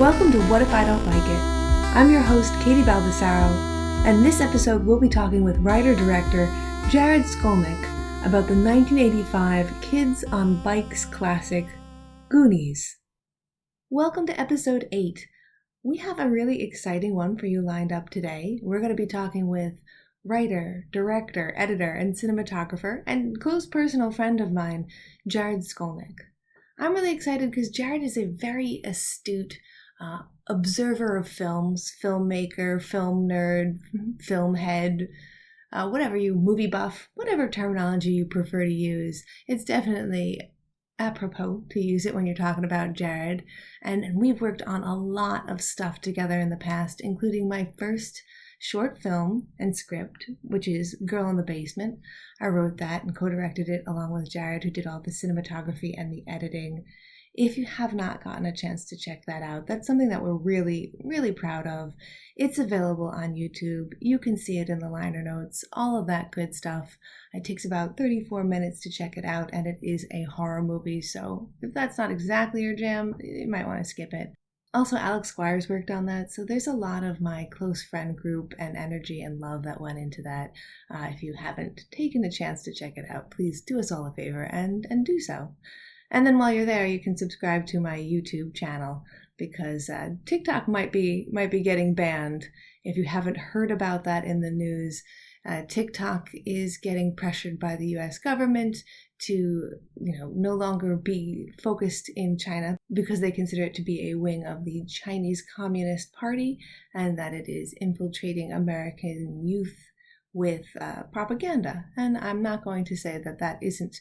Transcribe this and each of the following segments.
Welcome to What If I Don't Like It? I'm your host, Katie Baldessaro, and this episode we'll be talking with writer-director Jared Skolnick about the 1985 Kids on Bikes classic, Goonies. Welcome to episode 8. We have a really exciting one for you lined up today. We're going to be talking with writer, director, editor, and cinematographer, and close personal friend of mine, Jared Skolnick. I'm really excited because Jared is a very astute observer of films, filmmaker, film nerd, film head, movie buff, whatever terminology you prefer to use. It's definitely apropos to use it when you're talking about Jared. And we've worked on a lot of stuff together in the past, including my first short film and script, which is Girl in the Basement. I wrote that and co-directed it along with Jared, who did all the cinematography and the editing. If you have not gotten a chance to check that out, that's something that we're really, really proud of. It's available on YouTube. You can see it in the liner notes, all of that good stuff. It takes about 34 minutes to check it out, and it is a horror movie, so if that's not exactly your jam, you might want to skip it. Also, Alex Squires worked on that, so there's a lot of my close friend group and energy and love that went into that. If you haven't taken a chance to check it out, please do us all a favor and do so. And then while you're there, you can subscribe to my YouTube channel because TikTok might be getting banned. If you haven't heard about that in the news, TikTok is getting pressured by the U.S. government to, no longer be focused in China because they consider it to be a wing of the Chinese Communist Party and that it is infiltrating American youth with propaganda. And I'm not going to say that that isn't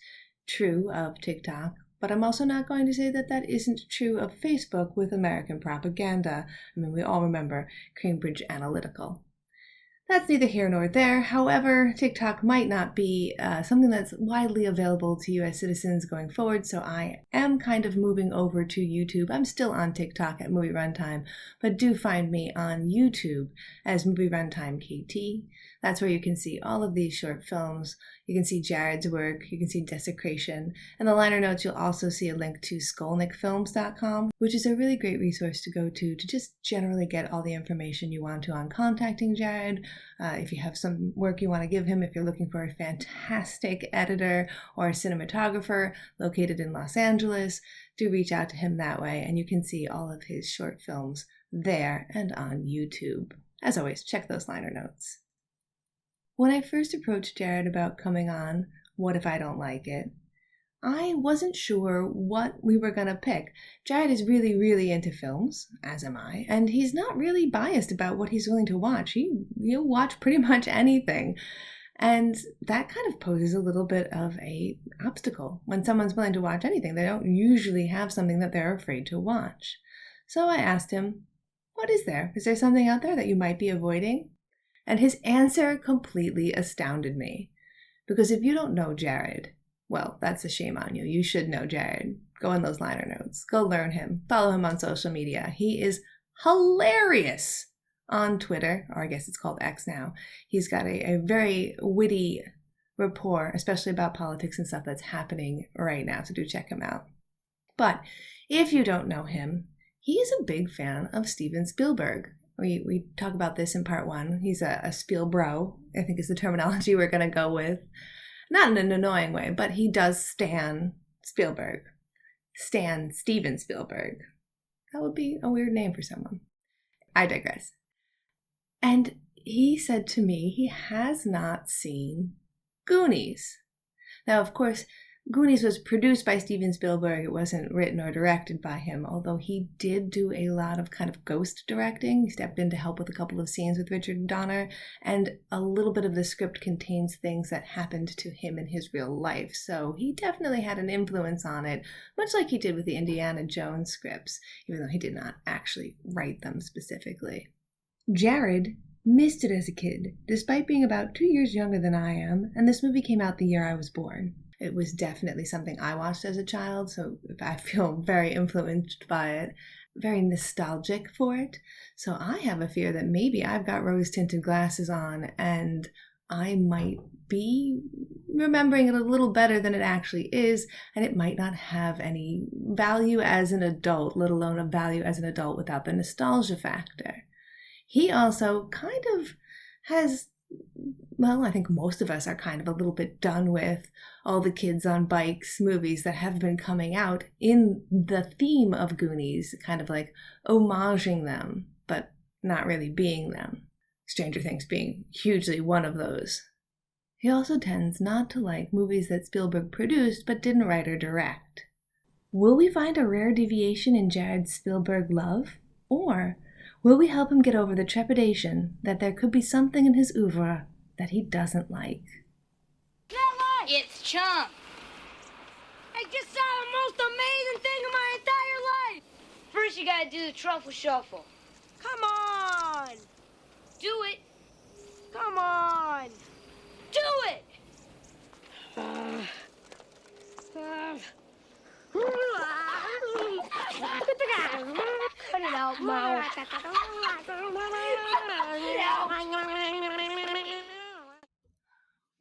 true of TikTok, but I'm also not going to say that that isn't true of Facebook with American propaganda. I mean, we all remember Cambridge Analytica. That's neither here nor there. However, TikTok might not be something that's widely available to U.S. citizens going forward, so I am kind of moving over to YouTube. I'm still on TikTok at Movie Runtime, but do find me on YouTube as Movie Runtime KT. That's where you can see all of these short films. You can see Jared's work, you can see Desecration. In the liner notes, you'll also see a link to skolnickfilms.com, which is a really great resource to go to just generally get all the information you want to on contacting Jared. If you have some work you want to give him, if you're looking for a fantastic editor or a cinematographer located in Los Angeles, do reach out to him that way, and you can see all of his short films there and on YouTube. As always, check those liner notes. When I first approached Jared about coming on What If I Don't Like It, I wasn't sure what we were going to pick. Jared is really, really into films, as am I, and he's not really biased about what he's willing to watch. He'll watch pretty much anything. And that kind of poses a little bit of an obstacle. When someone's willing to watch anything, they don't usually have something that they're afraid to watch. So I asked him, what is there? Is there something out there that you might be avoiding? And his answer completely astounded me. Because if you don't know Jared, well, that's a shame on you. You should know Jared. Go in those liner notes. Go learn him. Follow him on social media. He is hilarious on Twitter, or I guess it's called X now. He's got a very witty rapport, especially about politics and stuff that's happening right now, so do check him out. But if you don't know him, he is a big fan of Steven Spielberg. We talk about this in part 1. He's a Spielbro, I think is the terminology we're going to go with. Not in an annoying way, but he does stan Spielberg. Stan Steven Spielberg. That would be a weird name for someone. I digress. And he said to me he has not seen Goonies. Now, of course, Goonies was produced by Steven Spielberg. It wasn't written or directed by him, although he did do a lot of kind of ghost directing. He stepped in to help with a couple of scenes with Richard Donner, and a little bit of the script contains things that happened to him in his real life. So he definitely had an influence on it, much like he did with the Indiana Jones scripts, even though he did not actually write them specifically. Jared missed it as a kid, despite being about 2 years younger than I am, and this movie came out the year I was born. It was definitely something I watched as a child, so I feel very influenced by it, very nostalgic for it. So I have a fear that maybe I've got rose-tinted glasses on and I might be remembering it a little better than it actually is, and it might not have any value as an adult, let alone a value as an adult without the nostalgia factor. He also kind of has, well, I think most of us are kind of a little bit done with all the kids on bikes movies that have been coming out in the theme of Goonies, kind of like homaging them, but not really being them. Stranger Things being hugely one of those. He also tends not to like movies that Spielberg produced but didn't write or direct. Will we find a rare deviation in Jared Spielberg love? Or will we help him get over the trepidation that there could be something in his oeuvre that he doesn't like? It's Chump. I just saw the most amazing thing in my entire life. First, you gotta do the truffle shuffle. Come on. Do it. Come on. Do it. Put it out, Mo.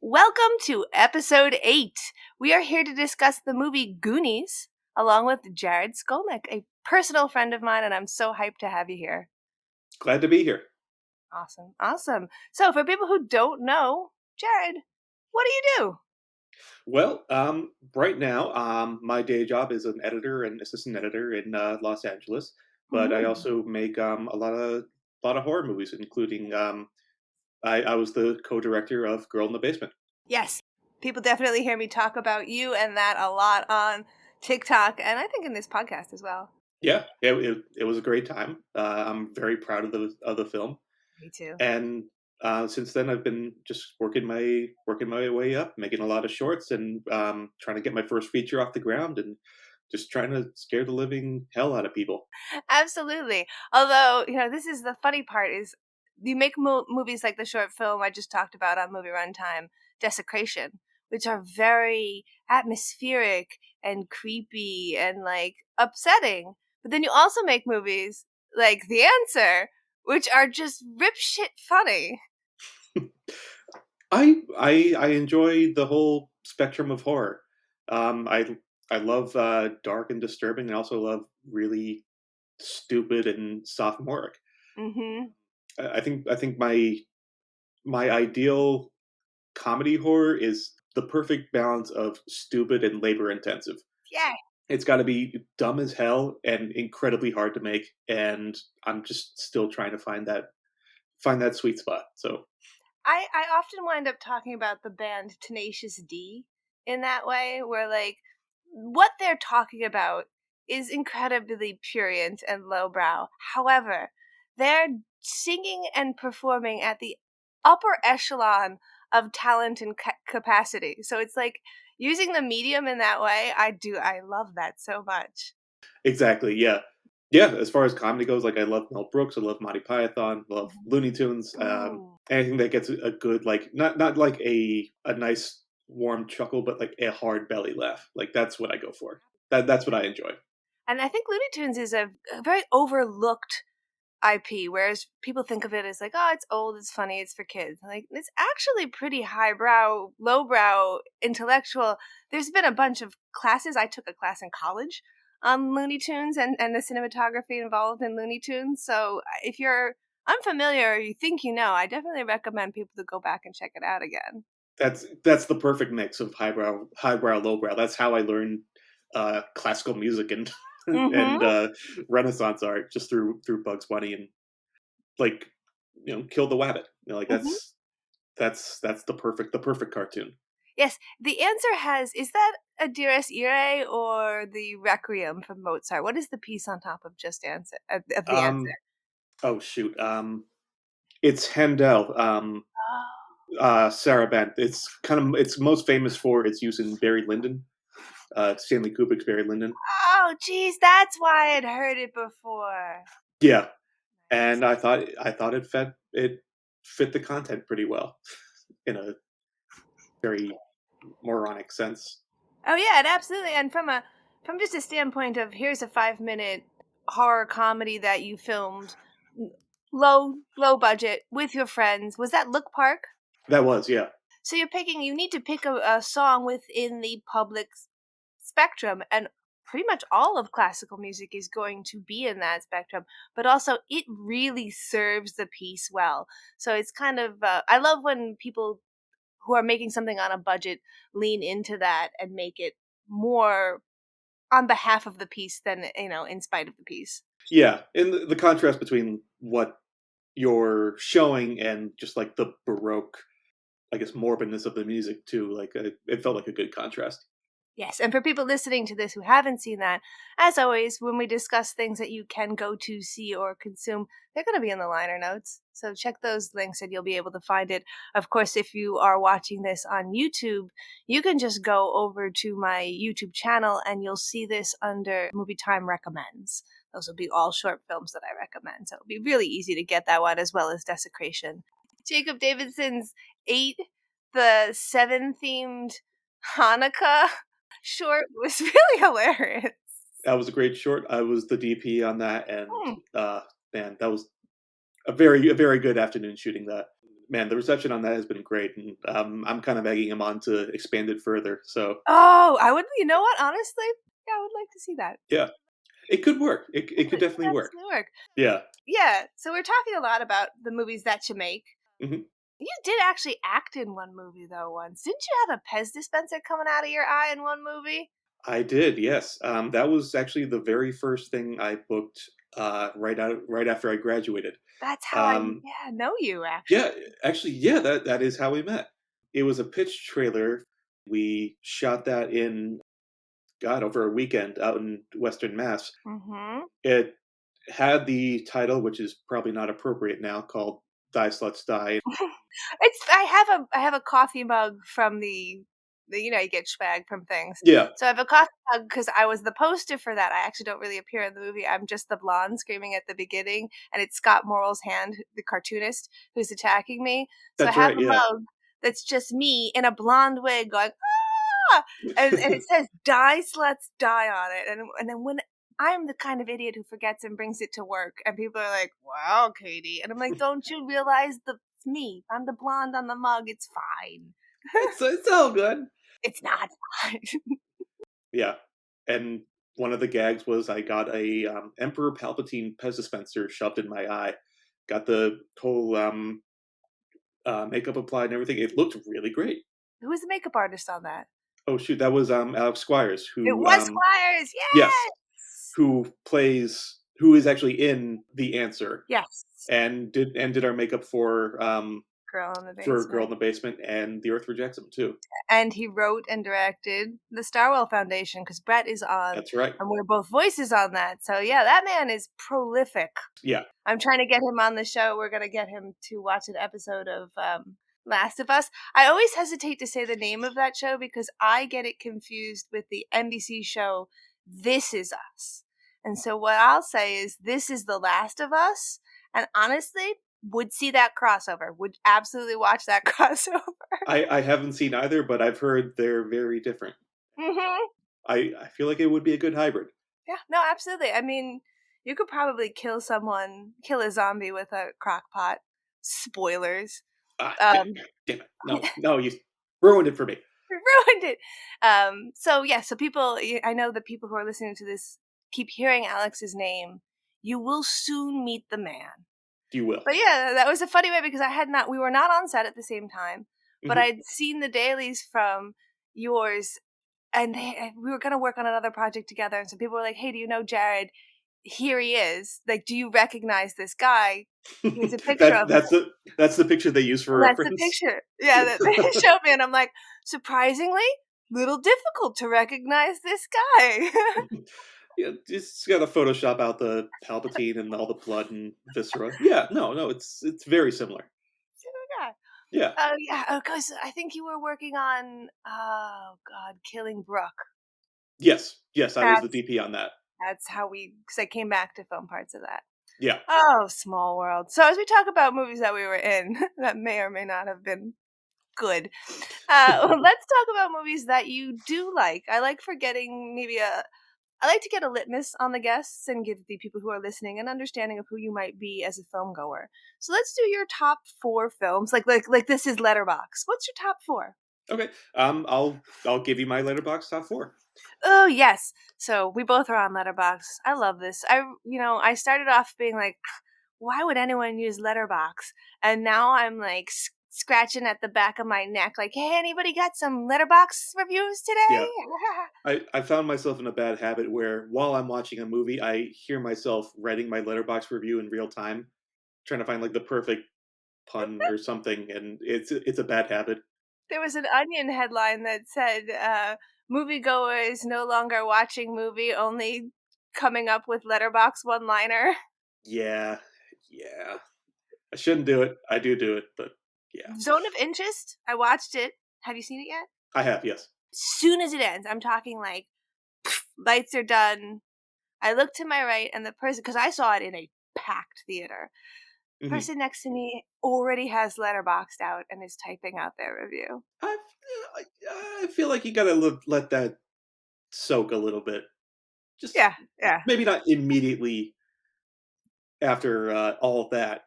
Welcome to episode 8. We are here to discuss the movie Goonies, along with Jared Skolnick, a personal friend of mine, and I'm so hyped to have you here. Glad to be here. Awesome. So, for people who don't know, Jared, what do you do? Well, right now, my day job is an editor and assistant editor in Los Angeles, but I also make a lot of horror movies, including I was the co-director of Girl in the Basement. Yes, people definitely hear me talk about you and that a lot on TikTok, and I think in this podcast as well. Yeah, it was a great time. I'm very proud of the film. Me too. And since then, I've been just working my way up, making a lot of shorts, and trying to get my first feature off the ground, and just trying to scare the living hell out of people. Absolutely. Although, this is the funny part is you make movies like the short film I just talked about on Movie Runtime, Desecration, which are very atmospheric and creepy and like upsetting. But then you also make movies like The Answer, which are just rip shit funny. I enjoy the whole spectrum of horror. I love dark and disturbing. I also love really stupid and sophomoric. Mm-hmm. I think my ideal comedy horror is the perfect balance of stupid and labor intensive. Yeah. It's got to be dumb as hell and incredibly hard to make, and I'm just still trying to find that sweet spot. So I often wind up talking about the band Tenacious D in that way, where like what they're talking about is incredibly prurient and lowbrow. However, they're singing and performing at the upper echelon of talent and capacity. So it's like using the medium in that way. I love that so much. exactly, yeah. Yeah, as far as comedy goes, like I love Mel Brooks, I love Monty Python, I love Looney Tunes. Anything that gets a good like not like a nice warm chuckle, but like a hard belly laugh. Like that's what I go for. That's what I enjoy. And I think Looney Tunes is a very overlooked IP, whereas people think of it as like, oh, it's old, it's funny, it's for kids. Like, it's actually pretty highbrow, lowbrow, intellectual. There's been a bunch of classes. I took a class in college on Looney Tunes and the cinematography involved in Looney Tunes. So if you're unfamiliar or you think you know, I definitely recommend people to go back and check it out again. That's the perfect mix of highbrow, lowbrow. That's how I learned classical music and and Renaissance art, just through Bugs Bunny and like Kill the Wabbit. Like that's the perfect cartoon. Yes, the answer is that a Dies Irae or the Requiem from Mozart? What is the piece on top of just answer of the answer? Oh shoot. It's Handel. Saraband. It's most famous for its use in Barry Lyndon. Stanley Kubrick's Barry Lyndon. Oh, geez, that's why I'd heard it before. Yeah, and I thought it fit the content pretty well in a very moronic sense. Oh yeah, and absolutely. And from just a standpoint of here's a 5-minute horror comedy that you filmed low budget with your friends. Was that Look Park? That was, yeah. So you need to pick a song within the public spectrum, and pretty much all of classical music is going to be in that spectrum, but also it really serves the piece well. So it's kind of, I love when people who are making something on a budget lean into that and make it more on behalf of the piece than, in spite of the piece. Yeah, and the contrast between what you're showing and just like the baroque, I guess, morbidness of the music too. Like it felt like a good contrast. Yes, and for people listening to this who haven't seen that, as always, when we discuss things that you can go to see or consume, they're going to be in the liner notes. So check those links and you'll be able to find it. Of course, if you are watching this on YouTube, you can just go over to my YouTube channel and you'll see this under Movie Time Recommends. Those will be all short films that I recommend. So it'll be really easy to get that one as well as Desecration. Jacob Davidson's 8, the 7 themed Hanukkah short was really hilarious. That was a great short. I was the DP on that, and Hmm. man, that was a very good afternoon shooting that. Man, the reception on that has been great, and I'm kind of egging him on to expand it further. So Oh, I would. You know what? Honestly, yeah, I would like to see that. yeah, it could work. It could It definitely could work. absolutely work. Yeah. Yeah. So we're talking a lot about the movies that you make. hmm You did actually act in one movie though. Once, didn't you have a Pez dispenser coming out of your eye in one movie? I did. Yes. That was actually the very first thing I booked right after I graduated. That's how I Um, know you yeah, actually. actually, yeah, that is how we met. It was a pitch trailer. We shot that in God over a weekend out in Western Mass. Mm-hmm. It had the title, which is probably not appropriate now, called "Die Sluts Die." It's I have a coffee mug from the you get swag from things. Yeah, So I have a coffee mug because I was the poster for that. I actually don't really appear in the movie. I'm just the blonde screaming at the beginning, and it's Scott Morrell's hand, the cartoonist, who's attacking me. So I that's have right. a Yeah, mug that's just me in a blonde wig going ah, and it says "Die sluts die" on it, and then when I'm the kind of idiot who forgets and brings it to work, and people are like, "Wow, Katie," and I'm like, "Don't you realize it's me? I'm the blonde on the mug. It's fine. it's all good. It's not fine." Yeah, and one of the gags was I got a Emperor Palpatine Pez dispenser shoved in my eye. Got the whole makeup applied and everything. It looked really great. Who was the makeup artist on that? Oh shoot, that was Alex Squires, It who was Squires. yes, Yes. who is actually in The Answer Yes. and did our makeup Girl in the for Girl in basement. the Basement and The Earth Rejects Him too. And he wrote and directed the Starwell Foundation because Brett is on, That's right. and we're both voices on that. So yeah, that man is prolific. Yeah. I'm trying to get him on the show. We're gonna get him to watch an episode of Last of Us. I always hesitate to say the name of that show because I get it confused with the NBC show This Is Us. And so what I'll say is This Is the Last of Us. And honestly, would see that crossover. Would absolutely watch that crossover. I haven't seen either, but I've heard they're very different. Hmm. I feel like it would be a good hybrid. Yeah, no, absolutely. I mean, you could probably kill a zombie with a crock pot. Spoilers. Ah, Um, damn it. No, no, you ruined it for me. ruined it. So yeah, so I know the people who are listening to this keep hearing Alex's name. You will soon meet the man. You will. But yeah, that was a funny way because we were not on set at the same time, but hmm I'd seen the dailies from yours, and we were going to work on another project together. And so people were like, "Hey, do you know Jared? Here he is. Like, do you recognize this guy? Here's a picture that of him." that's the picture they use for That's the reference. picture. Yeah, that they showed me, and I'm like, surprisingly, little difficult to recognize this guy. Yeah, just gotta Photoshop out the Palpatine and all the blood and viscera. Yeah, no, it's very similar. So, yeah. Yeah. Oh yeah, because I think you were working on Killing Brooke. Yes, I was the That's DP on that. that's how because I came back to film parts of that. Yeah. Oh, small world. So as we talk about movies that we were in that may or may not have been good, let's talk about movies that you do like. I like forgetting maybe I like to get a litmus on the guests and give the people who are listening an understanding of who you might be as a film goer. So let's do your top 4 films. Like this is Letterbox. What's your top 4? Okay. I'll give you my letterbox top 4. Oh yes. So we both are on Letterbox. I love this. I started off being like, why would anyone use Letterbox? And now I'm like scratching at the back of my neck, like, hey, anybody got some Letterbox reviews today? Yeah. I found myself in a bad habit where while I'm watching a movie, I hear myself writing my letterbox review in real time, trying to find like the perfect pun or something, and it's a bad habit. There was an Onion headline that said, "Moviegoers no longer watching movie, only coming up with Letterbox one-liner." Yeah, yeah. I shouldn't do it. I do it, but yeah, Zone of Interest. I watched it. Have you seen it yet? I have. Yes. Soon as it ends, I'm talking like lights are done. I look to my right, and the person, because I saw it in a packed theater, Hmm. person next to me already has Letterboxed out and is typing out their review. I I feel like you gotta let that soak a little bit. Just Yeah, yeah, maybe not immediately after all of that.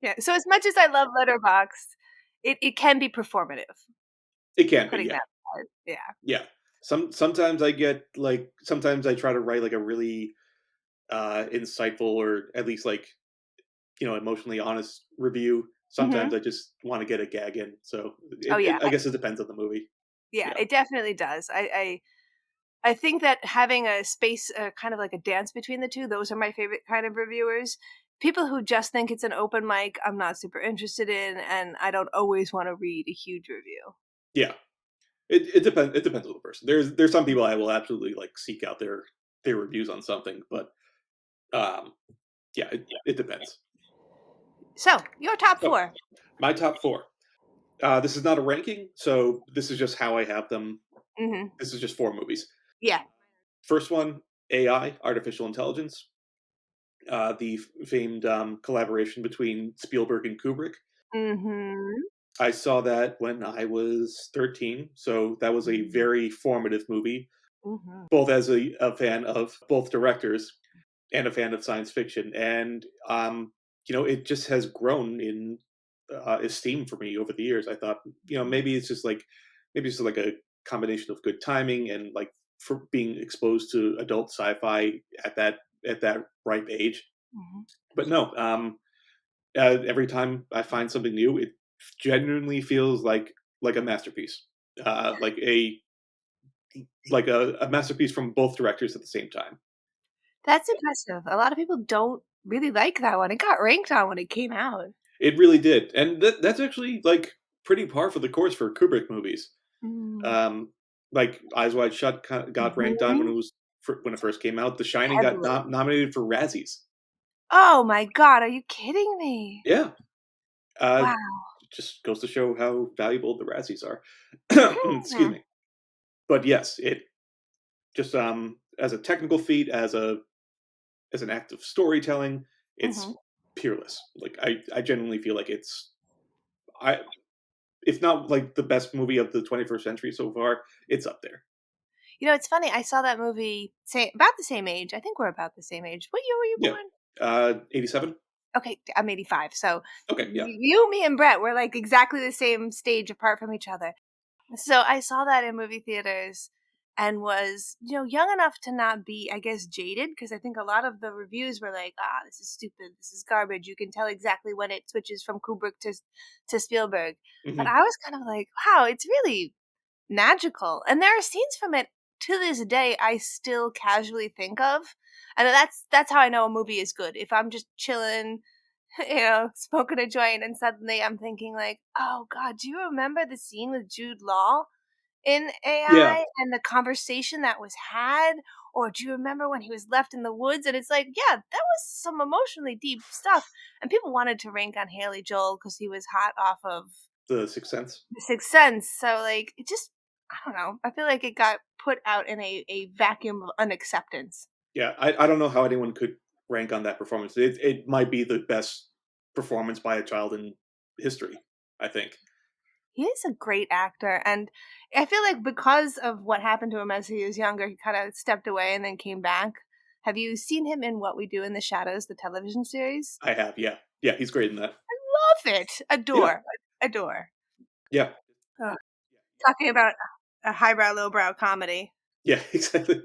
yeah. So as much as I love Letterboxd, it can be performative. It can be, Putting yeah, that aside. Yeah. yeah. Sometimes I get like sometimes I try to write like a really insightful or at least like emotionally honest review. Sometimes Mhm. I just want to get a gag in. So Oh, yeah. I guess it depends on the movie. Yeah, Yeah, it definitely does. I think that having a space, kind of like a dance between the 2, those are my favorite kind of reviewers. People who just think it's an open mic, I'm not super interested in, and I don't always wanna read a huge review. yeah. It depends. It depends on the person. There's some people I will absolutely like seek out their reviews on something, but um, yeah, it depends. So, your top So 4. my top 4. This is not a ranking, so this is just how I have them. Mhm. This is just 4 movies. Yeah. First one, AI, artificial intelligence. The famed collaboration between Spielberg and Kubrick. Mhm. I saw that when I was 13, so that was a Mhm. very formative movie, Mhm. both as a fan of both directors and a fan of science fiction. And, it just has grown in esteem for me over the years. I thought, maybe it's just like a combination of good timing and like for being exposed to adult sci-fi at that ripe age. Mhm. But no, every time I find something new, it genuinely feels like a masterpiece, uh, like a a masterpiece from both directors at the same time. That's impressive. A lot of people don't really like that one. It got ranked on when it came out. It really did, and that's actually like pretty par for the course for Kubrick movies. Mm. Um, like Eyes Wide Shut got ranked on when Mhm. when it first came out. The Shining got Heavily. nominated for Razzies. Oh my god, are you kidding me? Yeah, uh, Wow. just goes to show how valuable the Razzies are. Excuse Mhm. me, but yes, it just as a technical feat, as an act of storytelling, Mhm. it's peerless. Like I genuinely feel like I if not like the best movie of the 21st century so far, it's up there. It's funny, I saw that movie about the same age. I think we're about the same age. What year were you Yeah. born? 87? Okay, I'm 85. So Okay, yeah. you, me, and Brett were like exactly the same stage apart from each other. So I saw that in movie theaters and was, young enough to not be, I guess, jaded because I think a lot of the reviews were like, this is stupid, this is garbage. You can tell exactly when it switches from Kubrick to Spielberg. But Mhm. I was kind of like, wow, it's really magical. And there are scenes from it to this day I still casually think of. And that's how I know a movie is good. If I'm just chilling, smoking a joint and suddenly I'm thinking like, "Oh god, do you remember the scene with Jude Law in Yeah, AI and the conversation that was had? Or do you remember when he was left in the woods?" And it's like, yeah, that was some emotionally deep stuff. And people wanted to rank on Haley Joel because he was hot off of The Sixth Sense. The Sixth Sense. So like it just I don't know. I feel like it got put out in a vacuum of unacceptance. Yeah, I don't know how anyone could rank on that performance. It might be the best performance by a child in history, I think. He is a great actor, and I feel like because of what happened to him as he was younger, he kind of stepped away and then came back. Have you seen him in What We Do in the Shadows, the television series? I have, yeah. Yeah, he's great in that. Love it. Yeah. Adore. Adore. Yeah. Ugh. Talking about a highbrow, lowbrow comedy. Yeah, exactly.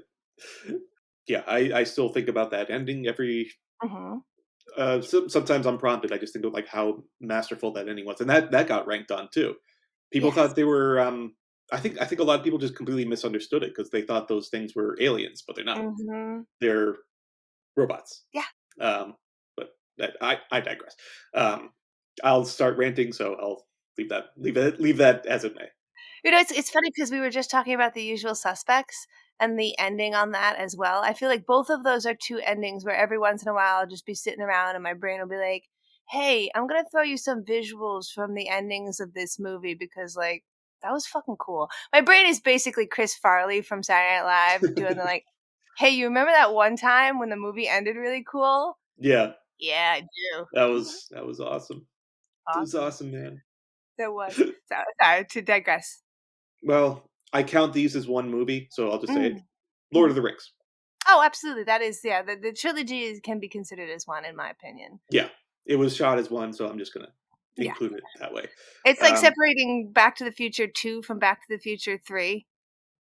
Yeah, I still think about that ending every Hmm. sometimes I'm prompted. I just think of like how masterful that ending was, and that got ranked on too. People Yes. thought they were. I think a lot of people just completely misunderstood it because they thought those things were aliens, but they're not. Hmm. They're robots. Yeah. Um, but I digress. Um, I'll start ranting, so I'll leave that as it may. It's funny because we were just talking about The Usual Suspects and the ending on that as well. I feel like both of those are two endings where every once in a while I'll just be sitting around and my brain will be like, "Hey, I'm gonna throw you some visuals from the endings of this movie because like that was fucking cool." My brain is basically Chris Farley from Saturday Night Live doing the like, "Hey, you remember that one time when the movie ended really cool?" Yeah, Yeah, I do. that was awesome. It was Awesome. awesome, man. There was. So, sorry to digress. Well, I count these as one movie, so I'll just say it. Mm. Lord of the Rings. Oh, absolutely. That is, yeah. The trilogy can be considered as one, in my opinion. Yeah, it was shot as one, so I'm just gonna Yeah, include it that way. it's like Um, separating Back to the Future 2 from Back to the Future 3.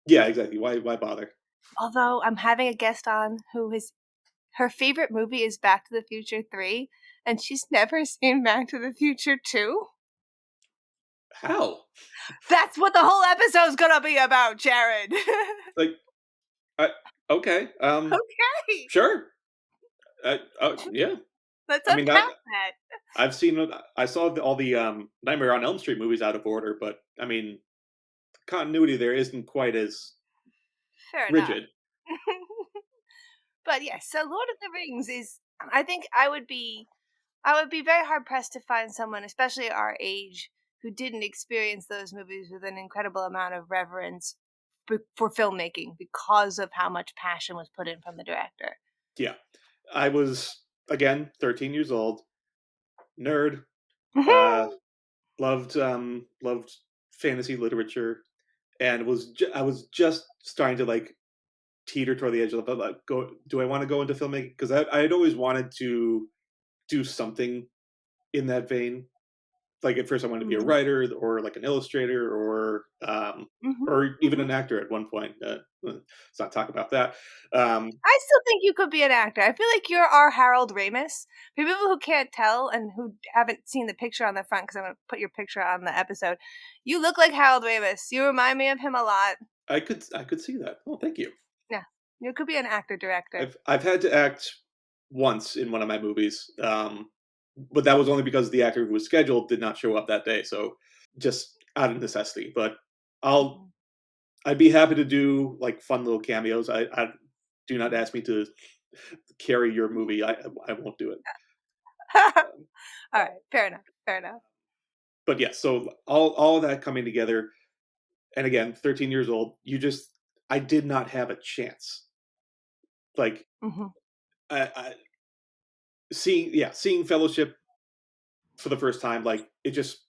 yeah, exactly. Why bother? Although I'm having a guest on who is her favorite movie is Back to the Future 3, and she's never seen Back to the Future 2. How? That's what the whole episode's gonna be about, Jared. Like, I, okay, Okay, sure. Yeah. let's I mean, I, unpack that. I've seen. I saw all the Nightmare on Elm Street movies out of order, but I mean, continuity there isn't quite as Fair enough. rigid. But yes, so Lord of the Rings is I think I would be very hard pressed to find someone, especially our age, who didn't experience those movies with an incredible amount of reverence for filmmaking because of how much passion was put in from the director. Yeah, I was again 13 years old, nerd. Uh, loved fantasy literature, and I was just starting to like teeter toward the edge of like, go. Do I want to go into filmmaking? Because I had always wanted to do something in that vein. Like at first, I wanted to be a Mhm. writer or like an illustrator Mhm. or even Mhm. an actor at one point. Let's not talk about that. Um, I still think you could be an actor. I feel like you're our Harold Ramis. For people who can't tell and who haven't seen the picture on the front, because I'm going to put your picture on the episode, you look like Harold Ramis. You remind me of him a lot. I could see that. Oh, thank you. Yeah, you could be an actor director. I've had to act once in one of my movies, but that was only because the actor who was scheduled did not show up that day. So just out of necessity. But I'll Mhm. I'd be happy to do like fun little cameos. I do not ask me to carry your movie. I won't do it. Um, All right, fair enough. Fair enough. but yeah, so all of that coming together, and again, 13 years old, I did not have a chance. Like Hmm. I seeing Fellowship for the first time, like it just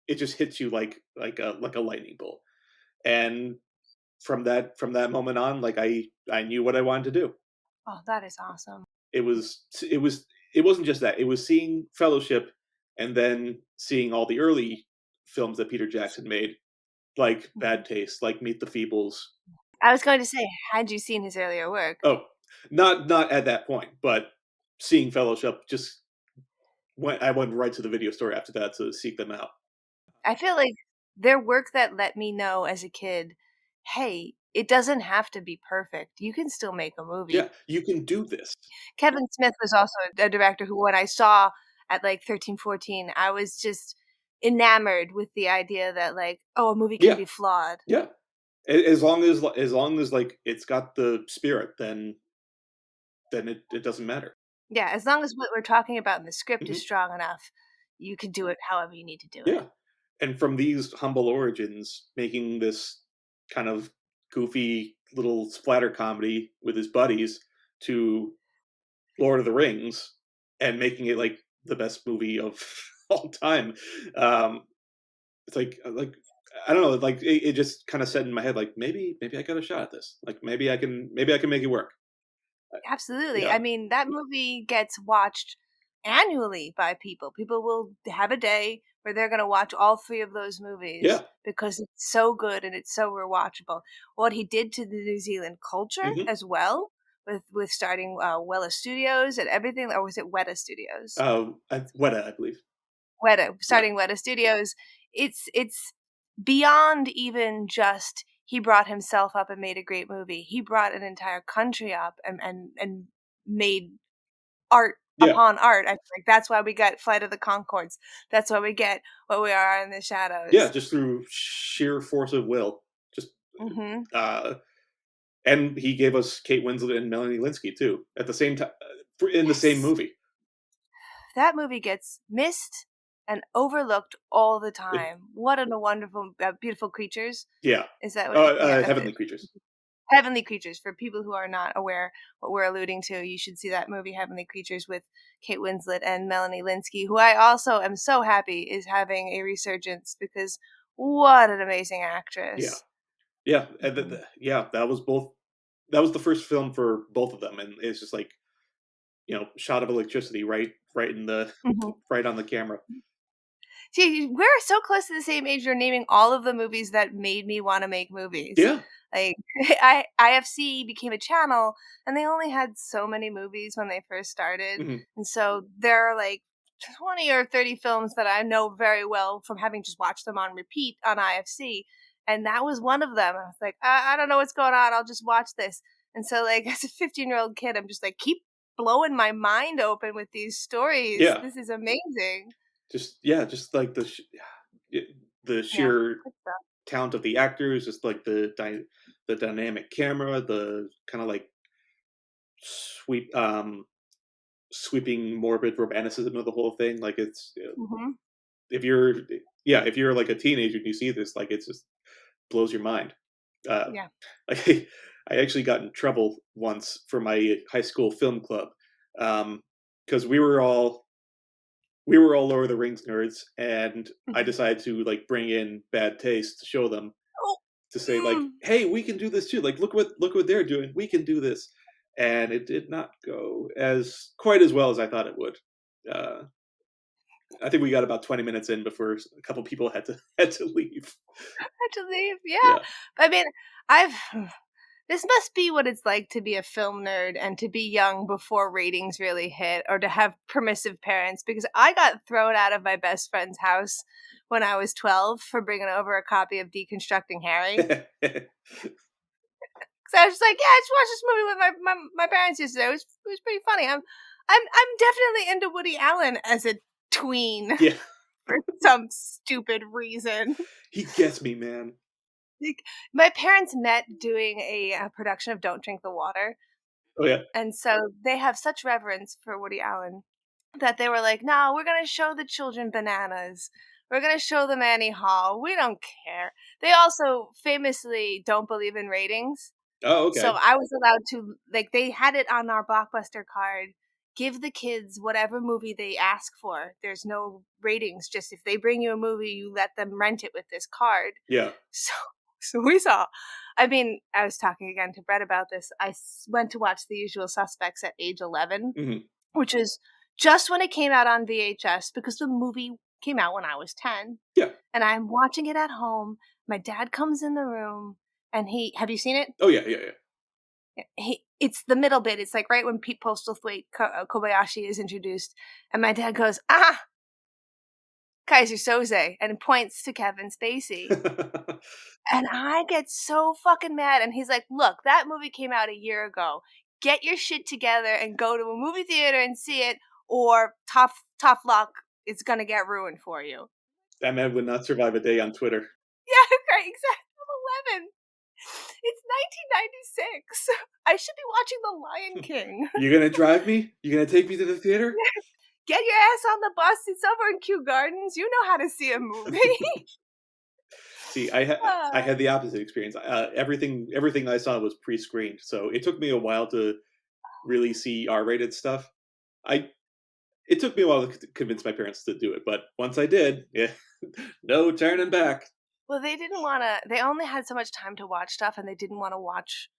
hits you like a lightning bolt. And from that moment on, like I knew what I wanted to do. Oh, that is awesome. It wasn't just that. It was seeing Fellowship and then seeing all the early films that Peter Jackson made, like Mhm. Bad Taste, like Meet the Feebles. I was going to say, had you seen his earlier work? Oh, not at that point, but seeing Fellowship just I went right to the video store after that to seek them out. I feel like their work that let me know as a kid, hey, it doesn't have to be perfect. You can still make a movie. Yeah, you can do this. Kevin Smith was also a director who, when I saw at like 13, 14, I was just enamored with the idea that, like, oh, a movie can Yeah, be flawed. yeah. As long as like it's got the spirit, then it doesn't matter. Yeah, as long as what we're talking about in the script is Mhm. strong enough, you can do it however you need to do it. Yeah, and from these humble origins, making this kind of goofy little splatter comedy with his buddies to Lord of the Rings and making it like the best movie of all time. Um, it's like I don't know, like it just kind of set in my head like maybe I got a shot at this. Like maybe I can make it work. Absolutely. Yeah. I mean, that movie gets watched annually by people. People will have a day where they're going to watch all three of those movies Yeah. because it's so good and it's so rewatchable. What he did to the New Zealand culture Hmm. as well, with starting Wella Studios and everything, or was it Weta Studios? Weta, I believe. Weta, Yeah. starting Weta Studios. It's beyond even just he brought himself up and made a great movie. He brought an entire country up and made art Yeah. upon art. I feel like that's why we get Flight of the Conchords. That's why we get What We Are in the Yeah, Shadows. just through sheer force of will. Just Mhm. uh and he gave us Kate Winslet and Melanie Linsky too at the same time in the same Yes. movie. That movie gets missed and overlooked all the time. What a wonderful, beautiful creatures. Yeah. Is that what? Yeah, Heavenly Creatures. Heavenly Creatures. For people who are not aware what we're alluding to, you should see that movie, Heavenly Creatures, with Kate Winslet and Melanie Linsky, who I also am so happy is having a resurgence because what an amazing Yeah. actress. Yeah, and Mhm. yeah, that was the first film for both of them, and it's just like, shot of electricity right in the Mhm. right on the camera. See, we're so close to the same age. You're naming all of the movies that made me want to make movies. Yeah. Like, IFC became a channel, and they only had so many movies when they first started, Mhm. and so there are like 20 or 30 films that I know very well from having just watched them on repeat on IFC, and that was one of them. I was like, I don't know what's going on. I'll just watch this. And so, like, as a 15-year-old kid, I'm just like, keep blowing my mind open with these stories. Yeah. This is amazing. Just like the Yeah. sheer Good stuff. talent of the actors, just like the dynamic camera, the kind of like sweep sweeping morbid romanticism of the whole thing. Like it's Mhm. if you're if you're like a teenager and you see this, like it's just blows your mind. Uh, Yeah. I actually got in trouble once for my high school film club because we were all Lord of the Rings nerds, and I Mhm. decided to like bring in bad taste to show them Oh. to say like, Mm. "Hey, we can do this too. Like, look what they're doing. We can do this." And it did not go as quite as well as I thought it would. Uh, I think we got about 20 minutes in before a couple people had to had to leave. Had to leave, yeah. Yeah. I mean, I've this must be what it's like to be a film nerd and to be young before ratings really hit or to have permissive parents because I got thrown out of my best friend's house when I was 12 for bringing over a copy of Deconstructing Harry. So I was just like, yeah, I just watched this movie with my parents yesterday. It was pretty funny. I'm definitely into Woody Allen as a tween Yeah. for some stupid reason. He gets me, man. Like, my parents met doing a production of Don't Drink the Water, Oh yeah. and so they have such reverence for Woody Allen that they were like, "No, we're gonna show the children Bananas. We're gonna show them Annie Hall. We don't care." They also famously don't believe in ratings. Oh, So okay. I was allowed to like they had it on our Blockbuster card. Give the kids whatever movie they ask for. There's no ratings. Just if they bring you a movie, you let them rent it with this card. Yeah. So so we saw. I mean, I was talking again to Brett about this. Went to watch The Usual Suspects at age 11, Hmm. which is just when it came out on VHS because the movie came out when I was 10. Yeah. And I'm watching it at home. My dad comes in the room and he have you seen it? Oh yeah. Yeah. Yeah. It's the middle bit. It's like right when Pete Postlethwaite Kobayashi is introduced, and my dad goes, "Ah, Kaiser Soze," and points to Kevin Spacey, and I get so fucking mad. And he's like, "Look, that movie came out a year ago. Get your shit together and go to a movie theater and see it, or tough luck, it's gonna get ruined for you." That man would not survive a day on Twitter. Yeah, right, exactly. I'm 11. It's 1996. I should be watching The Lion King. You gonna drive me? You gonna take me to the theater? Get your ass on the bus. It's over in Kew Gardens. You know how to see a movie. See, I Ah. had the opposite experience. Everything I saw was pre-screened, so it took me a while to really see R-rated stuff. I It took me a while to convince my parents to do it, but once I did, yeah, no turning back. Well, they didn't want to. They only had so much time to watch stuff, and they didn't want to watch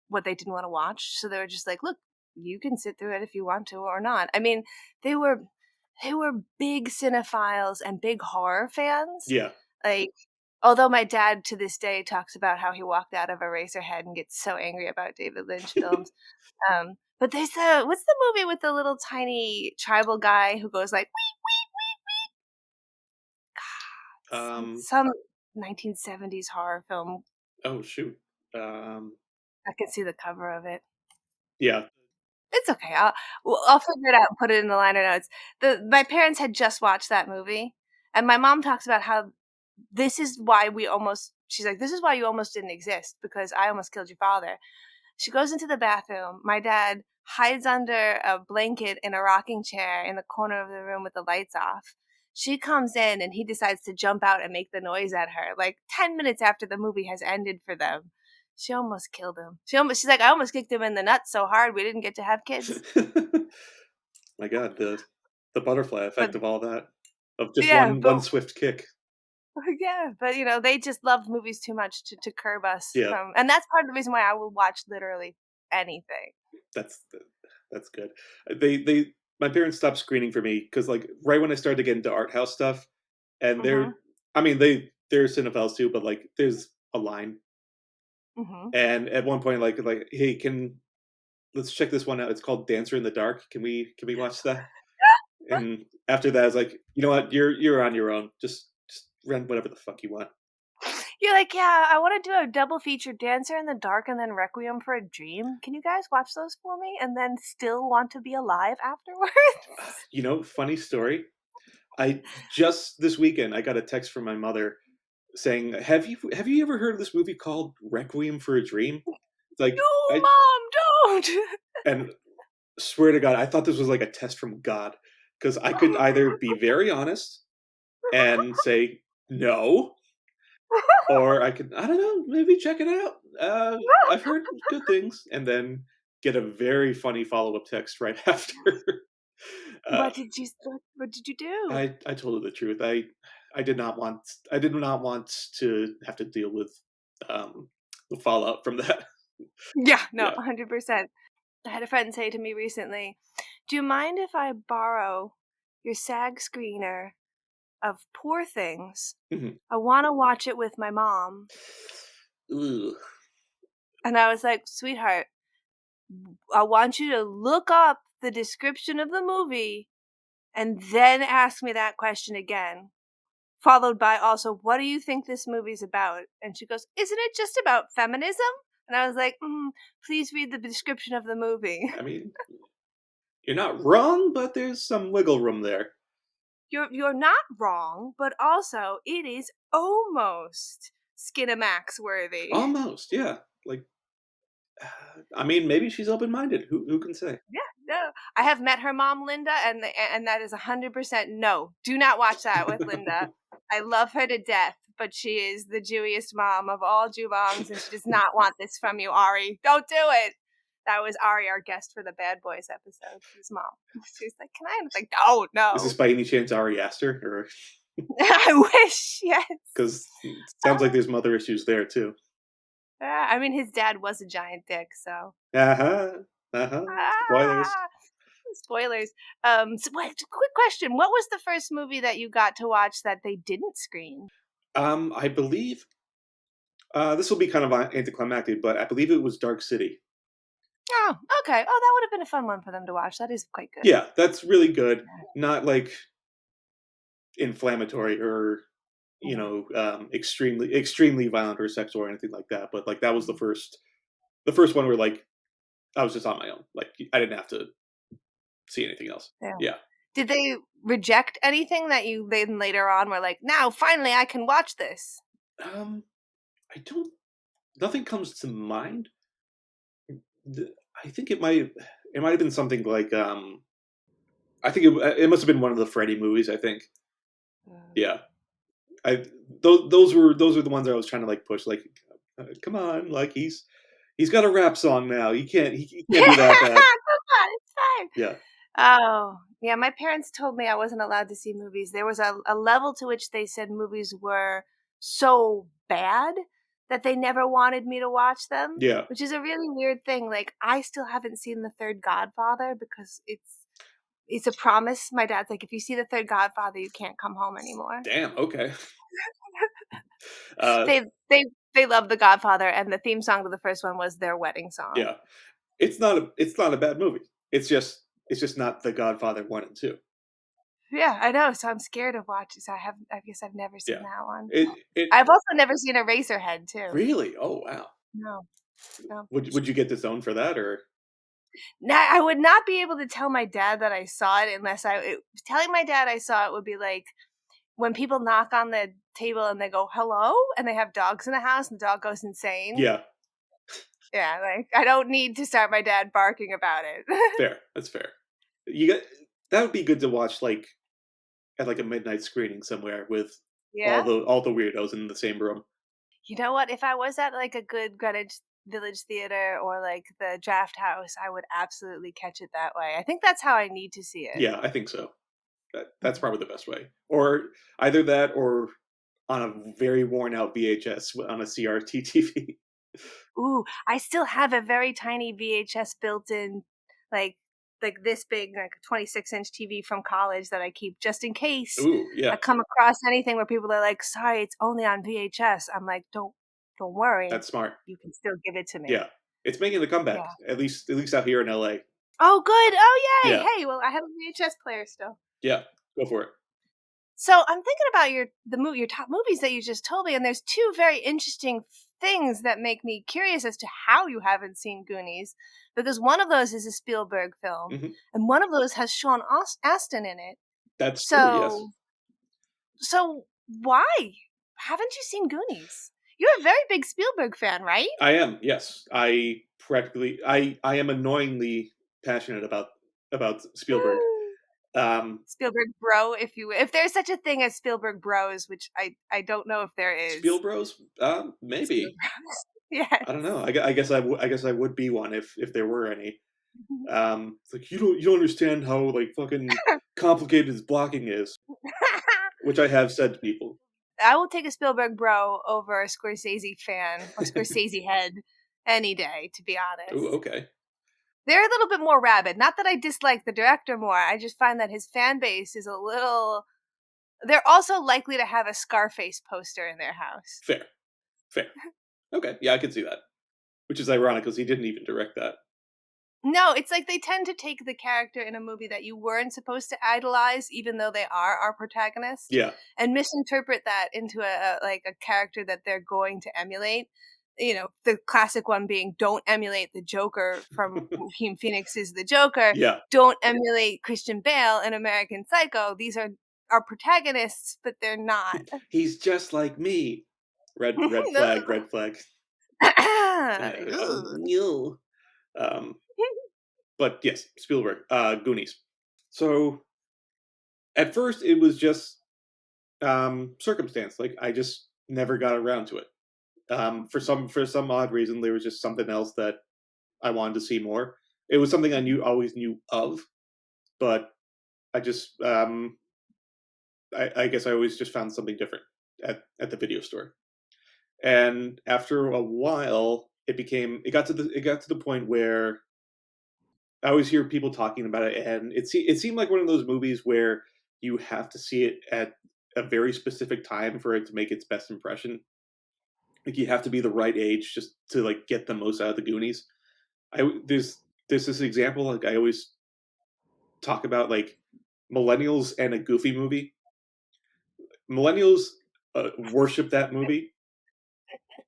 what they didn't want to watch. So they were just like, "Look, you can sit through it if you want to or not." I mean, they were they were big cinephiles and big horror fans. Yeah. Like, although my dad to this day talks about how he walked out of Eraserhead and gets so angry about David Lynch films. But there's what's the movie with the little tiny tribal guy who goes like Um. some 1970s horror film. Oh shoot. Um. I can see the cover of it. Yeah. It's okay. I'll figure it out and put it in the liner notes. My parents had just watched that movie, and my mom talks about how this is why we almost. She's like, "This is why you almost didn't exist because I almost killed your father." She goes into the bathroom. My dad hides under a blanket in a rocking chair in the corner of the room with the lights off. She comes in and he decides to jump out and make the noise at her, like 10 minutes after the movie has ended for them. She almost killed him. She's like, I almost kicked him in the nuts so hard we didn't get to have kids. My God, the butterfly But effect of all that, of just yeah, one swift kick. yeah, but they just love movies too much to curb us Yeah, from, and that's part of the reason why I will watch literally anything. that's that's good. My parents stopped screening for me because like right when I started to get into art house stuff, and Mhm. I mean they're cinephiles too, but like there's a line, Mhm. and at one point like hey, let's check this one out. It's called Dancer in the Dark. Can we watch that? And after that, I was like, you know what, you're on your own. Just rent whatever the fuck you want. You're like, yeah, I want to do a double feature, Dancer in the Dark and then Requiem for a Dream. Can you guys watch those for me and then still want to be alive afterwards? You know, funny story. I just this weekend I got a text from my mother saying, "Have you ever heard of this movie called Requiem for a Dream?" It's like No, I Mom, don't. and swear to God, I thought this was like a test from God because I could either be very honest and say no, or I don't know, maybe check it out. I've heard good things, and then get a very funny follow up text right after. uh, What did you do? I told her the truth. I did not want to have to deal with the fallout from that. Yeah, no, Yeah. 100%. I had a friend say to me recently, "Do you mind if I borrow your SAG screener of Poor Things? Mhm. I want to watch it with my mom." Ugh. And I was like, "Sweetheart, I want you to look up the description of the movie and then ask me that question again." Followed by also, "What do you think this movie's about?" And she goes, "Isn't it just about feminism?" And I was like, "Please read the description of the movie." I mean, you're not wrong, but there's some wiggle room there. You're not wrong, but also it is almost Skinamax worthy. Almost, yeah. Like, I mean, maybe she's open minded. Who can say? Yeah, no. I have met her mom, Linda, and that is 100% no. Do not watch that with Linda. I love her to death, but she is the Jewiest mom of all Jew moms, and she does not want this from you, Ari. Don't do it. That was Ari, our guest for the Bad Boys episode. His mom. She's like, "Can I?" And it's like, "No, Is this no." by any chance Ari Aster? Or I wish, yes. because it sounds like there's mother issues there too. I mean, his dad was a giant dick, so. Uh huh. Uh huh. Spoilers. Ah! Spoilers. Quick question. What was the first movie that you got to watch that they didn't screen? I believe this will be kind of anticlimactic, but I believe it was Dark City. Oh, okay. Oh, that would have been a fun one for them to watch. That is quite good. Yeah, that's really good. Not like inflammatory or extremely violent or sexual or anything like that. But like that was the first one where like I was just on my own. Like I didn't have to see anything else. Yeah. Yeah. Did they reject anything that you then later on were like, now finally I can watch this? Um, I don't. Nothing comes to mind. I think it might have been something like I think it must have been one of the Freddy movies. I think. Yeah. I those were the ones I was trying to like push. Like, come on, like he's got a rap song now. He can't be that bad. Come on, it's fine. Yeah. Oh, yeah, my parents told me I wasn't allowed to see movies. There was a level to which they said movies were so bad that they never wanted me to watch them, Yeah. which is a really weird thing. Like, I still haven't seen the third Godfather because it's a promise. My dad's like, if you see the third Godfather, you can't come home anymore. Damn. Okay. Uh, They they they love the Godfather, and the theme song to the first one was their wedding song. yeah. It's not a bad movie. It's just not The Godfather 1 and 2. Yeah, I know. So I'm scared of watching. So I guess I've never seen Yeah. that one. It I've also never seen Eraserhead too. really. Oh wow. No, no. Would you get disowned for that or? Now, I would not be able to tell my dad that I saw it unless telling my dad I saw it would be like when people knock on the table and they go hello and they have dogs in the house and the dog goes insane. Yeah. Yeah, like I don't need to start my dad barking about it. Fair. That's fair. You got that would be good to watch like at like a midnight screening somewhere with Yeah. all the weirdos in the same room. You know what? If I was at like a good Greenwich Village theater or like the Draft House, I would absolutely catch it that way. I think that's how I need to see it. Yeah, I think so. That's probably the best way. Or either that or on a very worn out VHS on a CRT TV. Ooh, I still have a very tiny VHS built in, like this big, like a 26-inch TV from college that I keep just in case Ooh, I yeah. come across anything where people are like, "Sorry, it's only on VHS." I'm like, don't worry, That's smart. you can still give it to me." Yeah. It's making the comeback. Yeah. At least out here in LA. Oh, good. Oh, yay. Yeah. Hey, well, I have a VHS player still. Yeah. Go for it. So I'm thinking about your top movies that you just told me, and there's two very interesting things that make me curious as to how you haven't seen Goonies, because one of those is a Spielberg film, Hmm. and one of those has Sean Astin in it. That's true, yes. So why haven't you seen Goonies? You're a very big Spielberg fan, right? I am, yes. I am annoyingly passionate about Spielberg. Spielberg bro, if there's such a thing as Spielberg bros, which I don't know if there is. Spielbros? Spielberg Maybe. bros. Yes. I don't know. I guess I would be one if there were any. It's like you don't understand how like fucking complicated his blocking is, which I have said to people. I will take a Spielberg bro over a Scorsese fan or Scorsese head any day, to be Ooh, honest. okay. They're a little bit more rabid. Not that I dislike the director more. I just find that his fan base is a little. They're also likely to have a Scarface poster in their house. Fair. Fair. Okay. Yeah, I can see that. Which is ironic because he didn't even direct that. No, it's like they tend to take the character in a movie that you weren't supposed to idolize, even though they are our protagonist, Yeah. and misinterpret that into a character that they're going to emulate. You know, the classic one being don't emulate the Joker from Joaquin Phoenix's The Joker. Yeah. Don't emulate Christian Bale in American Psycho. These are our protagonists, but they're not. He's just like me. Red flag, red flag. No. Um, but yes, Spielberg, Goonies. So at first it was just circumstance. Like I just never got around to it. For some odd reason, there was just something else that I wanted to see more. It was something I always knew of, but I just I guess I always just found something different at the video store. And after a while, it got to the point where I always hear people talking about it, and it seemed like one of those movies where you have to see it at a very specific time for it to make its best impression. Like you have to be the right age just to like get the most out of the Goonies. There's this example like I always talk about like millennials and a Goofy movie. Millennials worship that movie.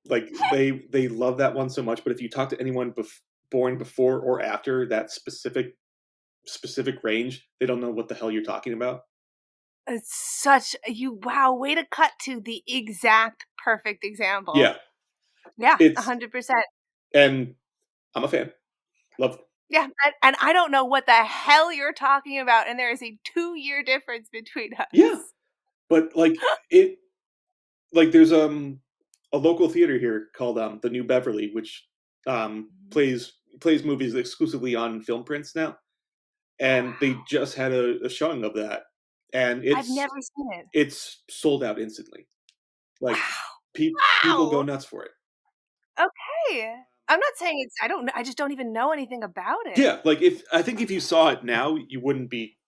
Like they love that one so much. But if you talk to anyone born before or after that specific range, they don't know what the hell you're talking about. It's such you wow, way to cut to the exact perfect example. Yeah, Yeah, it's 100%. and I'm a fan. Love. Yeah, and I don't know what the hell you're talking about, and there is a 2-year difference between Yeah, us. but like it like there's a local theater here called the New Beverly, which plays movies exclusively on film prints now. and they just had a showing of that, and I've never seen it. it's sold out instantly. Like, Wow. people go Wow! nuts for it. Okay. I'm not saying it's I don't kn I just don't even know anything about it. Yeah, like, if I think if you saw it now, you wouldn't be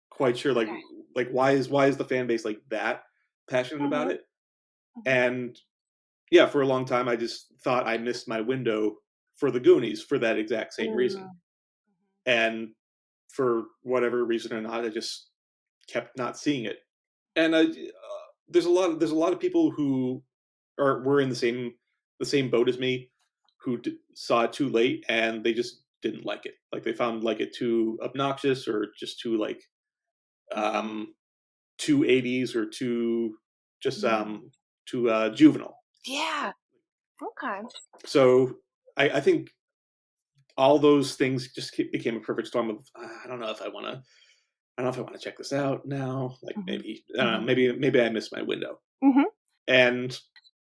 quite sure, Okay. like, why is the fan base, like, that passionate about Mhm, it? mhm, And, yeah, for a long time, I just thought I missed my window for the Goonies for that exact same reason. mhm. And for whatever reason or not, I just kept not seeing it. And there's a lot of people who were in the same boat as me, who saw it too late and they just didn't like it. Like they found like it too obnoxious or just too like Mhm, um too 80s or just mhm. too juvenile. Yeah, okay. So I think all those things just became a perfect storm of I don't know if I want to. I don't know if I want to check this out now. Like Mhm, maybe mhm, maybe I missed my window. mhm. And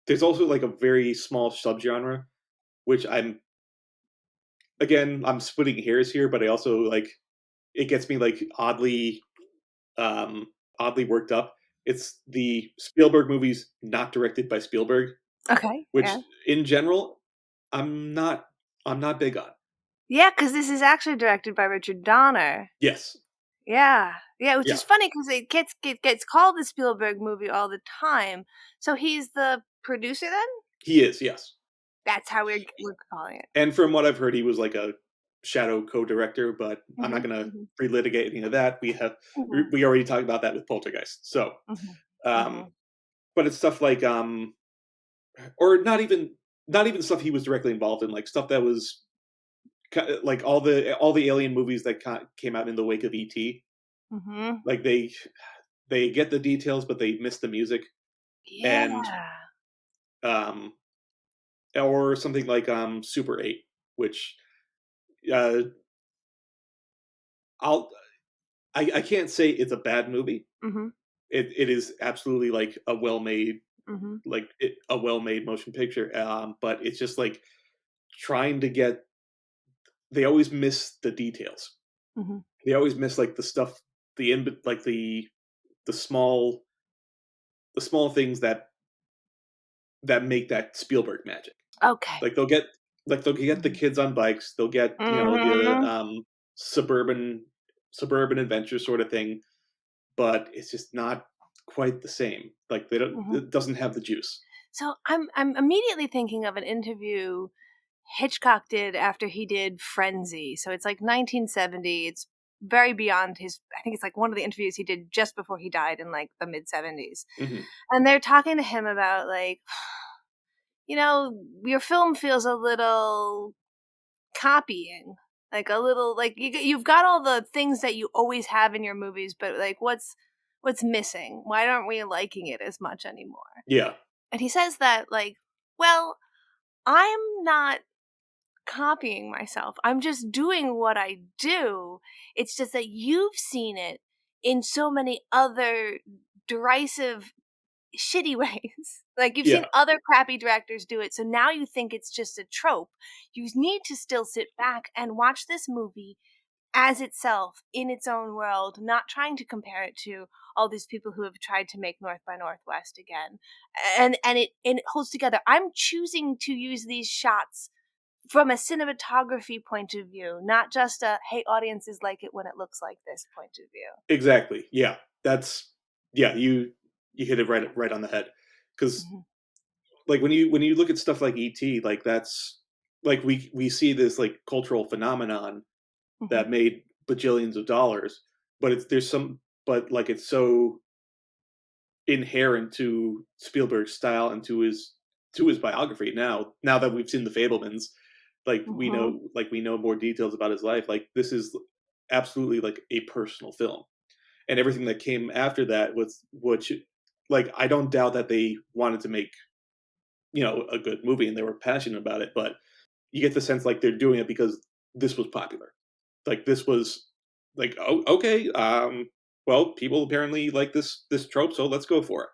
there's also like a very small subgenre, which I'm splitting hairs here, but I also like it gets me like um, oddly worked up. It's the Spielberg movies not directed by Spielberg, Okay, which yeah. in general I'm not I'm not big on. Yeah, 'cause this is actually directed by Richard Donner. Yes, Yeah. Yeah, which yeah, is funny 'cause it gets called the Spielberg movie all the time. So he's the producer then? he is. Yes, That's how we're calling it. and from what I've heard, he was like a shadow co-director, but I'm not Mhm, going to mhm, relitigate any of that. mhm, We already talked about that with Poltergeist. So, mhm, um, mhm, but it's stuff like or not even stuff he was directly involved in, like stuff that was like all the alien movies that came out in the wake of ET. mhm. Like they get the details, but they miss the music, and Yeah. um, or something like Super 8, which uh, I'll I can't say it's a bad movie. Mhm, It is absolutely like a well made mhm, a well made motion picture. But it's just like trying to get they always miss the details. mhm. They always miss like the stuff like the small the small things that make that Spielberg magic. Okay. Like they'll get the Mhm. kids on bikes, they'll get, the Mhm, suburban adventure sort of thing, but it's just not quite the same. Like they don't mhm. it doesn't have the juice. So I'm immediately thinking of an interview Hitchcock did after he did Frenzy. So it's like 1970. It's very beyond his. I think it's like one of the interviews he did just before he died in like the mid 70s. Mhm. And they're talking to him about like, your film feels a little copying, like a little like you've got all the things that you always have in your movies, but like what's missing? Why aren't we liking it as much anymore? Yeah. And he says that like, well, I'm not copying myself. I'm just doing what I do. It's just that you've seen it in so many other derisive, shitty ways. Like you've seen Yeah. other crappy directors do it. So now you think it's just a trope. You need to still sit back and watch this movie as itself in its own world, not trying to compare it to all these people who have tried to make North by Northwest again. And it holds together. I'm choosing to use these shots from a cinematography point of view, not just a hey audiences like it when it looks like this point of view. Exactly. Yeah. That's yeah, you hit it right on the head. Because Mhm, like when you look at stuff like ET, like that's like we see this like cultural phenomenon mhm, that made bajillions of dollars, but but like it's so inherent to Spielberg's style and to his biography now that we've seen the Fablemans, mhm, we know more details about his life. Like this is absolutely like a personal film, and everything that came after that was which like I don't doubt that they wanted to make a good movie and they were passionate about it, but you get the sense like they're doing it because this was popular. Like this was like, oh, okay, well, people apparently like this trope, so let's go for it.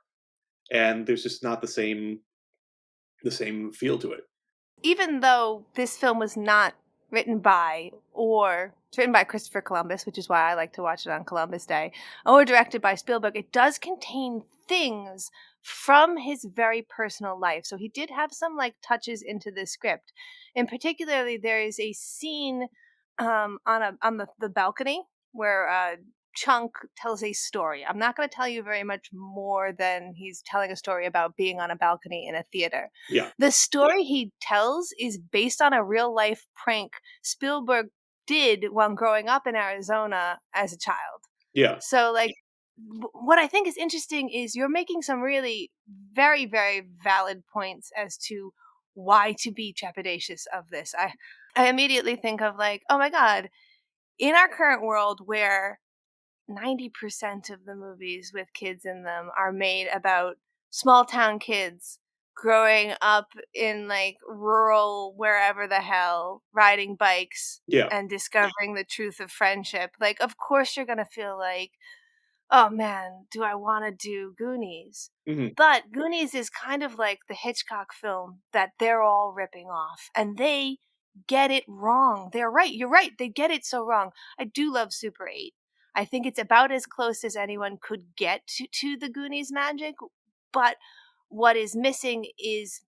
And there's just not the same feel to it. even though this film was not written by it's written by Christopher Columbus, which is why I like to watch it on Columbus Day, or directed by Spielberg, it does contain things from his very personal life. So he did have some like touches into the script. In particularly, there is a scene on the balcony where Chunk tells a story. I'm not going to tell you very much more than he's telling a story about being on a balcony in a theater. Yeah. The story he tells is based on a real life prank Spielberg did while growing up in Arizona as a child. Yeah. So, like, what I think is interesting is you're making some really very, very valid points as to why to be trepidatious of this. I immediately think of, like, oh my God, in our current world where 90% of the movies with kids in them are made about small town kids growing up in like rural wherever the hell, riding bikes Yeah. and discovering the truth of friendship. Like, of course you're going to feel like, oh man, do I want to do Goonies? Hmm. But Goonies is kind of like the Hitchcock film that they're all ripping off, and they get it wrong. They're right. You're right. They get it so wrong. I do love Super 8. I think it's about as close as anyone could get to the Goonies magic, but what is missing is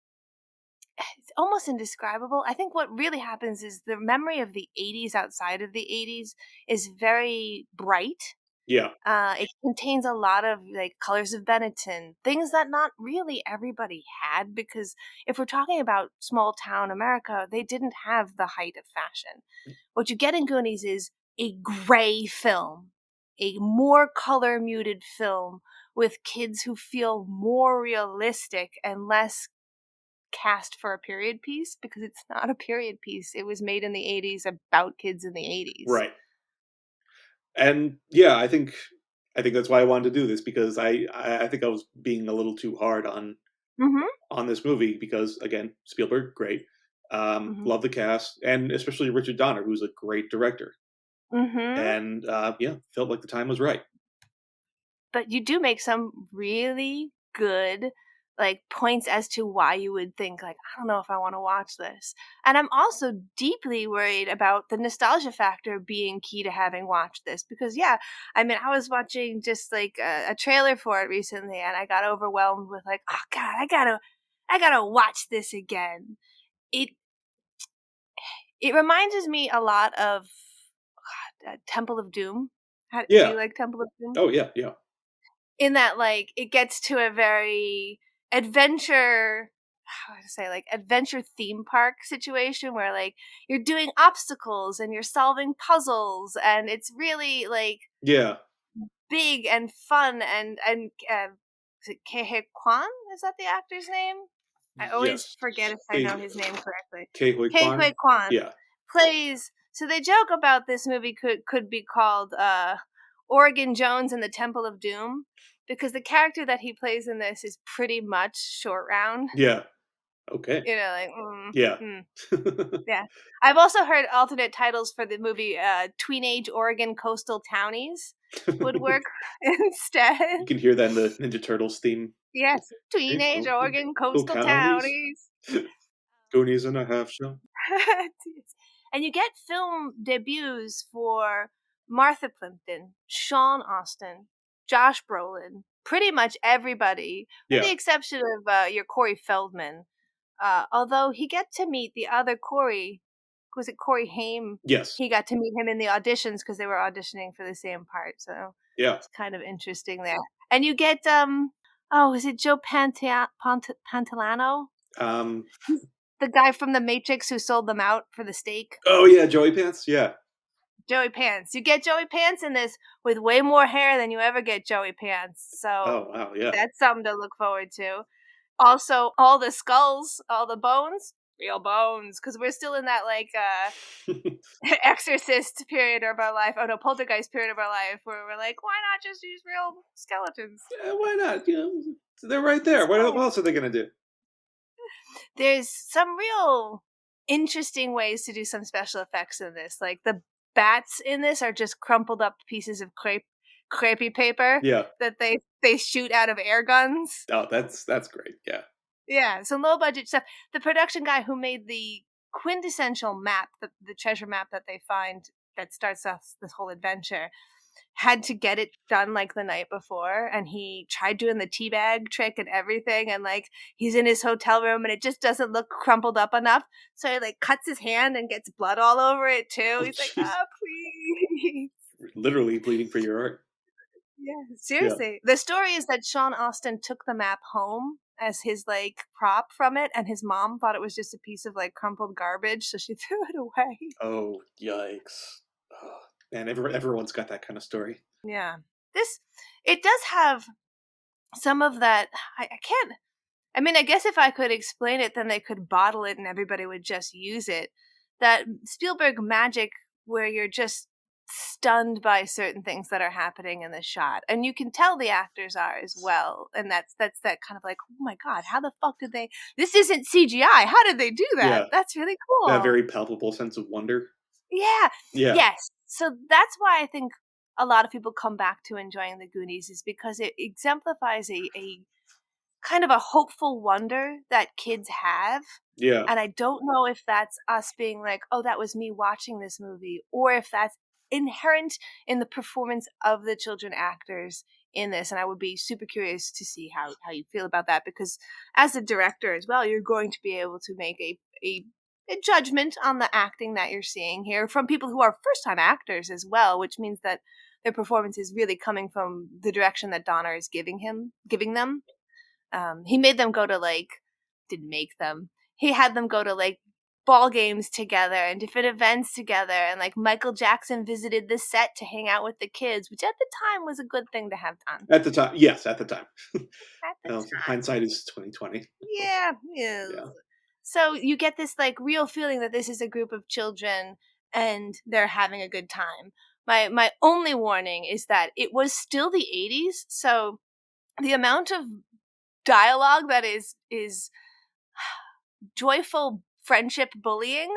it's almost indescribable. I think what really happens is the memory of the 80s outside of the 80s is very bright. Yeah. It contains a lot of like colors of Benetton, things that not really everybody had, because if we're talking about small town America, they didn't have the height of fashion. What you get in Goonies is a gray film, a more color muted film with kids who feel more realistic and less cast for a period piece, because it's not a period piece. It was made in the 80s about kids in the 80s. Right. And yeah, I think that's why I wanted to do this, because I think I was being a little too hard Mhm. on this movie, because again, Spielberg, great. Mhm. Love the cast, and especially Richard Donner, who's a great director. Mhm. And yeah, felt like the time was right. But you do make some really good like points as to why you would think like, I don't know if I want to watch this. And I'm also deeply worried about the nostalgia factor being key to having watched this, because yeah, I mean, I was watching just like a trailer for it recently and I got overwhelmed with like, oh god, I gotta watch this again. It it reminds me a lot of Temple of Doom. Do Yeah. you like Temple of Doom? Oh yeah. Yeah. In that like it gets to a very adventure, how would I say, like adventure theme park situation where like you're doing obstacles and you're solving puzzles and it's really like Yeah. big and fun. And is it Kehe Kwan, is that the actor's name? I always Yes. forget if I K. know his name correctly. K. Hui Kehe Kwan. Kwan Yeah. plays, so they joke about this movie could be called Oregon Jones and the Temple of Doom, because the character that he plays in this is pretty much Short Round. Yeah. Okay. You know, like Yeah. yeah. I've also heard alternate titles for the movie. Tweenage Oregon Coastal Townies would work instead. You can hear that in the Ninja Turtles theme. Yes, Hey, Tweenage Oregon little Coastal counties. Townies. Goonies and a half show. And you get film debuts for Martha Plimpton, Sean Austin, Josh Brolin, pretty much everybody, with the Yeah. exception of your Corey Feldman. Although he got to meet the other Corey, was it Corey Haim? Yes. He got to meet him in the auditions because they were auditioning for the same part. So Yeah. it's kind of interesting there. And you get oh, is it Joe Pantolano? Um. The guy from The Matrix who sold them out for the steak. Oh yeah, Joey Pants. Yeah. Joey Pants. You get Joey Pants in this with way more hair than you ever get Joey Pants. So Oh wow. Yeah. that's something to look forward to. Also, all the skulls, all the bones, real bones, because we're still in that like exorcist period of our life. Oh no, poltergeist period of our life where we're like, why not just use real skeletons? Yeah, why not? They're right there. What else are they gonna do? There's some real interesting ways to do some special effects in this. Like the bats in this are just crumpled up pieces of crepey paper Yeah. that they shoot out of air guns. Oh, that's great. Yeah. Yeah, some low budget stuff. The production guy who made the quintessential map, the treasure map that they find that starts off this whole adventure, had to get it done like the night before, and he tried doing the teabag trick and everything, and like he's in his hotel room and it just doesn't look crumpled up enough, so he like cuts his hand and gets blood all over it too. Oh, He's like, jeez. oh please. Literally bleeding for your art. Yeah, Yeah. seriously. The story is that Sean Austin took the map home as his like prop from it, and his mom thought it was just a piece of like crumpled garbage, so she threw it away. Oh, yikes. Oh, man, everyone's got that kind of story. Yeah. This it does have some of that. I can't. I mean, I guess if I could explain it, then they could bottle it and everybody would just use it. That Spielberg magic where you're just stunned by certain things that are happening in the shot. And you can tell the actors are as well. And that's that kind of like, oh my God, how the fuck did they this isn't CGI. How did they do that? Yeah, That's really that cool. very palpable sense of wonder. Yeah. Yeah, Yes. So that's why I think a lot of people come back to enjoying the Goonies is because it exemplifies a kind of a hopeful wonder that kids have. yeah, And I don't know if that's us being like, oh, that was me watching this movie, or if that's inherent in the performance of the children actors in this. And I would be super curious to see how you feel about that, because as a director as well, you're going to be able to make a judgment on the acting that you're seeing here from people who are first time actors as well, which means that their performance is really coming from the direction that Donner is giving them. He made them go to like, didn't make them. He had them go to like ball games together and different events together, and like Michael Jackson visited the set to hang out with the kids, which at the time was a good thing to have done. at the time. Yes, at the time. At the Well, time, hindsight is 2020. yeah, yeah. Yeah, So you get this like real feeling that this is a group of children and they're having a good time. My only warning is that it was still the 80s, so the amount of dialogue that is joyful friendship bullying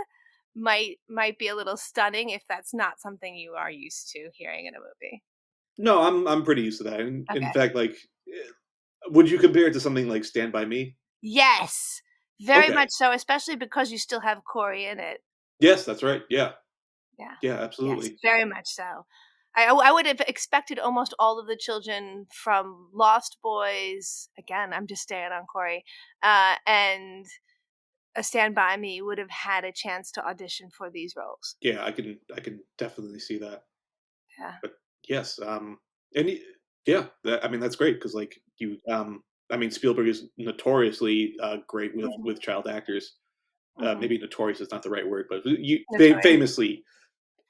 might be a little stunning if that's not something you are used to hearing in a movie. no, I'm pretty used to that. In Okay. fact, like, would you compare it to something like Stand by Me? Yes, very Okay. much so, especially because you still have Corey in it. Yes, that's right. Yeah, Yeah. yeah, Yes, absolutely. very much so. I would have expected almost all of the children from Lost Boys. Again, I'm just staying on Corey, and A Stand By Me would have had a chance to audition for these roles. Yeah, I can definitely see that. Yeah. But yes, and yeah, I mean that's great because like I mean Spielberg is notoriously great with Hmm. child actors. Hmm. Maybe notorious is not the right word, but Notorious. famously,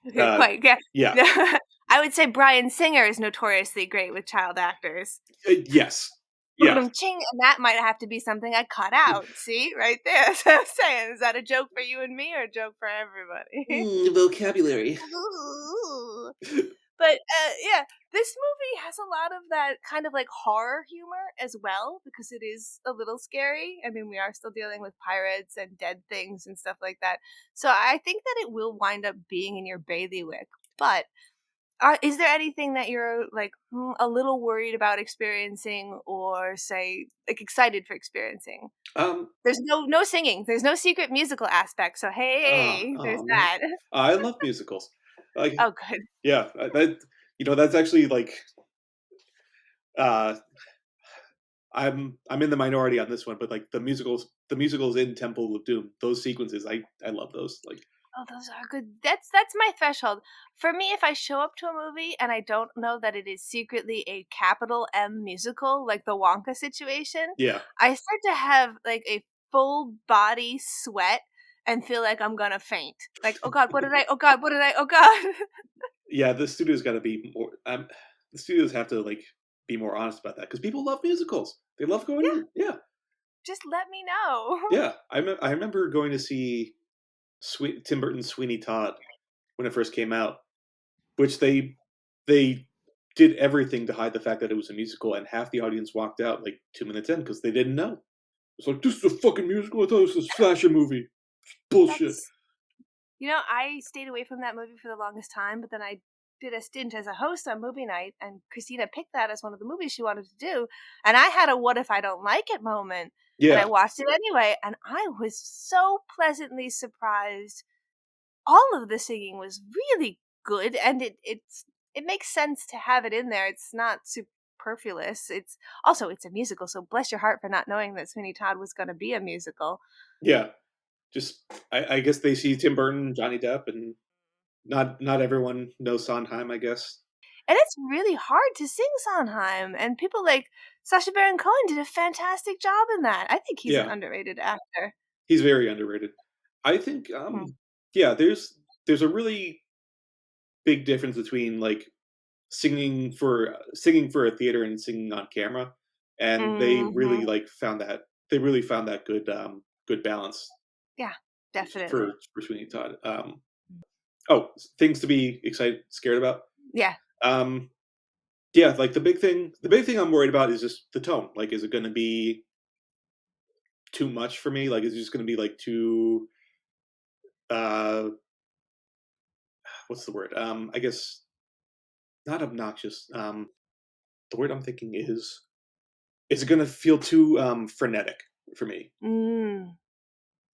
Okay, quite, yeah. yeah, I would say Bryan Singer is notoriously great with child actors. yes, yeah. Ching, and that might have to be something I cut out. See, right there. That's what I'm saying. Is that a joke for you and me, or a joke for everybody? Vocabulary. Ooh. But yeah, this movie has a lot of that kind of like horror humor as well, because it is a little scary. I mean, we are still dealing with pirates and dead things and stuff like that. So I think that it will wind up being in your bailiwick. But is there anything that you're like a little worried about experiencing, or say like excited for experiencing? Um, There's no singing. There's no secret musical aspect. So hey, there's oh man, that. I love musicals. Like, Oh, good. yeah, that that's actually like uh I'm in the minority on this one, but like the musicals in Temple of Doom, those sequences, I love those. Like, Oh, those are good. That's my threshold. For me, if I show up to a movie and I don't know that it is secretly a capital M musical, like the Wonka situation, yeah, I start to have like a full body sweat and feel like I'm gonna faint. Like, oh God, what did I? Oh God, what did I? Oh God. yeah. The studios got to be more. The studios have to like be more honest about that because people love musicals. They love Yeah, going. Yeah, just let me know. yeah. I remember going to see Tim Burton's Sweeney Todd when it first came out, which they did everything to hide the fact that it was a musical, and half the audience walked out like 2 minutes in because they didn't know. It's like, this is a fucking musical. I thought it was a fashion movie. Bullshit. That's I stayed away from that movie for the longest time, but then I did a stint as a host on movie night, and Christina picked that as one of the movies she wanted to do. And I had a "what if I don't like it" moment, and I Yeah, watched it anyway, and I was so pleasantly surprised. All of the singing was really good, and it makes sense to have it in there. It's not superfluous. It's a musical, so bless your heart for not knowing that Sweeney Todd was going to be a musical. yeah. Just I guess they see Tim Burton, Johnny Depp, and not everyone knows Sondheim, I guess. And it's really hard to sing Sondheim, and people like Sacha Baron Cohen did a fantastic job in that. I think he's an Yeah, underrated actor. he's very underrated. I think, Hmm. yeah, there's a really big difference between like singing for a theater and singing on camera, and Hmm. they really found that good balance Yeah, definitely. for Sweeney Todd. Oh, things to be scared about. Yeah. Um, yeah, like the big thing I'm worried about is just the tone. Like, is it going to be too much for me? Like, is it just going to be like too uh, what's the word? I guess not obnoxious. The word I'm thinking is it going to feel too frenetic for me? Mm.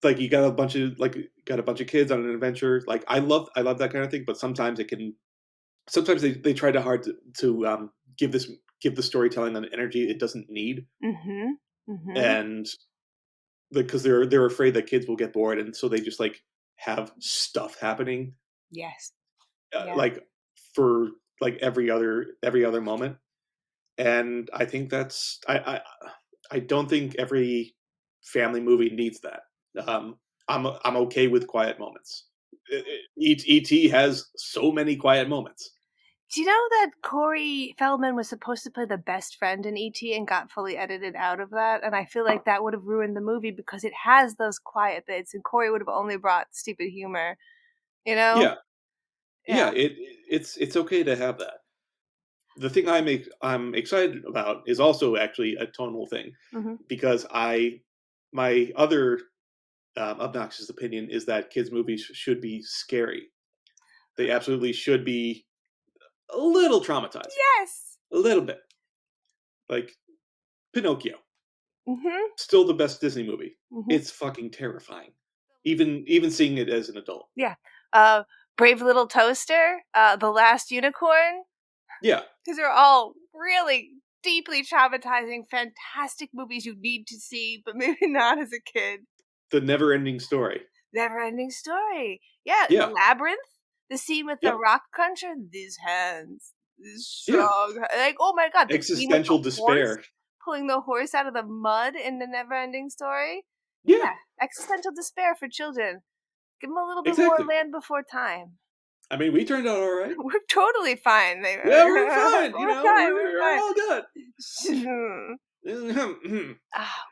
Like you got a bunch of kids on an adventure. Like I love that kind of thing, but sometimes they try to hard to give the storytelling an energy it doesn't need, Mhm. Mhm. and because they're afraid that kids will get bored, and so they just like have stuff happening Yes. Yeah. like for like every other moment, and I think I don't think every family movie needs that. Um, I'm okay with quiet moments. E.T. has so many quiet moments. Do you know that Corey Feldman was supposed to play the best friend in E.T. and got fully edited out of that? And I feel like that would have ruined the movie because it has those quiet bits, and Corey would have only brought stupid humor. You know? Yeah, Yeah. yeah. It's okay to have that. The thing I'm excited about is also actually a tonal thing, Mhm. because I my other obnoxious opinion is that kids movies should be scary. They absolutely should be a little traumatizing, Yes. a little bit. Like Pinocchio, Mhm. still the best Disney movie. Mhm. It's fucking terrifying. Even seeing it as an adult. Yeah. Brave Little Toaster, The Last Unicorn. Yeah, These are all really deeply traumatizing, fantastic movies you need to see, but maybe not as a kid. the never-ending story. Never ending story. Yeah, the Yeah, labyrinth, the scene with the yep, rock cruncher, these hands, this yeah. strong, like, oh my god, the scene with the Existential horse, despair. pulling the horse out of the mud in the never ending story. Yeah, Yeah, existential despair for children. Give them a little bit more exactly. land before time. I mean, we turned out all right. We're totally fine. Yeah, we're fine. We're fine. We're We're fine. all good.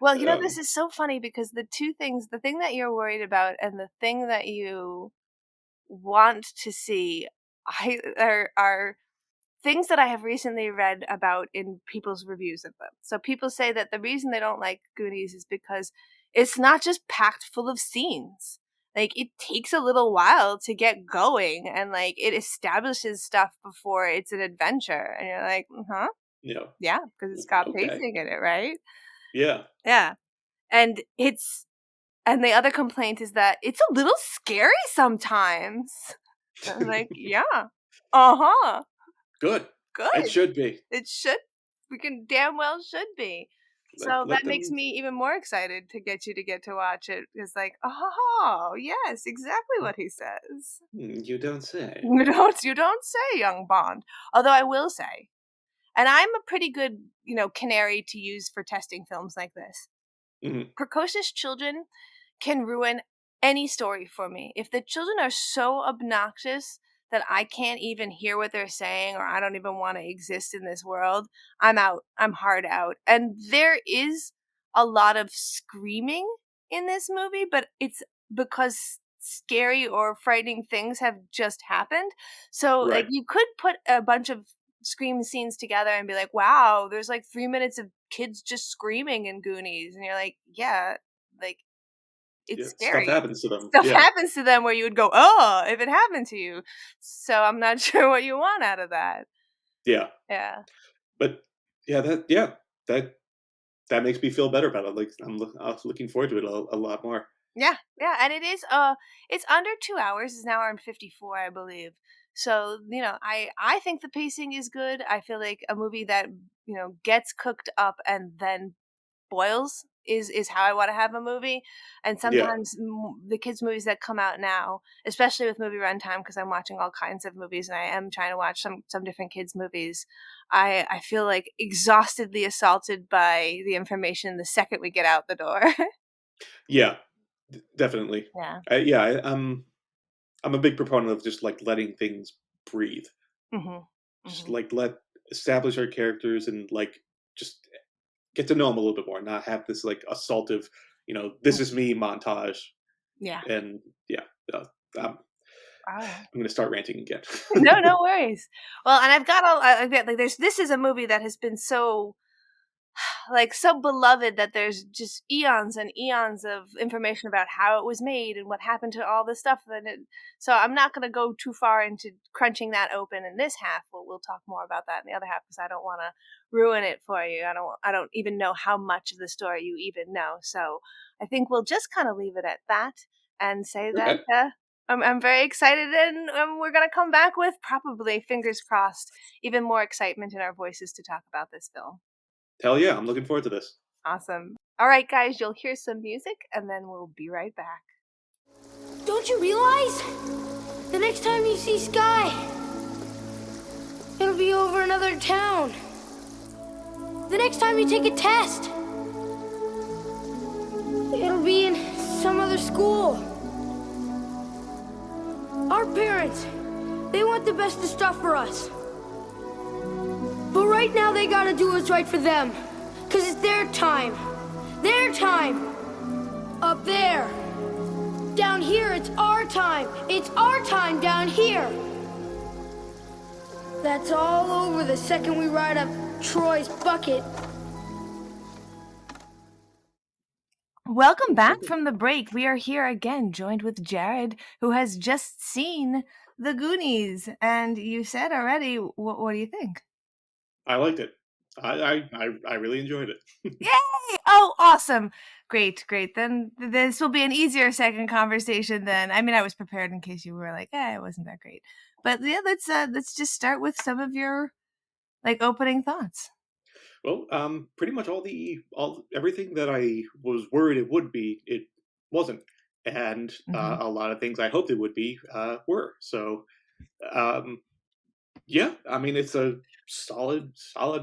Well, this um, is so funny because the thing that you're worried about and the thing that you want to see, are things that I have recently read about in people's reviews of them. So people say that the reason they don't like Goonies is because it's not just packed full of scenes. Like it takes a little while to get going, and like it establishes stuff before it's an adventure, and you're like, huh, you know, yeah, because it's got okay, pacing in it, right? yeah. Yeah, and and the other complaint is that it's a little scary sometimes. And I'm like, yeah, uh huh, Good. It good. should be. It should. We can damn well should be. So Let that makes them. me even more excited to get to watch it. It's like, oh yes, exactly what he says. You don't say. You don't say, young Bond. Although I will say, and I'm a pretty good, canary to use for testing films like this. Mhm. Precocious children can ruin any story for me. If the children are so obnoxious that I can't even hear what they're saying or I don't even want to exist in this world, I'm out. I'm hard out. And there is a lot of screaming in this movie, but it's because scary or frightening things have just happened. So like Right. you could put a bunch of scream scenes together and be like, wow, there's like 3 minutes of kids just screaming in Goonies. And you're like, yeah, like it's Stuff scary. happens to them. Stuff Yeah, happens to them where you would go, oh, if it happened to you. So I'm not sure what you want out of that. yeah. Yeah. But that that makes me feel better about it. Like I was looking forward to it a lot more. Yeah, yeah, and it is it's under 2 hours. It's an hour and 54, I believe. So, I think the pacing is good. I feel like a movie that, gets cooked up and then boils is how I want to have a movie. And Yeah, sometimes the kids movies that come out now, especially with movie runtime, because I'm watching all kinds of movies and I am trying to watch some different kids movies. I feel like exhaustedly assaulted by the information the second we get out the door. yeah, definitely. Yeah. I'm a big proponent of just like letting things breathe. Mhm. Just Mhm. like let establish our characters and like just get to know them a little bit more, not have this like assaultive, this is me montage. Yeah. And yeah, uh, I'm, Alright. I'm gonna start ranting again. No, no worries. Well, and I've got all I get like this is a movie that has been so so beloved that there's just eons and eons of information about how it was made and what happened to all this stuff. So I'm not going to go too far into crunching that open in this half. We'll talk more about that in the other half because I don't want to ruin it for you. I don't even know how much of the story you even know. So I think we'll just kind of leave it at that and say that Okay, I'm very excited, and we're going to come back with probably, fingers crossed, even more excitement in our voices to talk about this film. hell yeah, I'm looking forward to this. Awesome. All right, guys, you'll hear some music and then we'll be right back. Don't you realize? The next time you see Sky, it'll be over another town. The next time you take a test, it'll be in some other school. Our parents, they want the best of stuff for us. But right now they gotta do what's right for them. 'Cause it's their time. Their time. Up there. Down here, it's our time. It's our time down here. That's all over the second we ride up Troy's bucket. Welcome back from the break. We are here again, joined with Jared, who has just seen the Goonies. And you said already, what do you think? I liked it. I really enjoyed it. Yay! Oh, awesome. Great, great. Then this will be an easier second conversation then. I mean, I was prepared in case you were like, it wasn't that great. But yeah, let's just start with some of your opening thoughts. Well, pretty much all everything that I was worried it would be, it wasn't, and Hmm. a lot of things I hoped it would be were. So, um, yeah, I mean, it's a solid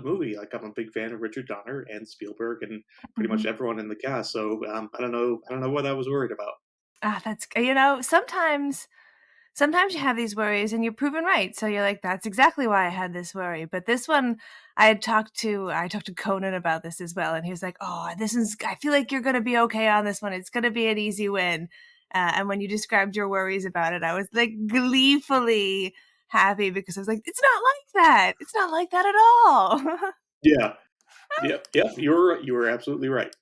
movie. Like, I'm a big fan of Richard Donner and Spielberg and pretty much Hmm. everyone in the cast. So, I don't know what I was worried about. Ah, that's sometimes you have these worries and you're proven right. So you're like, that's exactly why I had this worry. But this one, I talked to Conan about this as well, and he was like, "Oh, I feel like you're gonna be okay on this one. It's gonna be an easy win." And when you described your worries about it, I was like gleefully happy because I was like, "It's not like that. It's not like that at all." Yeah, yeah, you were absolutely right.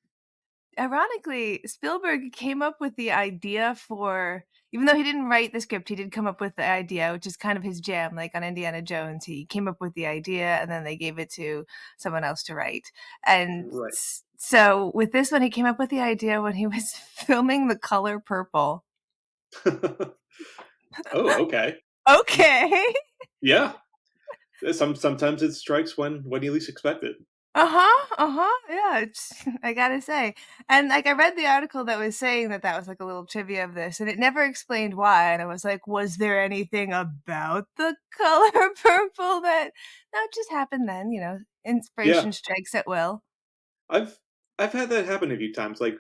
Ironically, Spielberg came up with the idea for, even though he didn't write the script, he did come up with the idea, which is kind of his jam. Like on Indiana Jones, he came up with the idea and then they gave it to someone else to write. And Right. so with this one, he came up with the idea when he was filming The Color Purple. Oh, okay. Okay. Yeah. Sometimes it strikes when you least expect it. Uh-huh, uh-huh, yeah, it's I gotta say. And, I read the article that was saying that that was, a little trivia of this, and it never explained why, and I was like, was there anything about the color purple that just happened then, Yeah. inspiration strikes at will. I've I've had that happen a few times. Like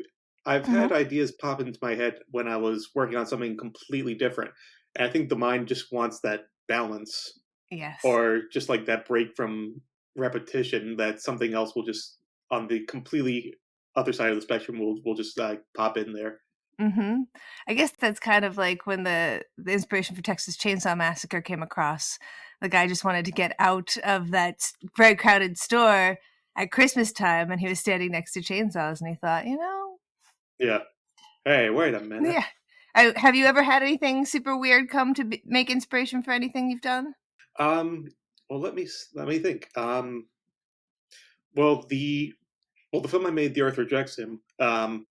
I've had Mhm. ideas pop into my head when I was working on something completely different. And I think the mind just wants that balance Yes. or just like that break from repetition that something else will just on the completely other side of the spectrum will just like pop in there. Mhm. I guess that's kind of like when the inspiration for Texas Chainsaw Massacre came across. The guy just wanted to get out of that very crowded store at Christmas time, and he was standing next to chainsaws, and he thought, Yeah. Hey, wait a minute. Yeah. Have you ever had anything super weird come to make inspiration for anything you've done? Um, well, let me think. Well, the film I made, The Earth Rejects Him,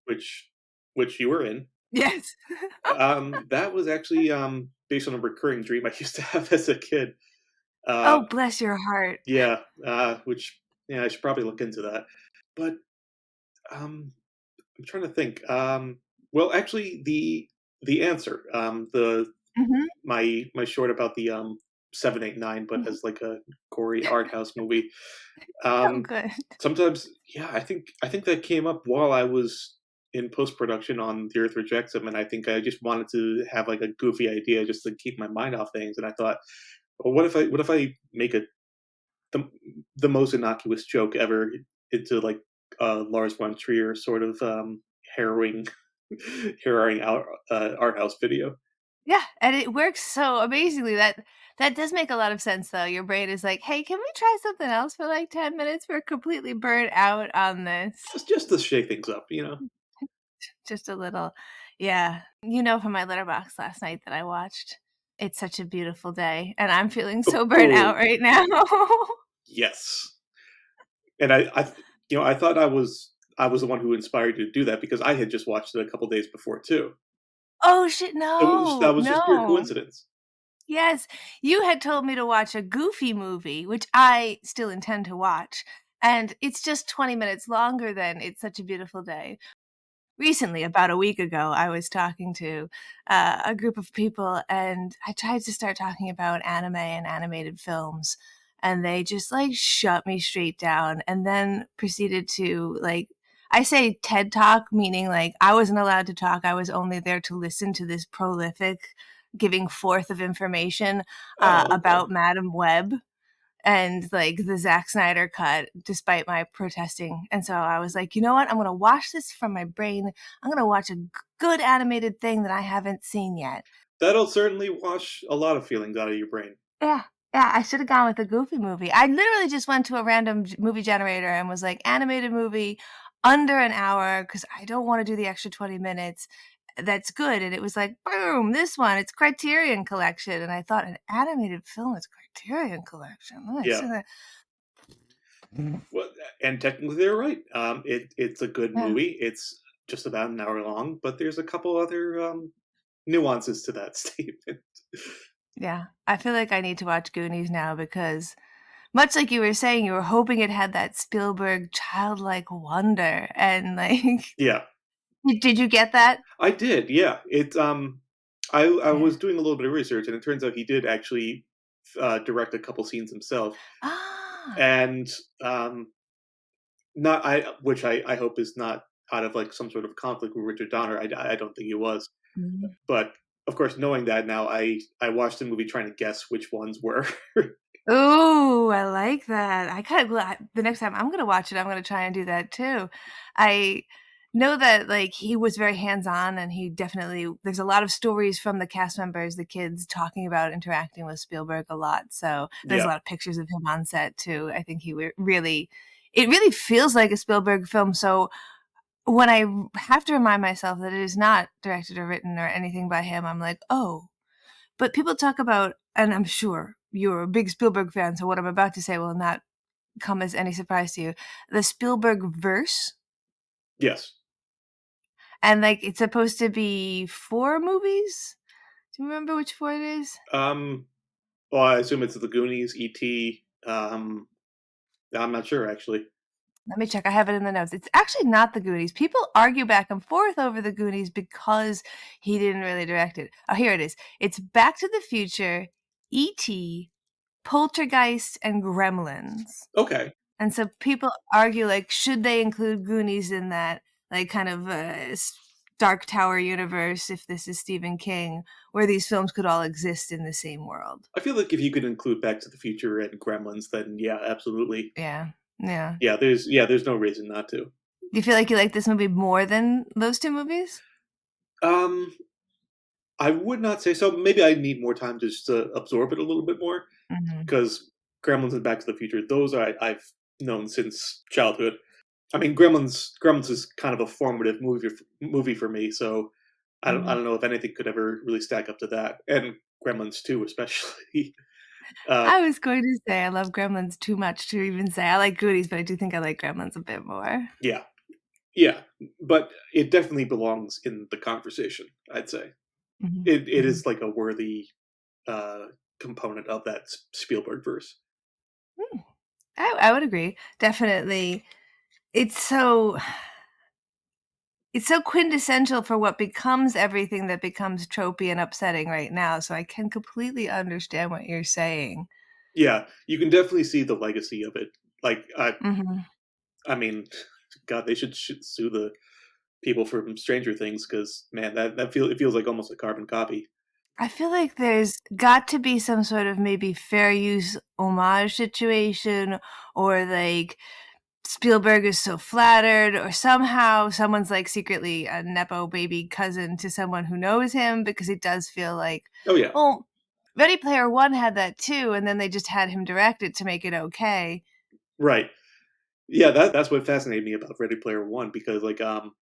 which you were in, Yes. that was actually based on a recurring dream I used to have as a kid. Uh, Oh, bless your heart. yeah, which yeah, I should probably look into that. But um, I'm trying to think. Well, actually, the answer, the Mhm. my short about the 789, but Mhm. as like a gory art house movie. Oh, Um, good. sometimes, yeah, I think that came up while I was in post production on The Earth Rejects Him, and I think I just wanted to have like a goofy idea just to keep my mind off things. And I thought, well, what if I make the the most innocuous joke ever into like Lars von Trier sort of harrowing harrowing art house video. Yeah, and it works so amazingly. That does make a lot of sense, though. Your brain is like, "Hey, can we try something else for, like, 10 minutes? We're completely burnt out on this." Just to shake things up, you know. Just a little. Yeah. You know from my letterbox last night that I watched It's Such a Beautiful Day, and I'm feeling so burnt Oh out right now. yes, and I thought I was the one who inspired you to do that because I had just watched it a couple days before too. Oh, shit, That no, was just pure no. coincidence. Yes, you had told me to watch a Goofy movie, which I still intend to watch, and it's just 20 minutes longer than It's Such a Beautiful Day. Recently, about a week ago, I was talking to a group of people, and I tried to start talking about anime and animated films, and they just like shut me straight down and then proceeded to like, I say TED Talk, meaning like I wasn't allowed to talk. I was only there to listen to this prolific giving forth of information Oh, okay. about Madam Web and like the Zack Snyder cut, despite my protesting. And so I was like, you know what? I'm gonna watch this from my brain. I'm gonna watch a good animated thing that I haven't seen yet. That'll certainly wash a lot of feelings out of your brain. Yeah, yeah. I should have gone with a Goofy movie. I literally just went to a random movie generator and was like, animated movie under an hour because I don't want to do the extra 20 minutes. That's good. And it was like, boom, this one. It's Criterion Collection. And I thought an animated film is Criterion Collection. Nice. Yeah. Well, and technically they're right. It's a good Yeah. movie. It's just about an hour long, but there's a couple other nuances to that statement. Yeah, I feel like I need to watch Goonies now because much like you were saying, you were hoping it had that Spielberg childlike wonder, and, like Yeah, did you get that? I did. Yeah, I Yeah. was doing a little bit of research, and it turns out he did actually direct a couple scenes himself, Ah. and um, not which I hope is not out of like some sort of conflict with Richard Donner. I don't think it was, Mhm. but of course, knowing that now, I watched the movie trying to guess which ones were. Ooh, I like that. I kinda glad the next time I'm gonna watch it, I'm gonna try and do that too. I know that, like, he was very hands-on, and he definitely there's a lot of stories from the cast members, the kids talking about interacting with Spielberg a lot, so there's a Yeah. lot of pictures of him on set too. I think he really it really feels like a Spielberg film, so when I have to remind myself that it is not directed or written or anything by him, I'm like, "Oh." But people talk about and I'm sure you're a big Spielberg fan, so what I'm about to say will not come as any surprise to you. The Spielberg verse, Yes. and, like, it's supposed to be 4 movies? Do you remember which 4 it is? Um. Well, I assume it's the Goonies, E.T. I'm not sure actually. Let me check, I have it in the notes. It's actually not The Goonies. People argue back and forth over The Goonies because he didn't really direct it. Oh, here it is. It's Back to the Future, E.T., Poltergeist, and Gremlins. Okay. And so people argue, like, should they include Goonies in that, like, kind of, Dark Tower universe if this is Stephen King, where these films could all exist in the same world? I feel like if you could include Back to the Future and Gremlins, then yeah, absolutely. Yeah. Yeah. There's no reason not to. Do you feel like you like this movie more than those 2 movies? Um, I would not say so. Maybe I need more time just to absorb it a little bit more Mhm. because Gremlins and Back to the Future, those I've known since childhood. I mean, Gremlins is kind of a formative movie for me, so I Mhm. don't know if anything could ever really stack up to that, and Gremlins 2 especially. Uh, I was going to say I love Gremlins too much to even say I like Goonies, but I do think I like Gremlins a bit more. yeah, yeah, but it definitely belongs in the conversation, I'd say. Mhm, It mhm. is like a worthy, uh, component of that Spielberg verse. Mm, I would agree. Definitely. It's so it's so quintessential for what becomes everything that becomes tropey and upsetting right now, so I can completely understand what you're saying. Yeah, you can definitely see the legacy of it. Like, Mhm. I mean, God, they should sue the people from Stranger Things because man, it feels like almost a carbon copy. I feel like there's got to be some sort of maybe fair use homage situation or, like, Spielberg is so flattered, or somehow someone's, like, secretly a nepo baby cousin to someone who knows him because it does feel like, Oh yeah, well, Ready Player One had that too, and then they just had him direct it to make it okay. right. Yeah, that's what fascinated me about Ready Player One because like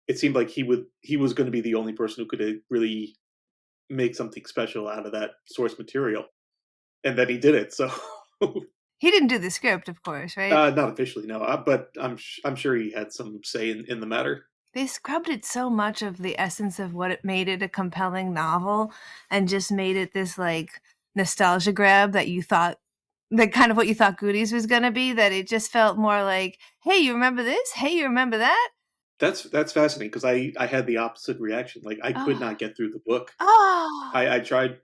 it seemed like he was going to be the only person who could really make something special out of that source material, and then he did it. So He didn't do the script, of course, right? not officially, no, but I'm sure he had some say in the matter. They scrubbed it so much of the essence of what it made it a compelling novel and just made it this, like, nostalgia grab that you thought like, kind of what you thought Goonies was gonna be, that it just felt more like, "Hey, you remember this? Hey, you remember that?" That's fascinating because I had the opposite reaction. Like I could Oh. not get through the book. Oh. I tried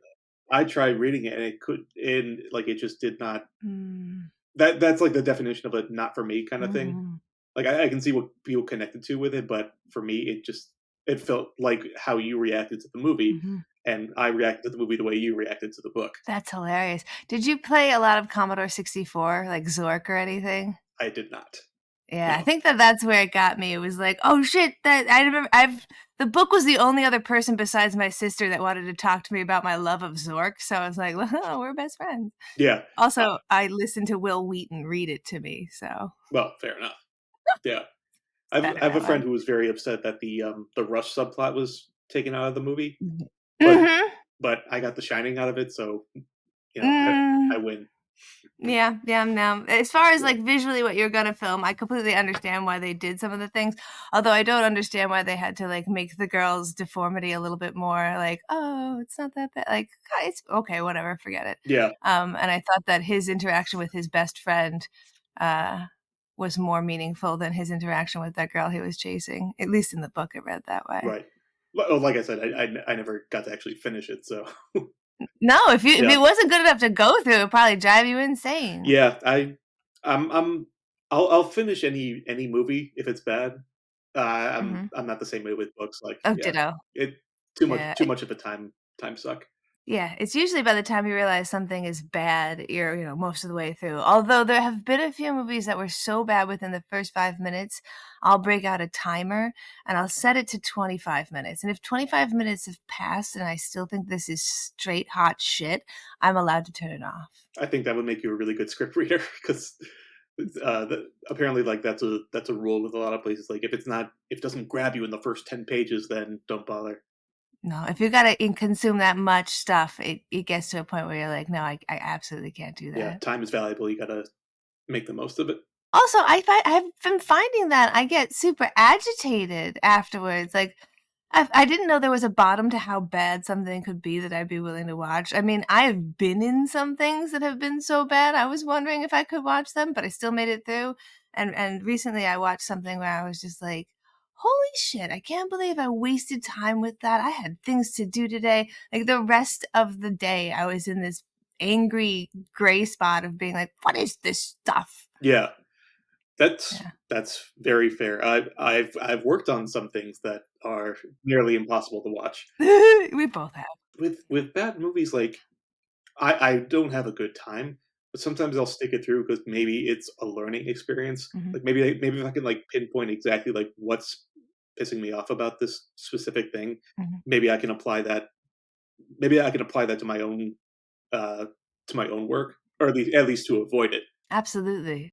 I tried reading it and it could and like it just did not. Mm. That's like the definition of a not for me kind of thing. Mhm. Like I can see what people connected to with it, but for me, it felt like how you reacted to the movie, Mhm. and I reacted to the movie the way you reacted to the book. That's hilarious. Did you play a lot of Commodore 64, like Zork or anything? I did not. Yeah, I No. think that that's where it got me. It was like, "Oh, shit, that" I remember I've the book was the only other person besides my sister that wanted to talk to me about my love of Zork, so I was like, "Well, we're best friends." Yeah. Also, I listened to Will Wheaton read it to me, so Well, fair enough. Yeah. it's better I have a that friend way. who was very upset that the Rush subplot was taken out of the movie, Mhm. but Mhm. I got The Shining out of it, so I Mm. win. Yeah, yeah, no. As far as, Yeah. like, visually what you're gonna film, I completely understand why they did some of the things, although I don't understand why they had to, like, make the girl's deformity a little bit more like, "Oh, it's not that bad," like, it's okay, whatever, forget it. Yeah. And I thought that his interaction with his best friend, uh, was more meaningful than his interaction with that girl he was chasing, at least in the book it read that way. Right. Well, like I said, I never got to actually finish it, so No, if yeah. it wasn't good enough to go through, it'd probably drive you insane. Yeah, I'm I'll finish any movie if it's bad. Mhm. I'm not the same way with books, like, Oh, yeah, ditto. it Yeah. too much of a time suck. Yeah, it's usually by the time you realize something is bad, you're, most of the way through. Although there have been a few movies that were so bad within the first 5 minutes, I'll break out a timer and I'll set it to 25 minutes. And if 25 minutes have passed and I still think this is straight hot shit, I'm allowed to turn it off. I think that would make you a really good script reader 'cause, apparently, like, that's a rule with a lot of places, like, if it doesn't grab you in the first 10 pages, then don't bother. No, if you gotta consume that much stuff, it gets to a point where you're like, no, I absolutely can't do Yeah, that. time is valuable, you gotta make the most of it. Also, I've been finding that I get super agitated afterwards, like, I didn't know there was a bottom to how bad something could be that I'd be willing to watch. I mean, I've been in some things that have been so bad, I was wondering if I could watch them, but I still made it through, and recently I watched something where I was just like, "Holy shit, I can't believe I wasted time with that, I had things to do today." Like, the rest of the day, I was in this angry gray spot of being like, "What is this stuff?" Yeah, Yeah. that's very fair. I've worked on some things that are nearly impossible to watch. We both have. With bad movies, like, I don't have a good time, but sometimes I'll stick it through because maybe it's a learning experience. Mhm, Like, maybe if I can, like, pinpoint exactly, like, what's pissing me off about this specific thing, mhm. maybe I can apply that maybe I can apply that uh, to my own work, or at least to avoid it. Absolutely.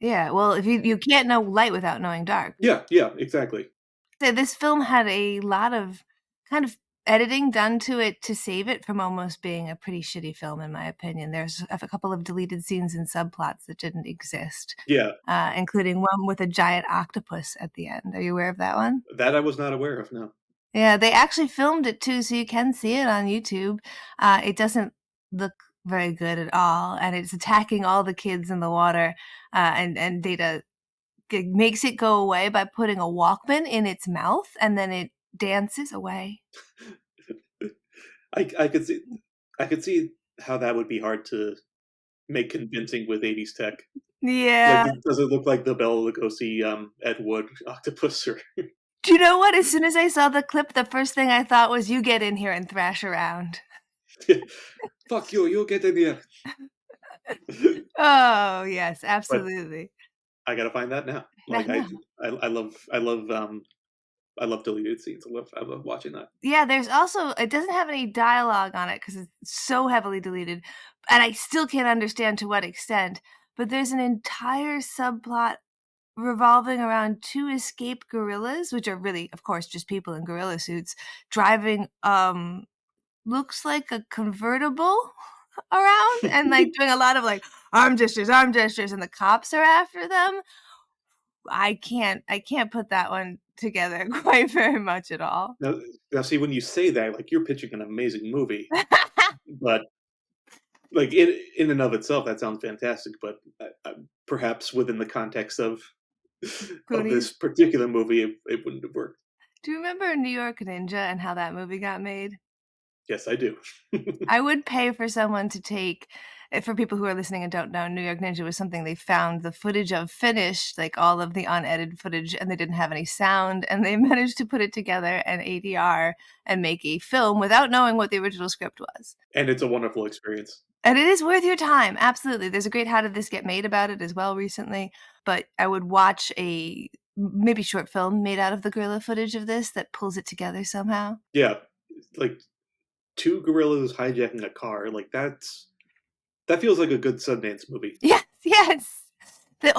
Yeah, well, if you can't know light without knowing dark. Yeah, yeah, exactly. So this film had a lot of kind of editing done to it to save it from almost being a pretty shitty film, in my opinion. There's a couple of deleted scenes and subplots that didn't exist, Yeah, including one with a giant octopus at the end. Are you aware of that one? that I was not aware of. No. Yeah, they actually filmed it too, so you can see it on YouTube. It doesn't look very good at all, and it's attacking all the kids in the water. And Data makes it go away by putting a Walkman in its mouth, and then it dances away. I could see I could see how that would be hard to make convincing with 80s tech. Like, Yeah. does it look like the Bela Lugosi, Ed Wood octopus or Do you know what? As soon as I saw the clip, the first thing I thought was, "You get in here and thrash around." "Fuck you, you'll get in here." Oh, yes, But absolutely. I gotta find that now. I Like, know. I love deleted scenes. I love watching that. Yeah, there's also it doesn't have any dialogue on it because it's so heavily deleted, and I still can't understand to what extent, but there's an entire subplot revolving around 2 escaped gorillas, which are really, of course, just people in gorilla suits, driving, looks like a convertible around and, like, doing a lot of, like, arm gestures, and the cops are after them. I can't put that one together quite very much at all. Now now see, when you say that, like, you're pitching an amazing movie, but, like, in and of itself, that sounds fantastic, but, perhaps within the context of Goonies. this particular movie, it wouldn't have worked. Do you remember New York Ninja and how that movie got made? Yes, I do. I would pay for someone to take for people who are listening and don't know, New York Ninja was something they found the footage of finished, like all of the unedited footage, and they didn't have any sound, and they managed to put it together in ADR and make a film without knowing what the original script was. And it's a wonderful experience. And it is worth your time, absolutely. There's a great How Did This Get Made about it as well recently, but I would watch a maybe short film made out of the gorilla footage of this that pulls it together somehow. Yeah, like, 2 gorillas hijacking a car, like, that feels like a good Sundance movie. Yes, yes. It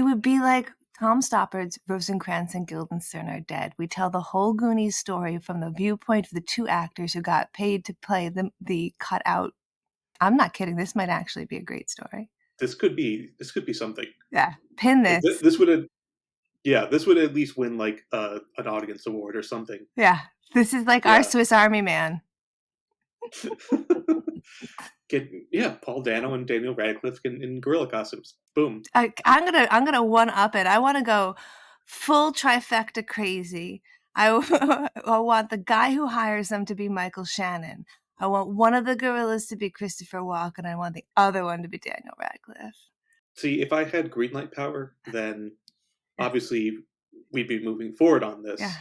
would be like Tom Stoppard's Rosencrantz and Guildenstern Are Dead. We tell the whole Goonies story from the viewpoint of the 2 actors who got paid to play the cut out. I'm not kidding, this might actually be a great story. This could be something. Yeah, pin Like, this. this would have yeah, this would at least win, like, an audience award or something. Yeah, this is like our Yeah. Swiss Army Man. Get yeah, Paul Dano and Daniel Radcliffe in gorilla costumes. Boom. I'm gonna one up it. I wanna go full trifecta crazy. I want the guy who hires them to be Michael Shannon. I want one of the gorillas to be Christopher Walken. I want the other one to be Daniel Radcliffe. See, if I had green light power, then Yeah, obviously we'd be moving forward on yeah. this.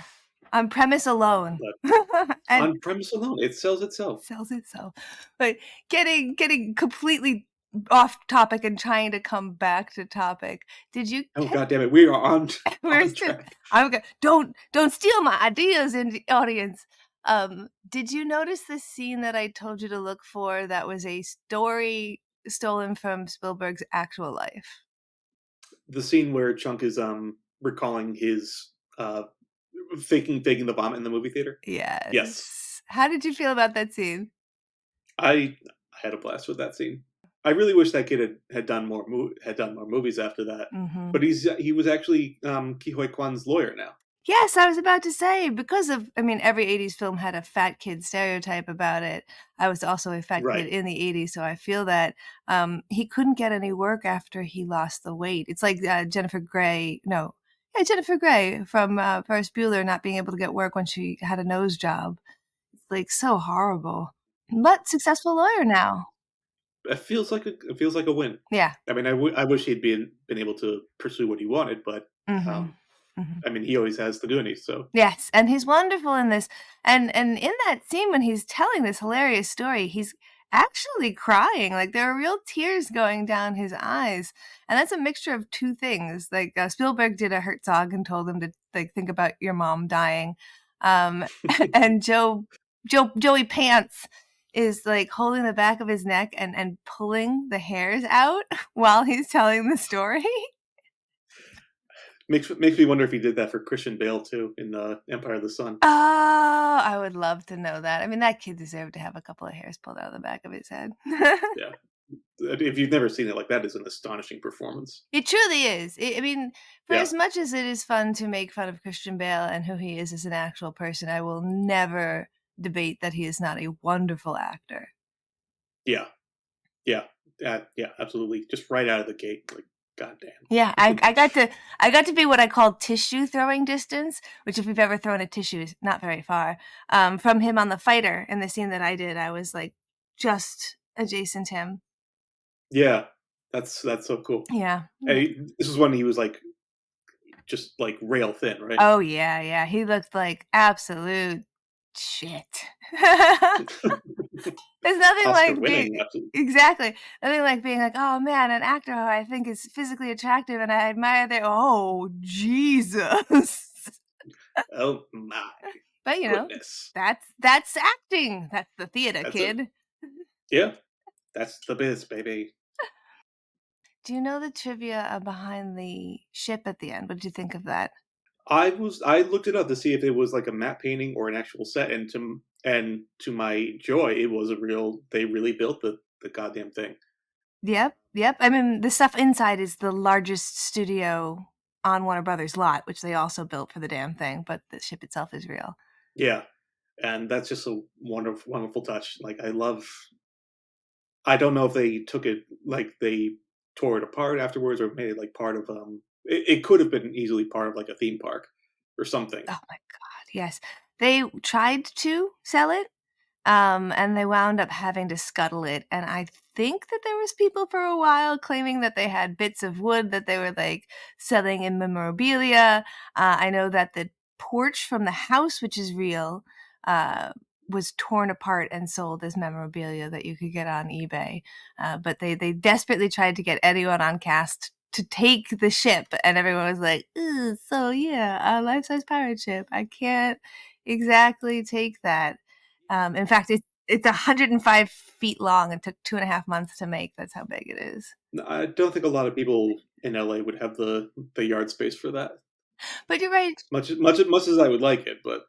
On premise alone. But And on premise alone, it sells itself. sells itself. But getting completely off topic and trying to come back to topic. Did you Oh god damn it, we are on We're on still track. I'm go don't steal my ideas in the audience. Did you notice the scene that I told you to look for that was a story stolen from Spielberg's actual life? The scene where Chunk is recalling his faking the vomit in the movie theater. Yes. Yes. How did you feel about that scene? I had a blast with that scene. I really wish that kid had done had done more movies after that. Mhm. But he was actually Ki Hoi Kwan's lawyer now. Yes, I was about to say, because of I mean, every '80s film had a fat kid stereotype about it. I was also a fat kid Right. in the '80s, so I feel that, he couldn't get any work after he lost the weight. It's like, Jennifer Grey no, yeah, Jennifer Grey from, Ferris Bueller not being able to get work when she had a nose job. It's, like, so horrible. But successful lawyer now. It feels like a win. Yeah. I mean, I wish he'd been able to pursue what he wanted, but Mhm. Mhm. I mean, he always has the Goonies, so Yes, and he's wonderful in this, and in that scene when he's telling this hilarious story, he's actually crying, like, there are real tears going down his eyes, and that's a mixture of 2 things, like, Spielberg did a Herzog and told him to, like, think about your mom dying, um, and Joey Pants is like holding the back of his neck and pulling the hairs out while he's telling the story. Makes me wonder if he did that for Christian Bale too in Empire of the Sun. Oh, I would love to know that. I mean, that kid deserved to have a couple of hairs pulled out of the back of his head. Yeah, if you've never seen it, like that is an astonishing performance. It truly is. I mean, for Yeah, as much as it is fun to make fun of Christian Bale and who he is as an actual person, I will never debate that he is not a wonderful actor. yeah, yeah, yeah, absolutely. Just right out of the gate, like goddamn. Yeah, I got to be what I call tissue throwing distance, which if you've ever thrown a tissue is not very far. From him on The Fighter in the scene that I did, I was like just adjacent to him. Yeah, that's so cool. Yeah. And this is when he was like just like rail thin, right? Oh yeah, yeah. He looked like absolute shit. There's nothing Oscar like being winning, absolutely. exactly. Nothing like being like, "Oh, man, an actor who I think is physically attractive and I admire their" oh, Jesus. Oh my But, goodness. that's acting. That's the theater, That's it. kid. Yeah, that's the biz, baby. Do you know the trivia, behind the ship at the end? What did you think of that? I looked it up to see if it was like a matte painting or an actual set, and to my joy, it was a real. They really built the goddamn thing. Yep, yep. I mean, the stuff inside is the largest studio on Warner Brothers lot, which they also built for the damn thing, but the ship itself is real. Yeah, and that's just a wonderful, wonderful touch. Like I love. I don't know if they took it like they tore it apart afterwards or made it like part of. It could have been easily part of like a theme park or something. Oh my god, yes. They tried to sell it, and they wound up having to scuttle it, and I think that there was people for a while claiming that they had bits of wood that they were, like, selling in memorabilia. I know that the porch from the house, which is real, uh, was torn apart and sold as memorabilia that you could get on eBay. But they desperately tried to get anyone on cast to take the ship, and everyone was like, "Ooh, so yeah, a life-size pirate ship. I can't exactly take that." In fact, it's 105 feet long and took 2.5 months to make. That's how big it is. I don't think a lot of people in LA would have the yard space for that. But you're right. Much as I would like it, but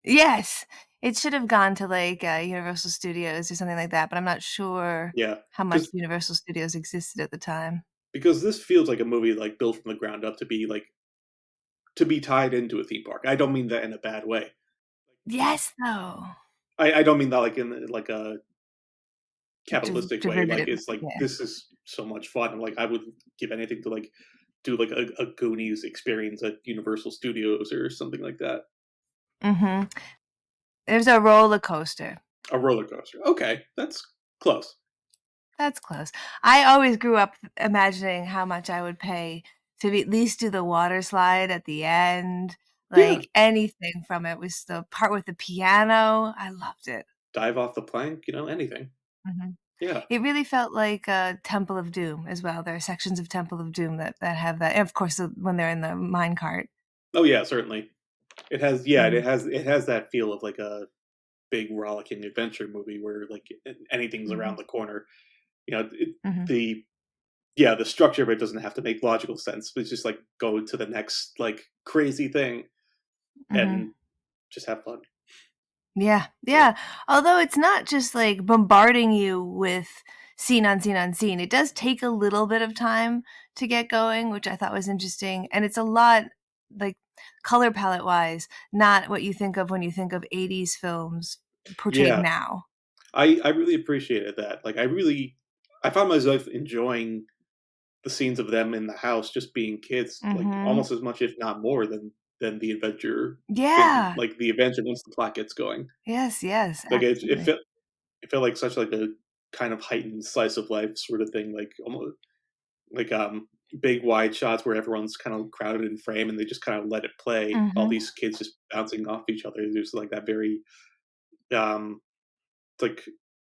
Yes, it should have gone to like Universal Studios or something like that. But I'm not sure yeah, how much because Universal Studios existed at the time. because this feels like a movie like built from the ground up to be tied into a theme park. I don't mean that in a bad way. Yes, though. I don't mean that like in like a capitalistic way. Like Derivative. it's like Yeah. this is so much fun. Like I would give anything to like do like a Goonies experience at Universal Studios or something like that. Hmm. There's a roller coaster. A roller coaster. Okay, that's close. That's close. I always grew up imagining how much I would pay to at least do the water slide at the end. Yeah, Like, anything from it was the part with the piano. I loved it. dive off the plank. Anything. Mhm. Yeah. It really felt like, Temple of Doom as well. There are sections of Temple of Doom that have that, and of course, when they're in the minecart. Oh yeah, certainly. It has. Yeah, Mhm, it has that feel of like a big rollicking adventure movie where like anything's mhm, around the corner. You know, it, mhm, the yeah, the structure of it doesn't have to make logical sense, but it's just like go to the next like crazy thing mhm. and just have fun. Yeah, Yeah. yeah. Although it's not just like bombarding you with scene on scene on scene. It does take a little bit of time to get going, which I thought was interesting. And it's a lot like color palette wise, not what you think of when you think of 80s films portrayed Yeah. now. I really appreciated that. Like I found myself enjoying the scenes of them in the house just being kids, like Mhm. almost as much, if not more, than the adventure in Yeah. like the adventure once the plot gets going. Yes, yes, Like absolutely. it felt like such like a kind of heightened slice of life sort of thing, like almost like big wide shots where everyone's kind of crowded in frame and they just kind of let it play. All Mhm. these kids just bouncing off each other. There's like that very um like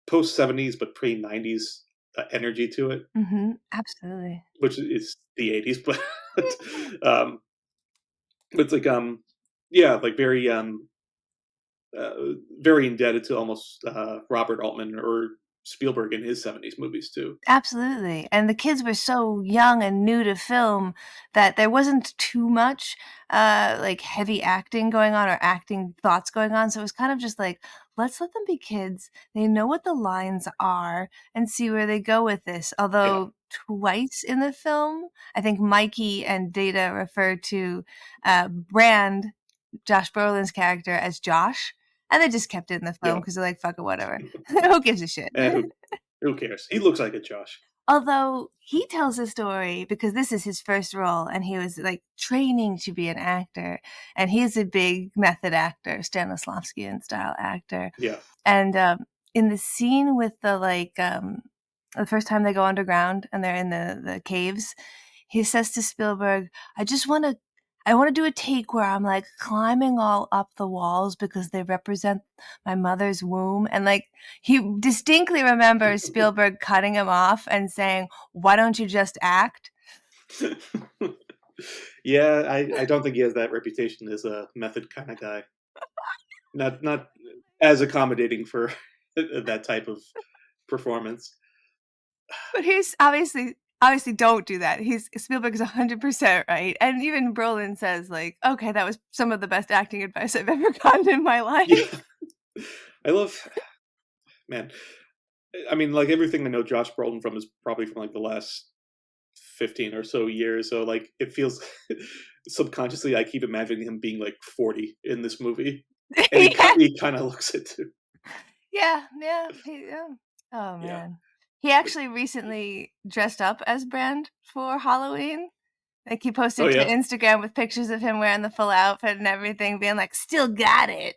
post 70s but pre 90s energy to it, Mhm. Absolutely. which is the 80s, but um it's like yeah, like very very indebted to almost Robert Altman or Spielberg in his '70s movies too. Absolutely. And the kids were so young and new to film that there wasn't too much like heavy acting going on or acting thoughts going on. So it was kind of just like, let's let them be kids. They know what the lines are and see where they go with this. Yeah, Although twice in the film, I think Mikey and Data refer to Brand, Josh Brolin's character, as Josh. And they just kept it in the film yeah. because they're like, fuck it, whatever. Who gives a shit? And who cares? He looks like a Josh. Although he tells a story because this is his first role and he was like training to be an actor, and he's a big method actor, Stanislavskian style actor. Yeah. And in the scene with the first time they go underground and they're in the caves, he says to Spielberg, I want to do a take where I'm like climbing all up the walls because they represent my mother's womb. And like he distinctly remembers Spielberg cutting him off and saying, why don't you just act? Yeah, I don't think he has that reputation as a method kind of guy. Not as accommodating for that type of performance. But he's obviously don't do that. Spielberg is 100% right. And even Brolin says like, okay, that was some of the best acting advice I've ever gotten in my Yeah, life. I love, man. I mean, like everything I know Josh Brolin from is probably from like the last 15 or so years. So like it feels subconsciously I keep imagining him being like 40 in this movie, and Yeah. he kind of looks it too. Yeah, yeah, oh, Yeah. man. He actually recently dressed up as Brand for Halloween. Like, he Oh posted to yeah. Instagram with pictures of him wearing the full outfit and everything, being like, "Still got it."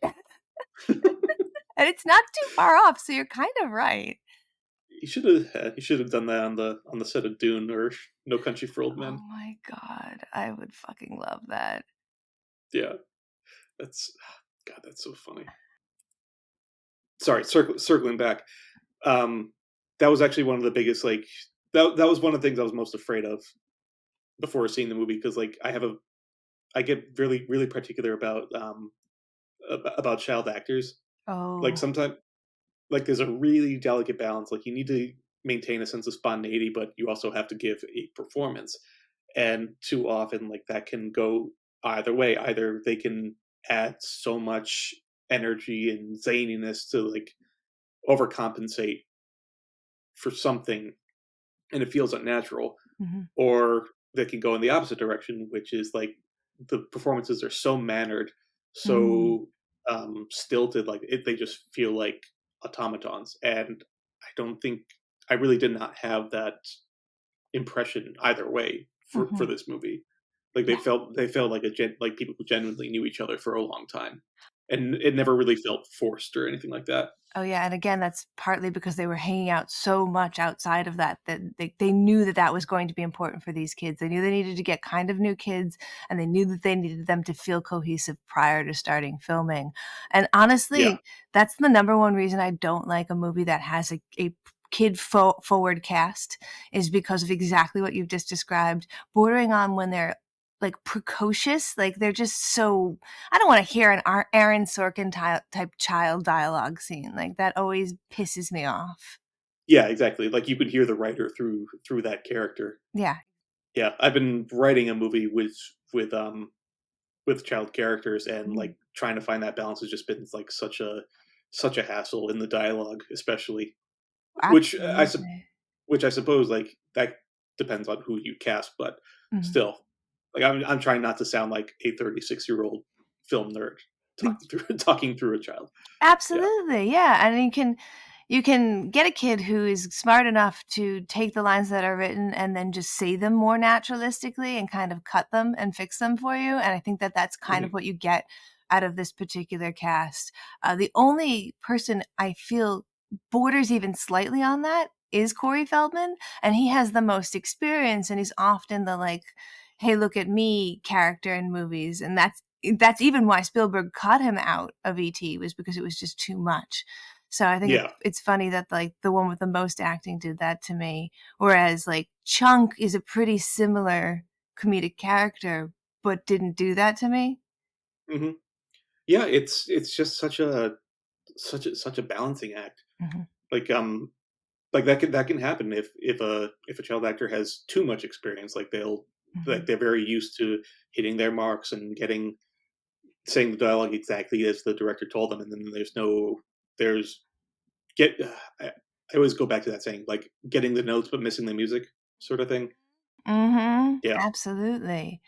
And it's not too far off, so you're kind of right. He should have done that on the set of Dune or No Country for Old Oh Men. my god, I would fucking love that. Yeah, that's God, that's so funny. Sorry, circling back. Um, that was actually one of the biggest like that was one of the things I was most afraid of before seeing the movie because like I get really particular about child actors. Like Oh. sometimes like there's a really delicate balance. Like you need to maintain a sense of spontaneity, but you also have to give a performance. And too often, like that can go either way. Either they can add so much energy and zaniness to like overcompensate for something, and it feels unnatural, Mhm. or they can go in the opposite direction, which is like the performances are so mannered, Mm. so stilted, like they just feel like automatons. And I don't think I really did not have that impression either way for Mhm. this movie. Like Yeah. they felt like like people who genuinely knew each other for a long time, and it never really felt forced or anything like that. Oh, yeah, and again, that's partly because they were hanging out so much outside of that, that they knew that that was going to be important for these kids. They knew they needed to get kind of new kids, and they knew that they needed them to feel cohesive prior to starting filming. And Yeah, honestly, that's the number one reason I don't like a movie that has a kid forward cast, is because of exactly what you've just described, bordering on when they're like precocious, like they're just so, I don't want to hear an Aaron Sorkin type child dialogue scene. Like that always pisses me off. yeah, exactly. Like you could hear the writer through that character. Yeah. Yeah, I've been writing a movie with child characters, and Mm, like trying to find that balance has just been like such a hassle in the dialogue, especially. Which absolutely. which I suppose like that depends on who you cast, but Mhm. still, like I'm trying not to sound like a 36-year-old film nerd talking through a child. Yeah, Absolutely, yeah, and you can get a kid who is smart enough to take the lines that are written and then just say them more naturalistically and kind of cut them and fix them for you, and I think that that's kind of mhm, what you get out of this particular cast. The only person I feel borders even slightly on that is Corey Feldman, and he has the most experience, and he's often the, like, "Hey, look at me" character in movies, and that's even why Spielberg cut him out of E.T., was because it was just too much. So I think yeah. it's funny that like the one with the most acting did that to me, whereas like Chunk is a pretty similar comedic character, but didn't do that to me. Mhm. Yeah, it's just such a balancing act. Mhm. Like, like that can happen if a child actor has too much experience, like Mhm. they're very used to hitting their marks and saying the dialogue exactly as the director told them, and then there's get I always go back to that saying, like, getting the notes but missing the music sort of thing. Mhm. Yeah. Absolutely.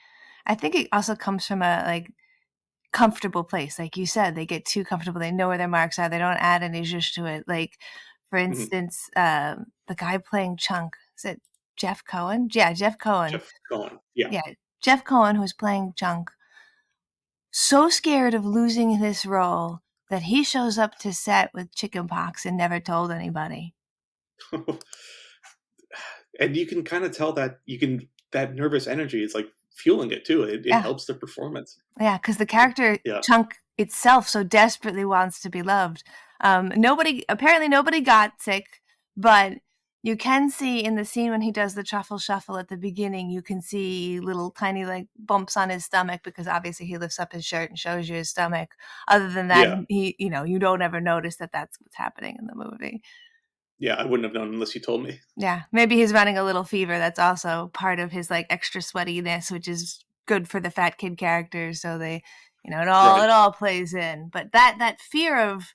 I think it also comes from a, like, comfortable place, like you said, they get too comfortable, they know where their marks are, they don't add any zhuzh to it, like, for Mhm. instance, the guy playing Chunk, is it Jeff Cohen? Yeah, Jeff Cohen. Jeff Cohen. Yeah. Yeah, Jeff Cohen, who's playing Chunk, so scared of losing this role that he shows up to set with chickenpox and never told anybody. And you can kinda tell that nervous energy is, like, fueling it too. It Yeah. helps the performance. Yeah, because the character Yeah. Chunk itself so desperately wants to be loved. Nobody got sick, but you can see in the scene when he does the truffle shuffle at the beginning, you can see little tiny, like, bumps on his stomach because obviously he lifts up his shirt and shows you his stomach. Other than that, Yeah. you don't ever notice that that's what's happening in the movie. Yeah, I wouldn't have known unless you told me. Yeah, maybe he's running a little fever, that's also part of his, like, extra sweatiness, which is good for the fat kid character, so it Right. all plays in, but that fear of,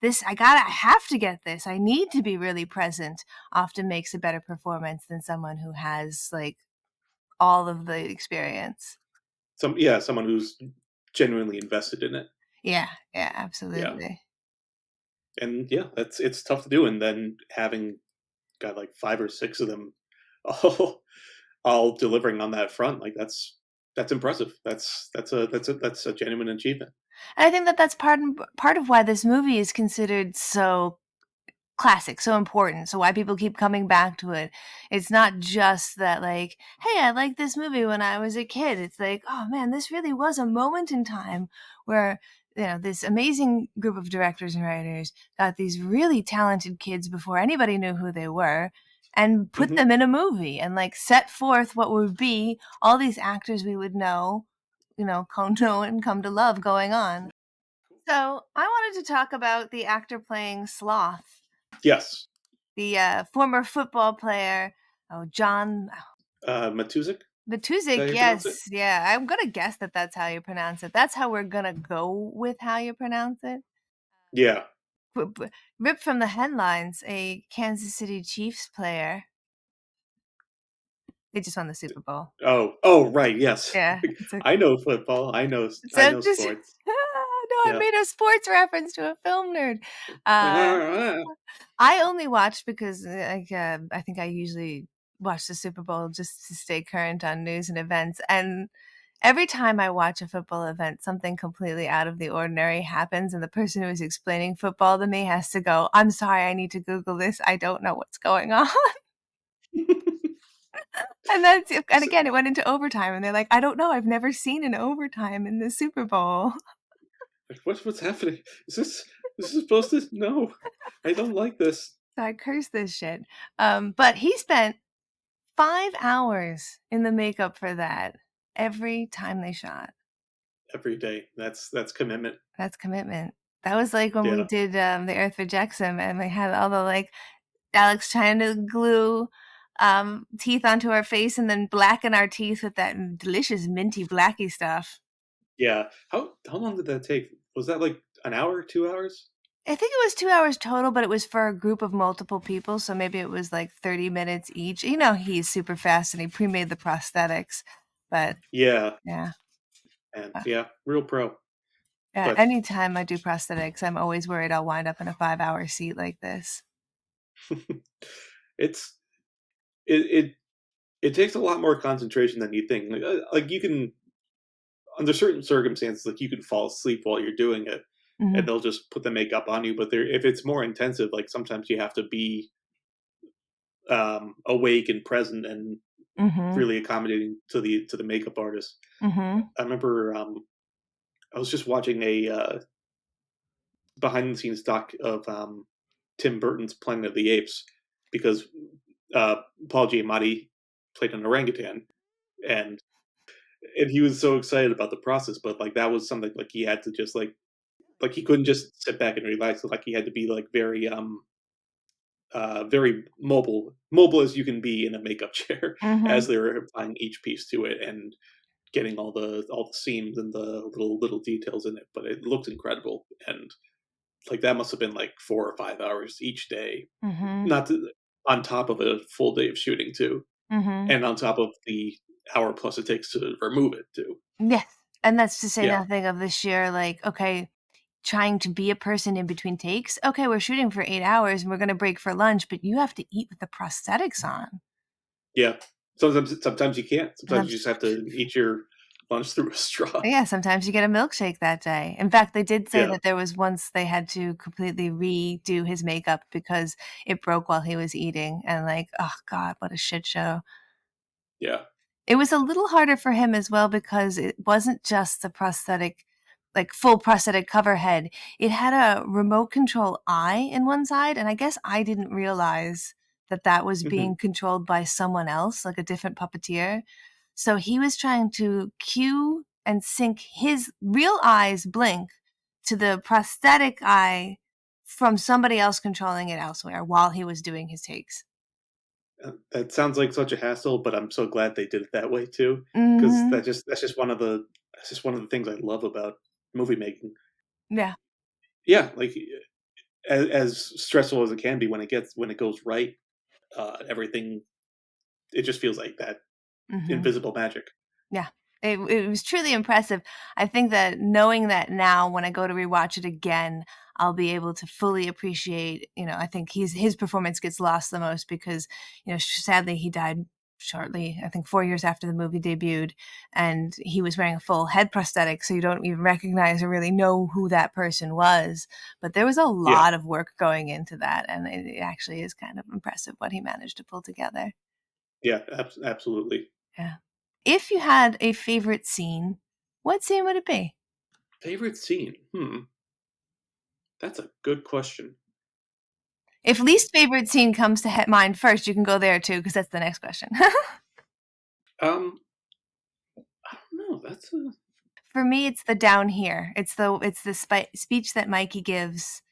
"This I have to get this, I need to be really present," often makes a better performance than someone who has, like, all of the experience. Someone who's genuinely invested in it. Yeah, yeah, Yeah. absolutely. And yeah, it's tough to do, and then having got, like, 5 or 6 of them all all delivering on that front, like, that's impressive. That's a genuine achievement. And I think that that's part of why this movie is considered so classic, so important, so why people keep coming back to it. It's not just that, like, "Hey, I liked this movie when I was a kid." It's like, "Oh, man, this really was a moment in time where, this amazing group of directors and writers got these really talented kids before anybody knew who they were and put Mhm. them in a movie and, like, set forth what would be all these actors we would know, come to know and come to love going on." So, I wanted to talk about the actor playing Sloth, Yes. the, former football player, John Matuzik? Is that how Matuzik, you pronounce it? yes, yeah, I'm gonna guess that that's how you pronounce it. That's how we're gonna go with how you pronounce it. Yeah. Ripped from the headlines, a Kansas City Chiefs player. They just won the Super Bowl. Oh, right, yes. Yeah, it's a I know football. I so know just sports. no, I Yeah. made a sports reference to a film nerd. Uh I only watch because, I think I usually watch the Super Bowl just to stay current on news and events, and every time I watch a football event, something completely out of the ordinary happens, and the person who is explaining football to me has to go, "I'm sorry, I need to Google this, I don't know what's going on." And So, again, it went into overtime, and they're like, "I don't know, I've never seen an overtime in the Super Bowl." like, what's happening? Is this supposed to No, I don't like this. So I curse this shit. But he spent 5 hours in the makeup for that every time they shot. Every day. That's commitment. That's commitment. That was like when we Yeah. did, the Earth Jackson and we had all the, like, Alex trying to glue, teeth onto our face and then blacken our teeth with that delicious minty blacky stuff. Yeah. How long did that take? Was that, like, an hour, 2 hours? I think it was 2 hours total, but it was for a group of multiple people, so maybe it was, like, 30 minutes each. He's super fast and he pre-made the prosthetics, but Yeah, yeah. and Uh, yeah, real pro. yeah, But anytime I do prosthetics, I'm always worried I'll wind up in a 5-hour seat like this. it's it it it takes a lot more concentration than you think. Like, you can, under certain circumstances, like, you can fall asleep while you're doing it, and Mhm, they'll just put the makeup on you, but if it's more intensive, like, sometimes you have to be, awake and present and mhm, really accommodating to the makeup artist. mhm. I remember, I was just watching a, behind the scenes doc of, Tim Burton's Planet of the Apes, because, uh, Paul Giamatti played an orangutan, and and he was so excited about the process, but like that was something like he had to just like he couldn't just sit back and relax. Like he had to be like very mobile as you can be in a makeup chair Mm-hmm. as they were applying each piece to it and getting all the seams and the little details in it. But it looked incredible, and like that must have been like 4 or 5 hours each day, Mm-hmm. not to, on top of a full day of shooting too, Mm-hmm. and on top of the hour plus it takes to remove it too. Yes. And that's to say Yeah, nothing of the sheer, like, okay, trying to be a person in between takes. Okay, we're shooting for 8 hours and we're going to break for lunch, but you have to eat with the prosthetics on. yeah. Sometimes you can't. Sometimes you Sometimes, just have to eat your lunch through a straw. yeah, sometimes you get a milkshake that day. In fact, they did say Yeah, that there was once they had to completely redo his makeup because it broke while he was eating. And like, oh God, what a shit show. yeah. It was a little harder for him as well because it wasn't just the prosthetic, like full prosthetic cover head. It had a remote control eye in one side, and I guess I didn't realize that that was Hmm. being controlled by someone else, like a different puppeteer. So he was trying to cue and sync his real eye's blink to the prosthetic eye from somebody else controlling it elsewhere while he was doing his takes. That sounds like such a hassle, but I'm so glad they did it that way too, because Mhm. that's just one of the things I love about movie making. Yeah. Yeah, like as stressful as it can be when it goes right, everything it just feels like that Mhm. invisible magic. Yeah. It was truly impressive. I think that knowing that now when I go to rewatch it again, I'll be able to fully appreciate, I think his performance gets lost the most because, sadly he died shortly, I think 4 years after the movie debuted, and he was wearing a full head prosthetic, so you don't even recognize or really know who that person was. But there was a Yeah, lot of work going into that, and it actually is kind of impressive what he managed to pull together. yeah, absolutely. Yeah. If you had a favorite scene, what scene would it be? Favorite scene? That's a good question. If least favorite scene comes to mind first, you can go there too, because that's the next question. Um, I don't know. That's a For me, it's the down here. It's the speech that Mikey gives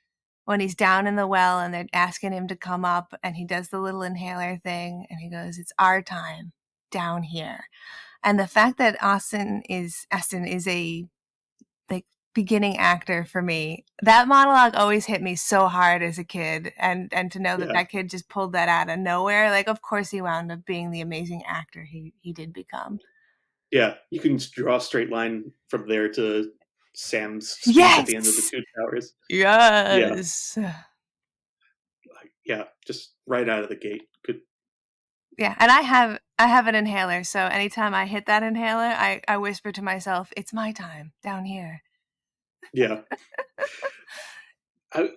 when he's down in the well and they're asking him to come up, and he does the little inhaler thing, and he goes, "It's our time down here." And the fact that Aston is a like beginning actor for me. That monologue always hit me so hard as a kid, and to know that yeah, that kid just pulled that out of nowhere, like of course he wound up being the amazing actor he did become. yeah. You can just draw a straight line from there to Sam's speech at the end of the Yes. Two Towers. Yeah, Yes. yeah, just right out of the gate. Good. Yeah, and I have an inhaler, so anytime I hit that inhaler, I whisper to myself, "It's my time down here." Yeah, I,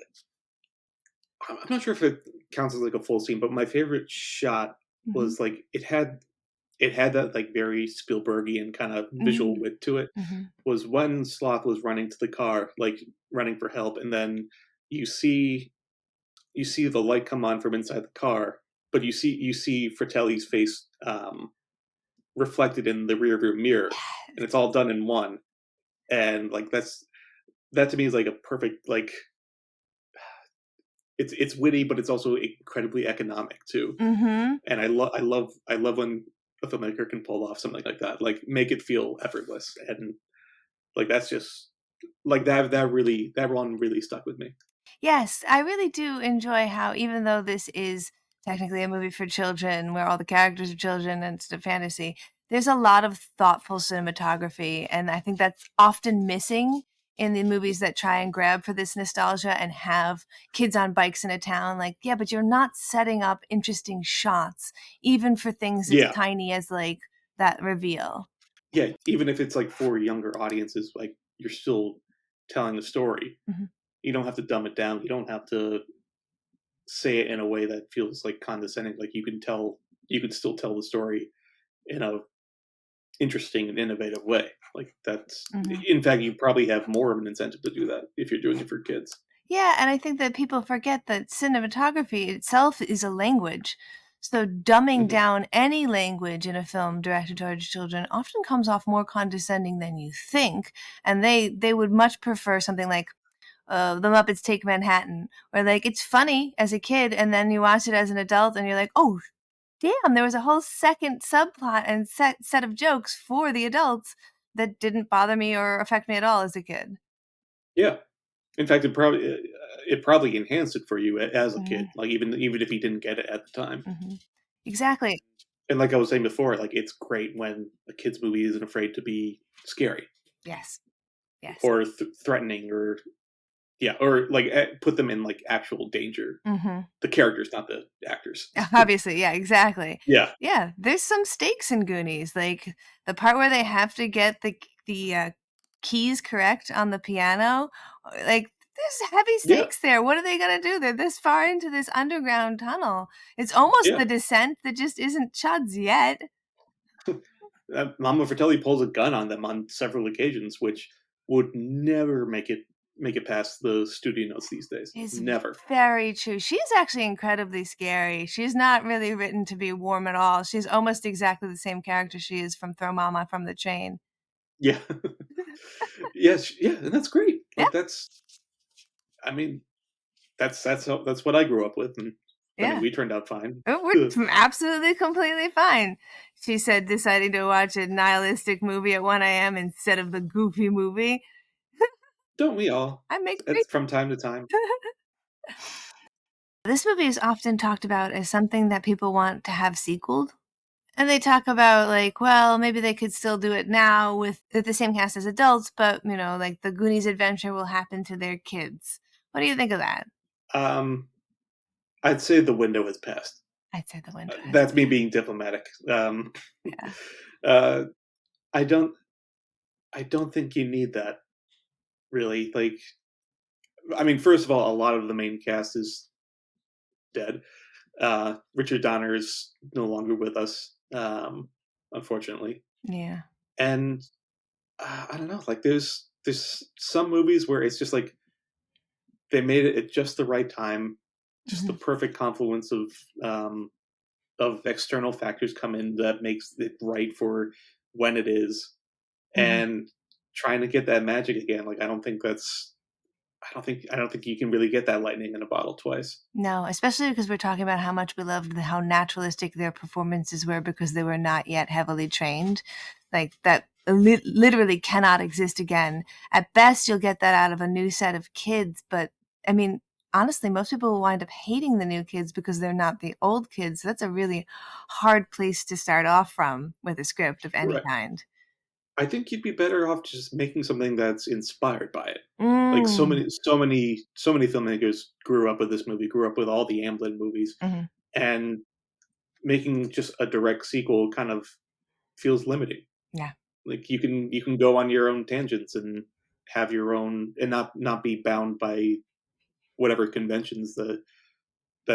I'm not sure if it counts as like a full scene, but my favorite shot Mhm. was like it had that like very Spielbergian kind of visual Mhm. wit to it. Mhm. Was when Sloth was running to the car, like running for help, and then you see you see the light come on from inside the car, but you see Fratelli's face reflected in the rearview mirror, and it's all done in one. And like that to me is like a perfect like it's witty, but it's also incredibly economic too. Mhm. And I love when a filmmaker can pull off something like that, like make it feel effortless, and like that's just like that one really stuck with me. Yes, I really do enjoy how even though this is technically a movie for children where all the characters are children and it's a fantasy, there's a lot of thoughtful cinematography, and I think that's often missing in the movies that try and grab for this nostalgia and have kids on bikes in a town. Like, yeah, but you're not setting up interesting shots even for things as Yeah, tiny as like that reveal. yeah. Even if it's like for younger audiences, like you're still telling the story. Mhm. You don't have to dumb it down. You don't have to say it in a way that feels like condescending. Like you can still tell the story in a interesting and innovative way. Like that's Mhm. in fact you probably have more of an incentive to do that if you're doing it for kids. Yeah, and I think that people forget that cinematography itself is a language. So dumbing Mhm. down any language in a film directed towards children often comes off more condescending than you think, and they would much prefer something like The Muppets Take Manhattan, where like it's funny as a kid, and then you watch it as an adult, and you're like, oh damn, there was a whole second subplot and set of jokes for the adults that didn't bother me or affect me at all as a kid. Yeah. In fact, it probably enhanced it for you as a Mhm, kid, like, even if you didn't get it at the time. mhm. Exactly. And like I was saying before, like, it's great when a kid's movie isn't afraid to be scary Yes. Yes. or threatening or yeah, or, like, put them in, like, actual danger. Mhm. The characters, not the actors. Obviously, yeah, exactly. Yeah. Yeah, there's some stakes in Goonies, like, the part where they have to get the keys correct on the piano, like, there's heavy Yeah. stakes there. What are they gonna do? They're this far into this underground tunnel. It's almost Yeah. the descent that just isn't chuds yet. Mama Fratelli pulls a gun on them on several occasions, which would never make it past the studio notes these days. It's Never. very true. She's actually incredibly scary. She's not really written to be warm at all. She's almost exactly the same character she is from Throw Mama from the Train. Yeah. Yes, yeah, and that's great. Yeah, Like, I mean, that's what I grew up with, and I mean, yeah. we turned out fine. We're absolutely completely fine. She said, deciding to watch a nihilistic movie at 1 a.m. instead of the goofy movie. Don't we all? I make It's from time to time. This movie is often talked about as something that people want to have sequeled. And they talk about like, well, maybe they could still do it now with the same cast as adults, but like the Goonies adventure will happen to their kids. What do you think of that? Um, I'd say the window has passed. I'd say the window has That's me being diplomatic. yeah. uh, I don't I don't think you need that, really. Like, I mean, first of all, a lot of the main cast is dead. Richard Donner is no longer with us, unfortunately. Yeah. And I don't know, like there's some movies where it's just like they made it at just the right time, just the Mhm. perfect confluence um, of external factors come in that makes it right for when it is, Mhm. and trying to get that magic again. Like I don't think you can really get that lightning in a bottle twice. No, especially because we're talking about how much we loved how naturalistic their performances were because they were not yet heavily trained. Like that literally cannot exist again. At best, you'll get that out of a new set of kids, but I mean, honestly, most people will wind up hating the new kids because they're not the old kids. So that's a really hard place to start off from with a script of any Right. kind. I think you'd be better off just making something that's inspired by it. Like Mm. so many filmmakers grew up with this movie, grew up with all the Amblin movies, Hmm. and making just a direct sequel kind of feels limiting. Yeah. Like you can go on your own tangents and have your own and not be bound by whatever conventions that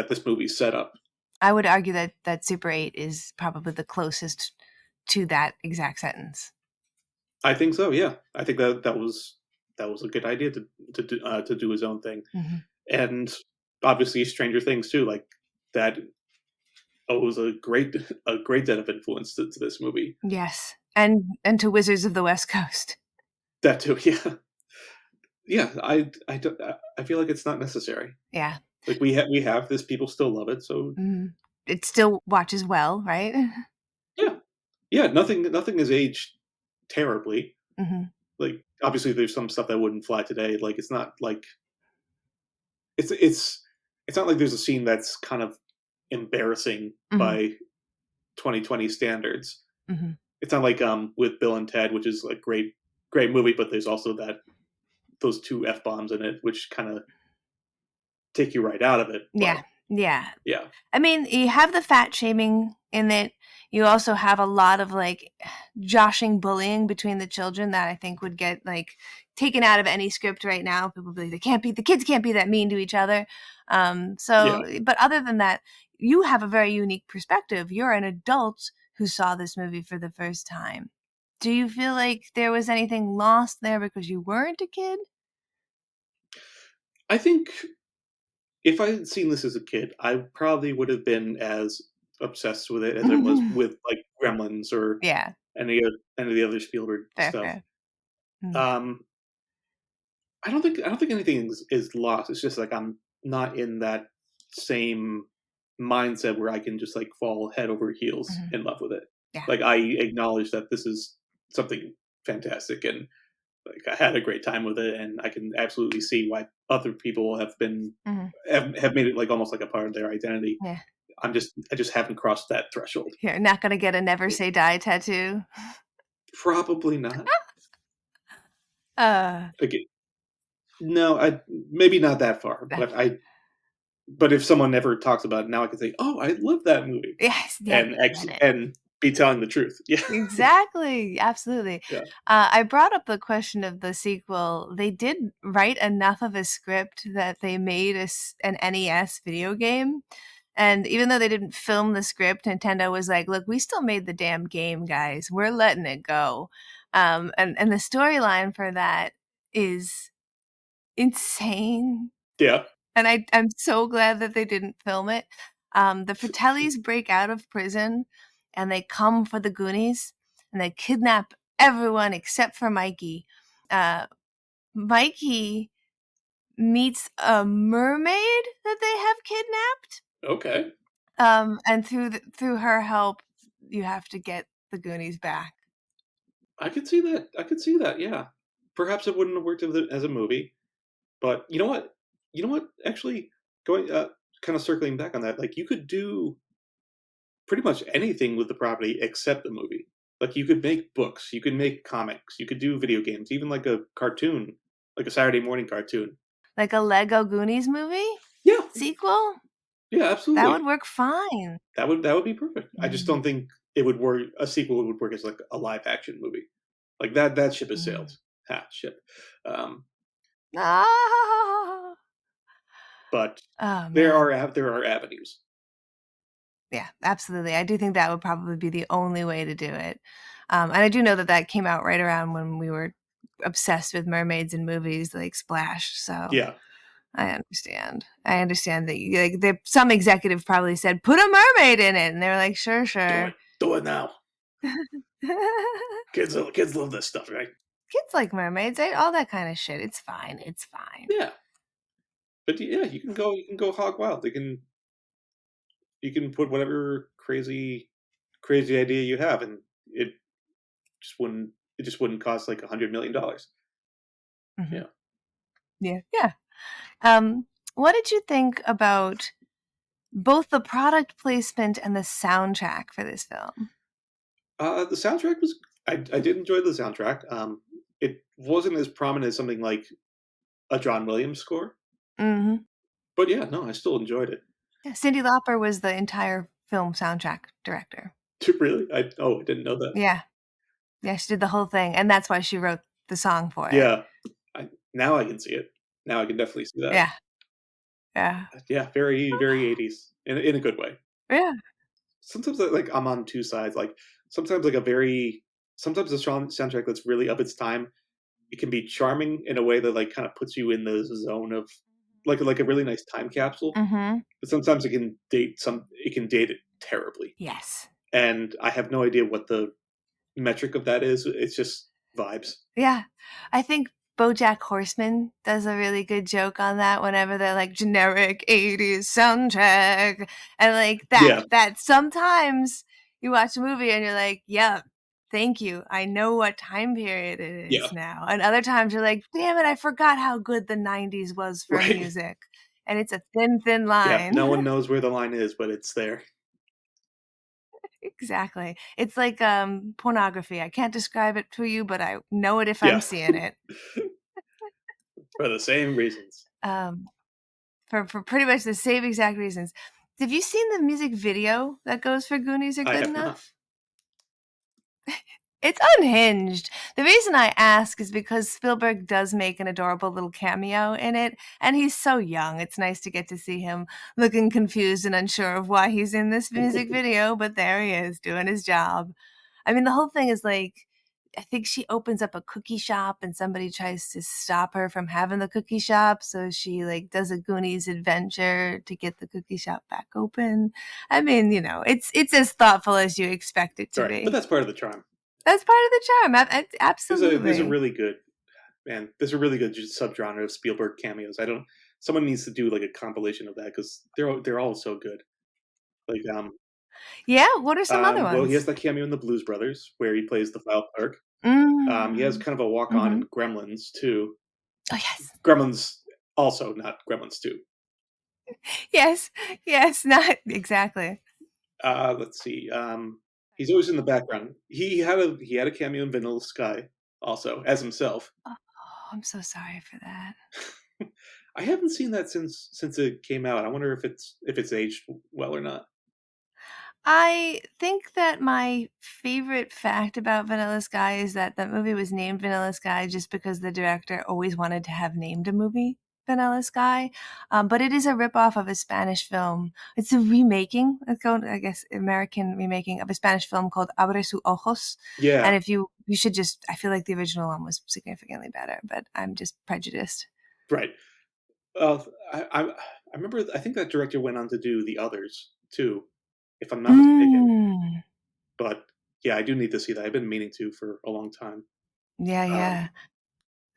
this movie set up. I would argue that Super 8 is probably the closest to that exact sentence. I think so. Yeah, I think that was a good idea to do his own thing, Mhm. and obviously Stranger Things too. Like that owes a great debt of influence to this movie. Yes, and to Wizards of the West Coast. That too. Yeah, yeah. I feel like it's not necessary. Yeah. Like we have this, people still love it, so Mhm. It still watches well, right? yeah, yeah. Nothing has aged terribly. Mhm. Like obviously there's some stuff that wouldn't fly today. Like it's not like it's not like there's a scene that's kind of embarrassing Mhm. by 2020 standards. Mhm. It's not like with Bill and Ted, which is a great movie, but there's also those two f bombs in it, which kind of take you right out of it. Yeah. But Yeah. yeah, I mean, you have the fat shaming in it. You also have a lot of like joshing bullying between the children that I think would get like taken out of any script right now. People be like, the kids can't be that mean to each other. yeah. But other than that, you have a very unique perspective. You're an adult who saw this movie for the first time. Do you feel like there was anything lost there because you weren't a kid? I think if I had seen this as a kid, I probably would have been as obsessed with it as I was with like Gremlins or Yeah, any of the other Spielberg fair, stuff. fair. Mm, Um, I don't think anything is lost. It's just like I'm not in that same mindset where I can just like fall head over heels mhm, in love with it. yeah, Like I acknowledge that this is something fantastic and like I had a great time with it, and I can absolutely see why other people mhm, have made it like almost like a part of their identity. yeah. I just haven't crossed that threshold. You're not gonna get a "Never Say Die" tattoo? Probably not. Uh, Again, no, I maybe not that far, uh, but if someone never talks about it, now I can say, "Oh, I love that movie," yes, yeah, and you get actually it. and be telling the truth. Yeah, Exactly, absolutely. yeah, I brought up the question of the sequel. They did write enough of a script that they made an NES video game, and even though they didn't film the script, Nintendo was like, "Look, we still made the damn game, guys. We're letting it go." And the storyline for that is insane. yeah. And I'm so glad that they didn't film it. The Fratellis break out of prison and they come for the Goonies and they kidnap everyone except for Mikey. Uh, Mikey meets a mermaid that they have kidnapped. Okay, And through her help, you have to get the Goonies back. I could see that. I could see that. Yeah, perhaps it wouldn't have worked as a movie, but you know what? You know what? Actually, going kind of circling back on that, like you could do pretty much anything with the property except the movie. Like you could make books, you could make comics, you could do video games, even like a cartoon, like a Saturday morning cartoon. Like a Lego Goonies movie Yeah, sequel? yeah, That would absolutely. work fine. That would be perfect. I just Mm, don't think it would work. A sequel would work as like a live action movie. Like that ship has sailed. mm. Ha, ship. Um, Ah! but Oh, man. there are avenues. Yeah, absolutely. I do think that would probably be the only way to do it. And I do know that that came out right around when we were obsessed with mermaids in movies like Splash. So Yeah, I understand. I understand that some executive probably said, "Put a mermaid in it," and they were like, "Sure, sure." do it now. Kids love this stuff, right? Kids like mermaids, right? All that kind of shit. It's fine. It's fine. Yeah, but yeah, you can go hog wild. You can put whatever crazy idea you have, and it just wouldn't cost like $100 million. Hmm. Yeah. Yeah, yeah. Um, what did you think about both the product placement and the soundtrack for this film? The soundtrack was I did enjoy the soundtrack. It wasn't as prominent as something like a John Williams score, Hmm. but yeah, no, I still enjoyed it. Yeah, Cyndi Lauper was the entire film soundtrack director. Really, I didn't know that. Yeah. Yeah, she did the whole thing, and that's why she wrote the song for it. Yeah, now I can see it. Now I can definitely see that. Yeah. Yeah. Yeah, very 80s in a good way. Yeah. Sometimes like I'm on two sides. Like sometimes like a very sometimes a strong soundtrack that's really of its time. It can be charming in a way that like kind of puts you in the zone of like a really nice time capsule. Mhm. But sometimes it can date it terribly. Yes. And I have no idea what the metric of that is. It's just vibes. Yeah. I think BoJack Horseman does a really good joke on that whenever they're like generic 80s soundtrack. And like Yeah, that sometimes you watch a movie and you're like, "Yeah, thank you. I know what time period it yeah, is now." And other times you're like, "Damn it, I forgot how good the 90s was for right. music." And it's a thin, thin Yeah, no line. one knows where the line is, but it's there. Exactly. It's like pornography. I can't describe it to you, but I know it if I'm Yeah, seeing it. for the same reasons. Um, for pretty much the same exact reasons. Have you seen the music video that goes for Goonies Are I Good have not. Enough? It's unhinged. The reason I ask is because Spielberg does make an adorable little cameo in it, and he's so young. It's nice to get to see him looking confused and unsure of why he's in this music video, but there he is doing his job. I mean, the whole thing is like I think she opens up a cookie shop and somebody tries to stop her from having the cookie shop. So she like does a Goonies adventure to get the cookie shop back open. I mean, it's as thoughtful as you expect it to Right, but be. that's part of the charm. That's part of the charm. There's a Absolutely. really good man. There's a really good subgenre of Spielberg cameos. I don't. Someone needs to do like a compilation of that because they're all so good. Like Yeah. What are some other well, he has ones? that cameo in The Blues Brothers where he plays the file clerk. He has Mm. kind of a walk on Hmm. in Gremlins too. Oh, yes. Gremlins also not Gremlins two. Yes. Yes. Not exactly. Let's see. He's always in the background. He had a cameo in Vanilla Sky also as himself. Oh, I'm so sorry for that. I haven't seen that since it came out. I wonder if it's aged well or not. I think that my favorite fact about Vanilla Sky is that that movie was named Vanilla Sky just because the director always wanted to have named a movie Vanilla Sky. But it is a ripoff of a Spanish film. It's a remaking, I guess, American remaking of a Spanish film called Abre sus ojos. Yeah, And if you should just, I feel like the original one was significantly better, but I'm just prejudiced. right. Uh, I remember. I think that director went on to do the others too, if I'm not mistaken. Mm. But yeah, I do need to see that. I've been meaning to for a long time. Yeah, Um, yeah.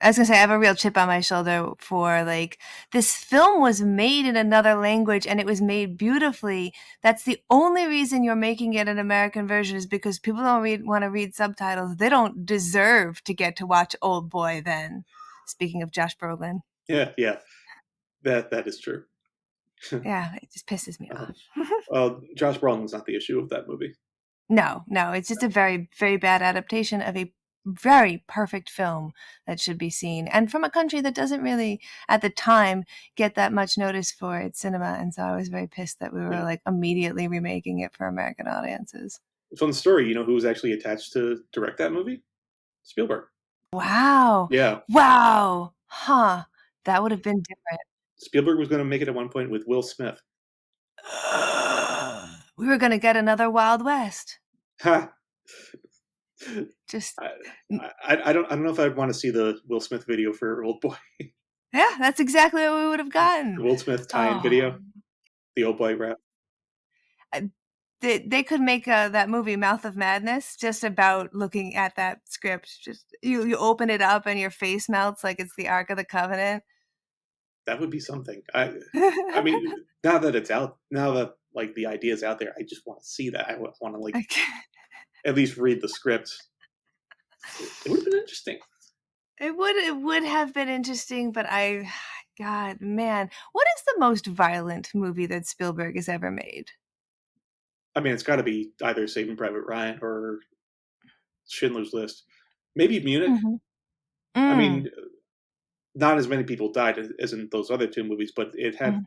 I was gonna say I have a real chip on my shoulder for like this film was made in another language and it was made beautifully. That's the only reason you're making it an American version is because people don't want to read subtitles. They don't deserve to get to watch Old Boy then. Speaking of Josh Brolin. yeah, yeah, that is true. Yeah, it just pisses me Uh, off. well, Josh Brolin's not the issue of that movie. No, no, it's just a very, very bad adaptation of a very perfect film that should be seen, and from a country that doesn't really, at the time, get that much notice for its cinema. And so I was very pissed that we were Yeah. like immediately remaking it for American audiences. Fun story. You know who was actually attached to direct that movie? Spielberg. Wow, Yeah, wow, huh? That would have been different. Spielberg was going to make it at one point with Will Smith. We were gonna get another Wild West. Ha! Just, I, I don't know if I'd want to see the Will Smith video for Old Boy. yeah, that's exactly what we would have The gotten. Will Smith tie-in Oh. video, the Old Boy rap. Uh, they could make that movie Mouth of Madness just about looking at that script. Just you open it up and your face melts like it's the Ark of the Covenant. That would be something. I mean, now that it's out, now that like the idea is out there, I just want to see that. I want to like Like, at least read the script. It would have been interesting. it would have been interesting, but God, man, what is the most violent movie that Spielberg has ever made? I mean, it's got to be either Saving Private Ryan or Schindler's List. Maybe Munich. Mhm. I Mm. mean, not as many people died as in those other two movies, but Mhm.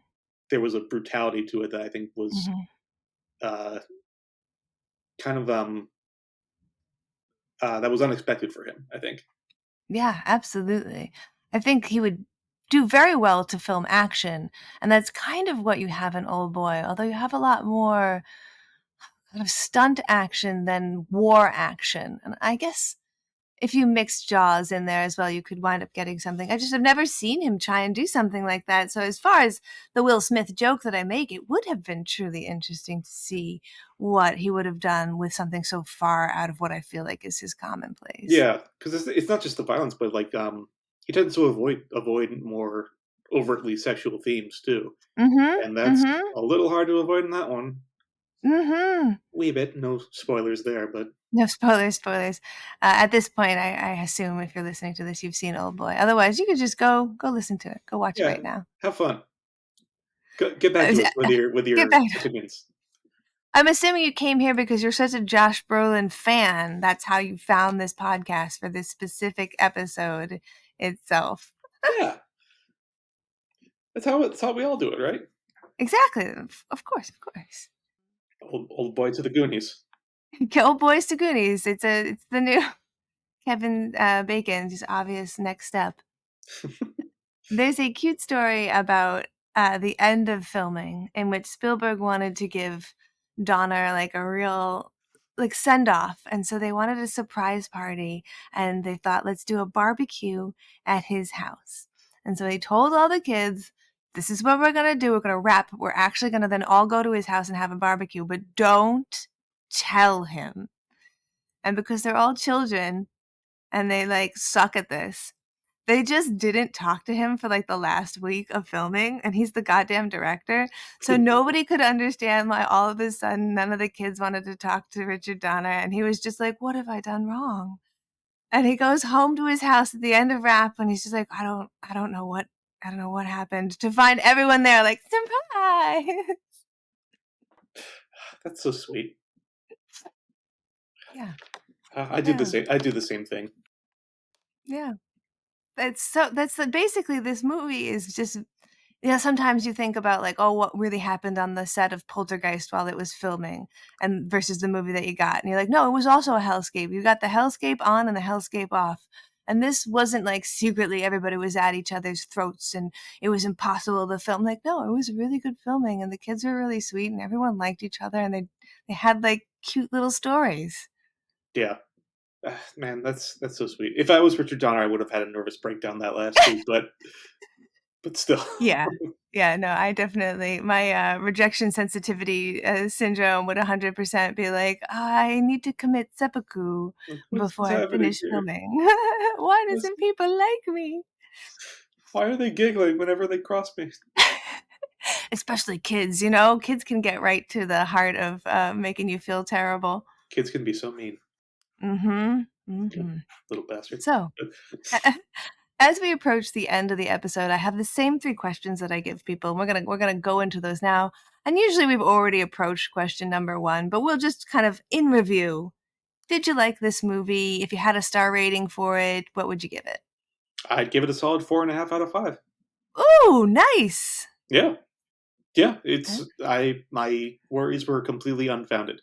there was a brutality to it that I think was Mhm. uh, kind of that was unexpected for him. I think. Yeah, absolutely. I think he would do very well to film action, and that's kind of what you have in Old Boy, although you have a lot more kind of stunt action than war action. And I guess if you mix Jaws in there as well, you could wind up getting something. I just have never seen him try and do something like that. So as far as the Will Smith joke that I make, it would have been truly interesting to see what he would have done with something so far out of what I feel like is his commonplace. Yeah, because it's not just the violence, but like he tends to avoid more overtly sexual themes too, Mhm. and that's Mhm. a little hard to avoid in that one. Mhm. Wee bit, no spoilers there, but No spoilers, spoilers. At this point, I assume if you're listening to this, you've seen Old Boy. Otherwise, you could just go listen to it. Go watch it yeah, right now. have fun. Get back to us with your Get back. opinions. I'm assuming you came here because you're such a Josh Brolin fan. That's how you found this podcast for this specific episode itself. Yeah, that's how we all do it, right? Exactly. Of course, of course. Old boy to the Goonies. Old Boys to Goonies. It's the new Kevin Bacon's obvious next step. There's a cute story about the end of filming in which Spielberg wanted to give Donner like a real like send off, and so they wanted a surprise party, and they thought, let's do a barbecue at his house. And so he told all the kids, this is what we're gonna do. We're gonna wrap. We're actually gonna then all go to his house and have a barbecue, but don't tell him. And because they're all children and they like suck at this, they just didn't talk to him for like the last week of filming, and he's the goddamn director. So nobody could understand why all of a sudden none of the kids wanted to talk to Richard Donner, and he was just like, what have I done wrong? And he goes home to his house at the end of Rap, and he's just like, I don't know what happened, to find everyone there like, surprise. That's so sweet. Yeah. I do the same. I do the same thing. Yeah. Basically this movie is just, sometimes you think about like, oh, what really happened on the set of Poltergeist while it was filming, and versus the movie that you got. And you're like, no, it was also a hellscape. You got the hellscape on and the hellscape off. And this wasn't like secretly everybody was at each other's throats and it was impossible to film. Like, no, it was really good filming, and the kids were really sweet and everyone liked each other, and they had like cute little stories. Yeah. Man, that's so sweet. If I was Richard Donner, I would have had a nervous breakdown that last week, but still. Yeah. Yeah, no, I definitely, my rejection sensitivity syndrome would 100% be like, I need to commit seppuku Like, what's before I happening finish here? filming. Why What's, doesn't people like me? why are they giggling whenever they cross me? Especially kids, kids can get right to the heart of making you feel terrible. Kids can be so mean. Mm-hmm. Yeah, Mm-hmm. little bastards. So, as we approach the end of the episode, I have the same 3 questions that I give people. We're gonna go into those now. And usually we've already approached question number 1, but we'll just kind of in review. Did you like this movie? If you had a star rating for it, what would you give it? I'd give it a solid 4.5 out of 5. Ooh, nice. Yeah. Yeah, my worries were completely unfounded.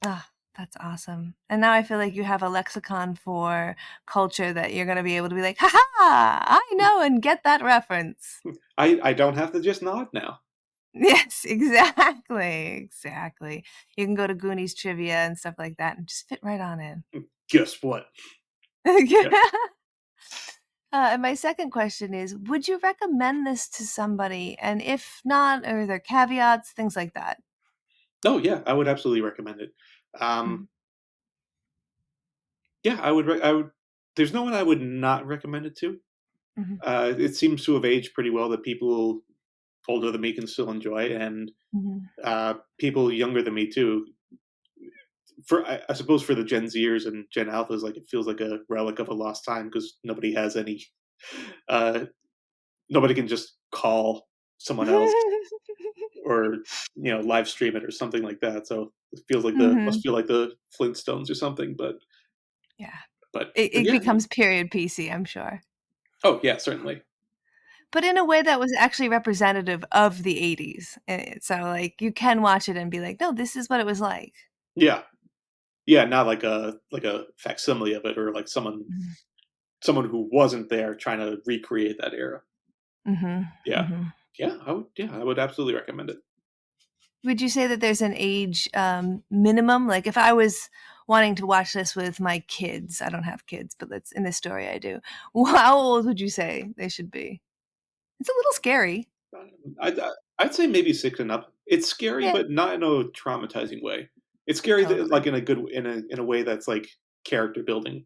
Ah, that's awesome. And now I feel like you have a lexicon for culture that you're going to be able to be like, ha ha, I know and get that reference. I don't have to just nod now. Yes, exactly. Exactly. You can go to Goonies trivia and stuff like that and just fit right on in. Guess what? Yeah. Yeah. And my second question is, would you recommend this to somebody? And if not, are there caveats, things like that? Oh yeah, I would absolutely recommend it. Um, Mhm, yeah, I would. There's no one I would not recommend it to. mhm, It seems to have aged pretty well that people older than me can still enjoy, and mhm. people younger than me too. I suppose for the Gen Zers and Gen Alphas, like it feels like a relic of a lost time because nobody has any. Uh, nobody can just call someone else or live stream it or something like that. So it feels like the must Mhm. feel like the Flintstones or something. Yeah. But It yeah, no. becomes period PC, I'm sure. Oh yeah, certainly. But in a way that was actually representative of the 80s. So, like, you can watch it and be like, no, this is what it was like. Yeah, yeah, not like a facsimile of it or like Mhm. someone who wasn't there trying to recreate that era. Mhm. Yeah, Mhm. yeah, I would. Yeah, I would absolutely recommend it. Would you say that there's an age minimum? Like, if I was wanting to watch this with my kids, I don't have kids, but that's in this story I do. How old would you say they should be? It's a little scary. I'd say maybe 6 and up. It's scary, Yeah, but not in a traumatizing way. It's scary that, totally. like in a good in a way that's like character building.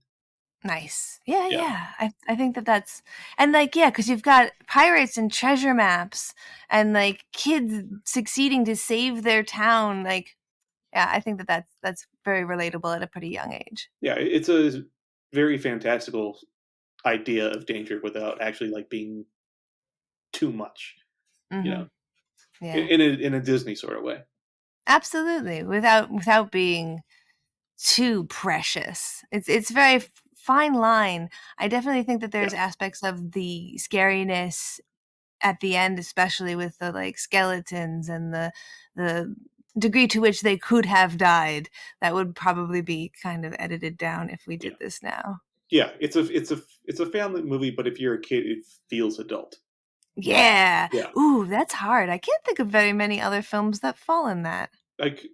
Nice. Yeah, Yeah, yeah. I think that that's, and like, yeah, because you've got pirates and treasure maps and like kids succeeding to save their town. Like, yeah, I think that that's very relatable at a pretty young age. yeah. It's a very fantastical idea of danger without actually like being too much. You know, Hmm. Yeah, in a Disney sort of way. absolutely. Without being too precious. It's very fine line. I definitely think that Yeah, there's aspects of the scariness at the end, especially with the like skeletons and the degree to which they could have died, that would probably be kind of edited down if we yeah, did this now. yeah. It's a family movie, but if you're a kid, it feels adult. Yeah. Yeah, Ooh, that's hard. I can't think of very many other films that fall in that. like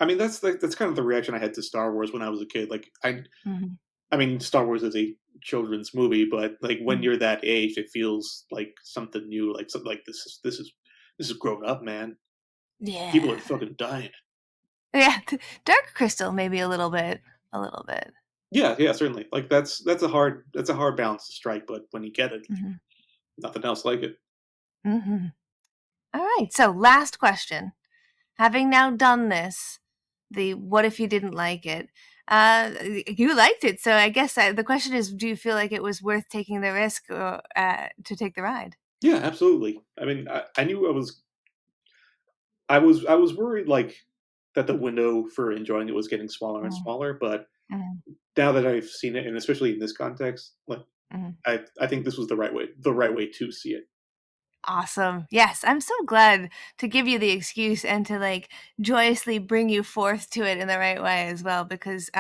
I mean, that's kind of the reaction I had to Star Wars when I was a kid. Like, Mhm. I mean, Star Wars is a children's movie, but like when Mhm. you're that age, it feels like something new. Like something like this is grown up, man. People are Yeah. fucking dying. Yeah, Dark Crystal maybe a little bit. Yeah, yeah, certainly. Like that's a hard balance to strike, but when you get it, Mhm. nothing else like it. Mhm. All right. So, last question. Having now done this, the what if you didn't like it? You liked it, so I guess the question is, do you feel like it was worth taking the risk or, to take the ride? Yeah, absolutely. I mean, I knew I was worried like that the window for enjoying it was getting smaller and Mm, smaller, but mm, now that I've seen it, and especially in this context, like mm. I think this was the right way to see it. Awesome. Yes, I'm so glad to give you the excuse and to like joyously bring you forth to it in the right way as well. Because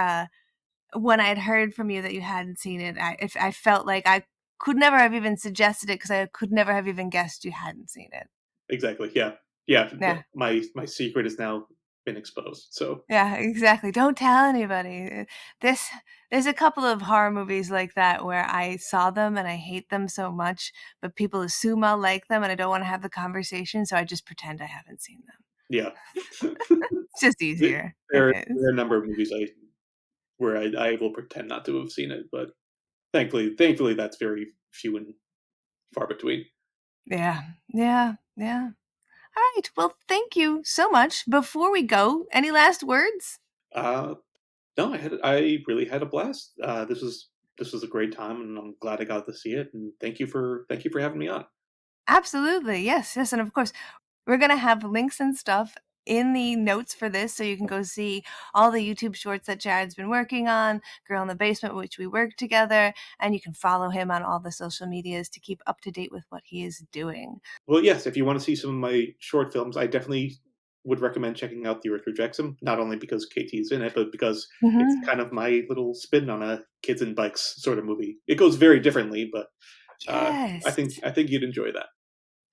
when I had heard from you that you hadn't seen it, I felt like I could never have even suggested it because I could never have even guessed you hadn't seen it. Exactly. Yeah. Yeah. Yeah. My secret has now been exposed. So Yeah, exactly. Don't tell anybody. This there's a couple of horror movies like that where I saw them and I hate them so much, but people assume I'll like them and I don't want to have the conversation, so I just pretend I haven't seen them. yeah, It's just there, easier. It there is. are a number of movies where I will pretend not to have seen it, but thankfully that's very few and far between. Yeah. Yeah. Yeah. All right. Well, thank you so much. Before we go, any last words? Uh, no, I really had a blast. This was a great time, and I'm glad I got to see it. And thank you for having me on. Absolutely. Yes. Yes. And of course, we're going to have links and stuff in the notes for this so you can go see all the YouTube shorts that Jared's been working on, Girl in the Basement, which we work together, and you can follow him on all the social medias to keep up to date with what he is doing. Well, yes, if you want to see some of my short films, I definitely would recommend checking out The Earth Rejects Him, not only because KT's in it, but because it's Mhm. kind of my little spin on a kids and bikes sort of movie. It goes very differently, but I Yes. think you'd enjoy that.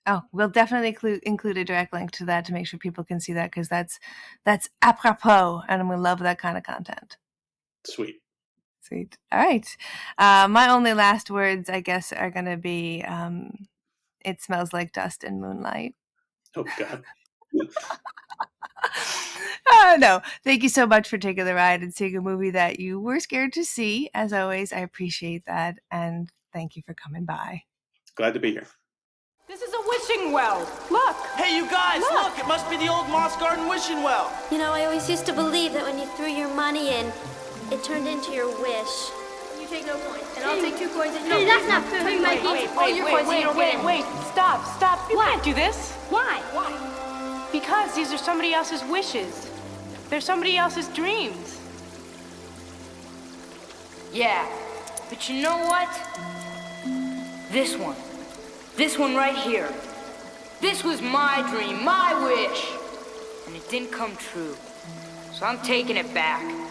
Oh, we'll definitely include a direct link to that to make sure people can see that because that's apropos, and we love that kind of content. Sweet. Sweet. All right. My only last words, I guess, are going to be it smells like dust and moonlight. Oh God. No, thank you so much for taking the ride and seeing a movie that you were scared to see. As always, I appreciate that. And thank you for coming by. Glad to be here. This is a wishing well. Look. Hey, you guys, look, it must be the old Moss Garden wishing well. You know, I always used to believe that when you threw your money in, it turned into your wish. You take no coins, and I'll take 2 coins. And Hey, that's not fair, Mikey. Wait. Stop. You can't do this. Why? Because these are somebody else's wishes. They're somebody else's dreams. Yeah, but you know what? This one right here. This was my dream, my wish. And it didn't come true. So I'm taking it back. I'm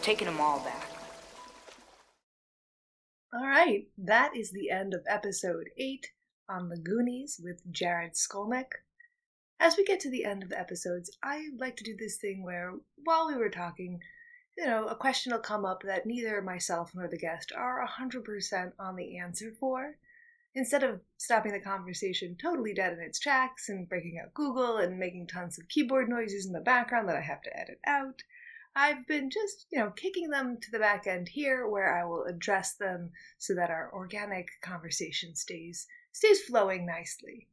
taking them all back. All right. That is the end of episode 8 on the Goonies with Jared Skolnick. As we get to the end of the episodes, I like to do this thing where, while we were talking, a question will come up that neither myself nor the guest are 100% on the answer for. Instead of stopping the conversation totally dead in its tracks and breaking out Google and making tons of keyboard noises in the background that I have to edit out, I've been just, kicking them to the back end here where I will address them so that our organic conversation stays flowing nicely.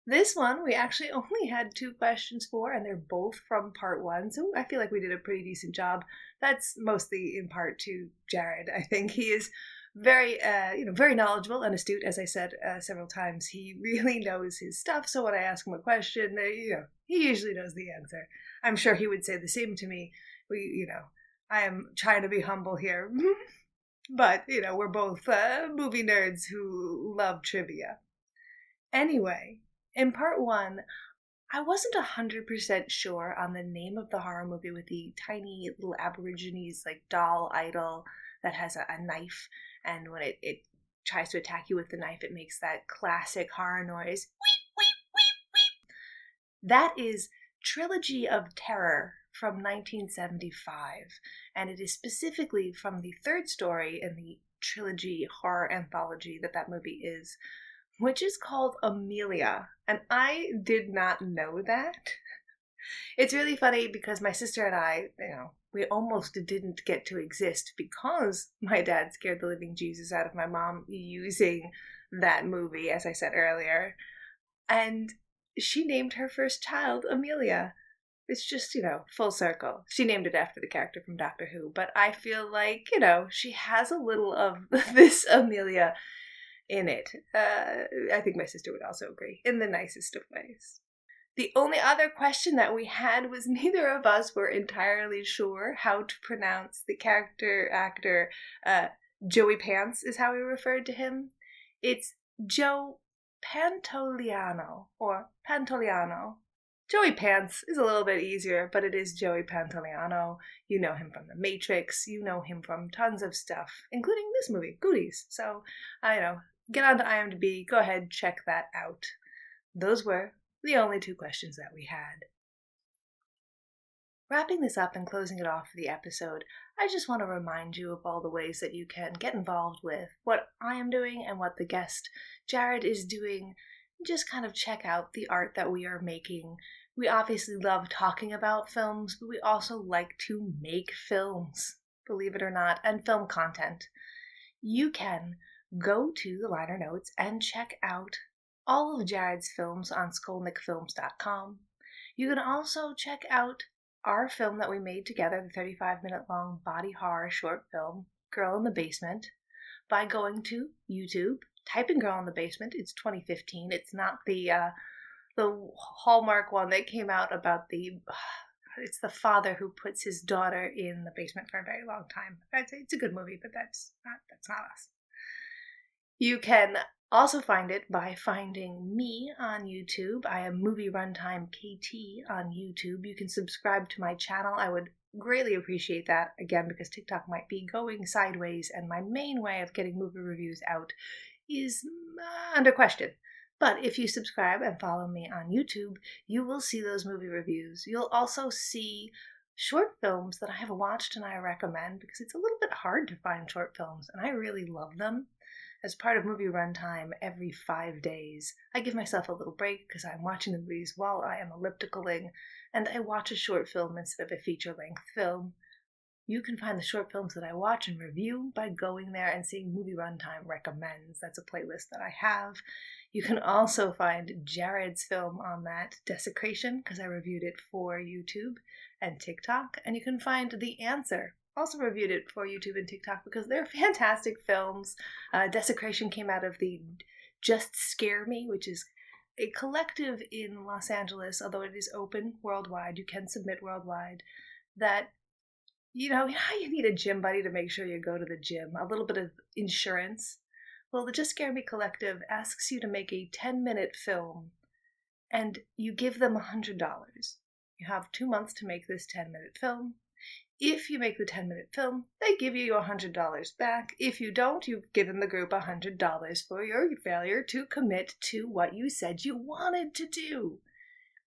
This one we actually only had 2 questions for, and they're both from part 1, so I feel like we did a pretty decent job. That's mostly in part to Jared. I think he is very, very knowledgeable and astute, as I said several times. He really knows his stuff, so when I ask him a question, he usually knows the answer. I'm sure he would say the same to me. I am trying to be humble here, but, we're both movie nerds who love trivia. Anyway, in part 1, I wasn't 100% sure on the name of the horror movie with the tiny little Aborigines like doll idol that has a knife, and when it tries to attack you with the knife, it makes that classic horror noise. Weep, weep, weep, weep. That is Trilogy of Terror from 1975, and it is specifically from the third story in the trilogy horror anthology that movie is, which is called Amelia, and I did not know that. It's really funny because my sister and I, we almost didn't get to exist because my dad scared the living Jesus out of my mom using that movie, as I said earlier. And she named her first child Amelia. It's just, full circle. She named it after the character from Doctor Who, but I feel like, she has a little of this Amelia in it. I think my sister would also agree, in the nicest of ways. The only other question that we had was neither of us were entirely sure how to pronounce the actor, Joey Pants is how we referred to him. It's Joe Pantoliano, or Pantoliano. Joey Pants is a little bit easier, but it is Joey Pantoliano. You know him from The Matrix. You know him from tons of stuff, including this movie, Goonies. So, get on to IMDb. Go ahead, check that out. Those were the only two questions that we had. Wrapping this up and closing it off for the episode, I just want to remind you of all the ways that you can get involved with what I am doing and what the guest Jared is doing. Just kind of check out the art that we are making. We obviously love talking about films, but we also like to make films, believe it or not, and film content. You can go to the liner notes and check out all of Jared's films on Skolnickfilms.com. You can also check out our film that we made together, the 35-minute long body horror short film, Girl in the Basement, by going to YouTube. Type in Girl in the Basement. It's 2015. It's not the Hallmark one that came out about it's the father who puts his daughter in the basement for a very long time. I'd say it's a good movie, but that's not us. You can also find it by finding me on YouTube. I am Movie Runtime KT on YouTube. You can subscribe to my channel. I would greatly appreciate that, again, because TikTok might be going sideways and my main way of getting movie reviews out is under question. But if you subscribe and follow me on YouTube, you will see those movie reviews. You'll also see short films that I have watched and I recommend, because it's a little bit hard to find short films, and I really love them. As part of Movie Runtime, every 5 days, I give myself a little break because I'm watching the movies while I am ellipticaling, and I watch a short film instead of a feature-length film. You can find the short films that I watch and review by going there and seeing Movie Runtime Recommends. That's a playlist that I have. You can also find Jared's film on that, Desecration, because I reviewed it for YouTube and TikTok. And you can find The Answer, also reviewed it for YouTube and TikTok because they're fantastic films. Desecration came out of the Just Scare Me, which is a collective in Los Angeles, although it is open worldwide. You can submit worldwide. That you know how you need a gym buddy to make sure you go to the gym, a little bit of insurance. Well, the Just Scare Me Collective asks you to make a 10-minute film, and you give them $100. You have 2 months to make this 10-minute film. If you make the 10-minute film, they give you your $100 back. If you don't, you've given the group $100 for your failure to commit to what you said you wanted to do.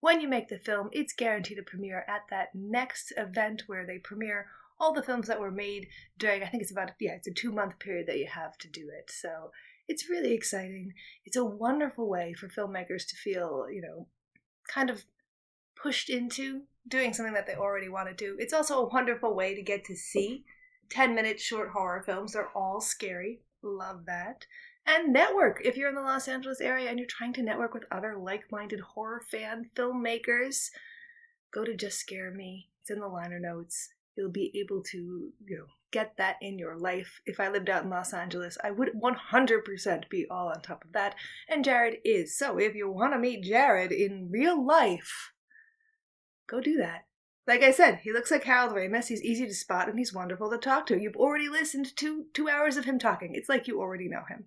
When you make the film, it's guaranteed to premiere at that next event where they premiere all the films that were made during, I think it's a 2-month period that you have to do it. So it's really exciting. It's a wonderful way for filmmakers to feel, kind of pushed into doing something that they already want to do. It's also a wonderful way to get to see 10-minute short horror films. They're all scary. Love that. And network. If you're in the Los Angeles area and you're trying to network with other like-minded horror fan filmmakers, go to Just Scare Me. It's in the liner notes. You'll be able to, get that in your life. If I lived out in Los Angeles, I would 100% be all on top of that. And Jared is. So if you want to meet Jared in real life, go do that. Like I said, he looks like Harold Ramis. He's easy to spot and he's wonderful to talk to. You've already listened to 2 hours of him talking. It's like you already know him.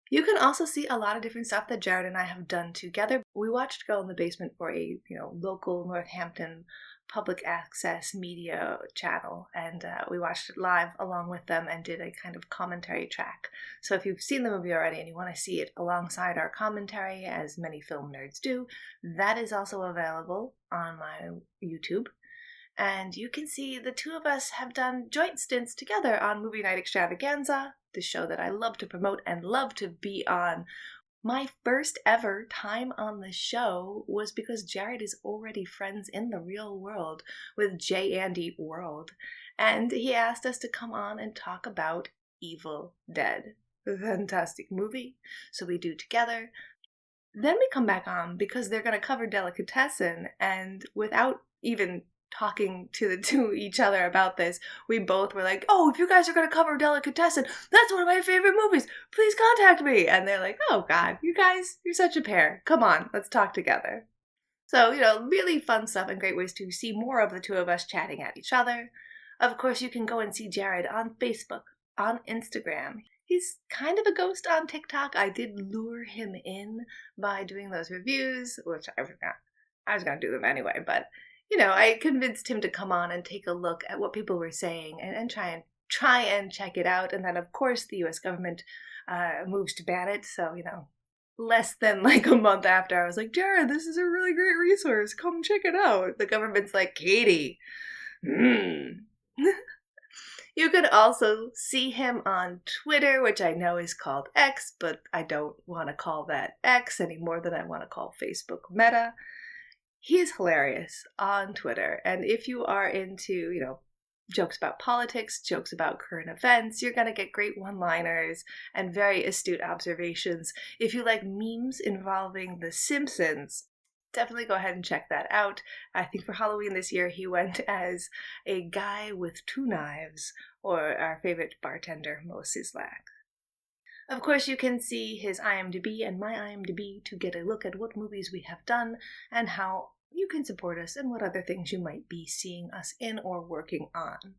You can also see a lot of different stuff that Jared and I have done together. We watched Girl in the Basement for a local Northampton public access media channel, and we watched it live along with them and did a kind of commentary track. So if you've seen the movie already and you want to see it alongside our commentary, as many film nerds do, that is also available on my YouTube. And you can see the two of us have done joint stints together on Movie Night Extravaganza, the show that I love to promote and love to be on. My first ever time on the show was because Jared is already friends in the real world with J. Andy World, and he asked us to come on and talk about Evil Dead. A fantastic movie, so we do together. Then we come back on because they're going to cover Delicatessen, and without even talking to each other about this, we both were like, oh, if you guys are going to cover Delicatessen, that's one of my favorite movies, please contact me. And they're like, oh god, you guys, you're such a pair, come on, let's talk together. So, really fun stuff and great ways to see more of the two of us chatting at each other. Of course, you can go and see Jared on Facebook, on Instagram. He's kind of a ghost on TikTok. I did lure him in by doing those reviews, which I was going to do them anyway, but I convinced him to come on and take a look at what people were saying and try and check it out. And then, of course, the U.S. government moves to ban it. So, less than like a month after, I was like, Jared, this is a really great resource. Come check it out. The government's like, Katie. You could also see him on Twitter, which I know is called X, but I don't want to call that X any more than I want to call Facebook Meta. He's hilarious on Twitter, and if you are into, jokes about politics, jokes about current events, you're going to get great one-liners and very astute observations. If you like memes involving The Simpsons, definitely go ahead and check that out. I think for Halloween this year, he went as a guy with two knives, or our favorite bartender, Mo Sislak. Of course, you can see his IMDb and my IMDb to get a look at what movies we have done and how you can support us and what other things you might be seeing us in or working on.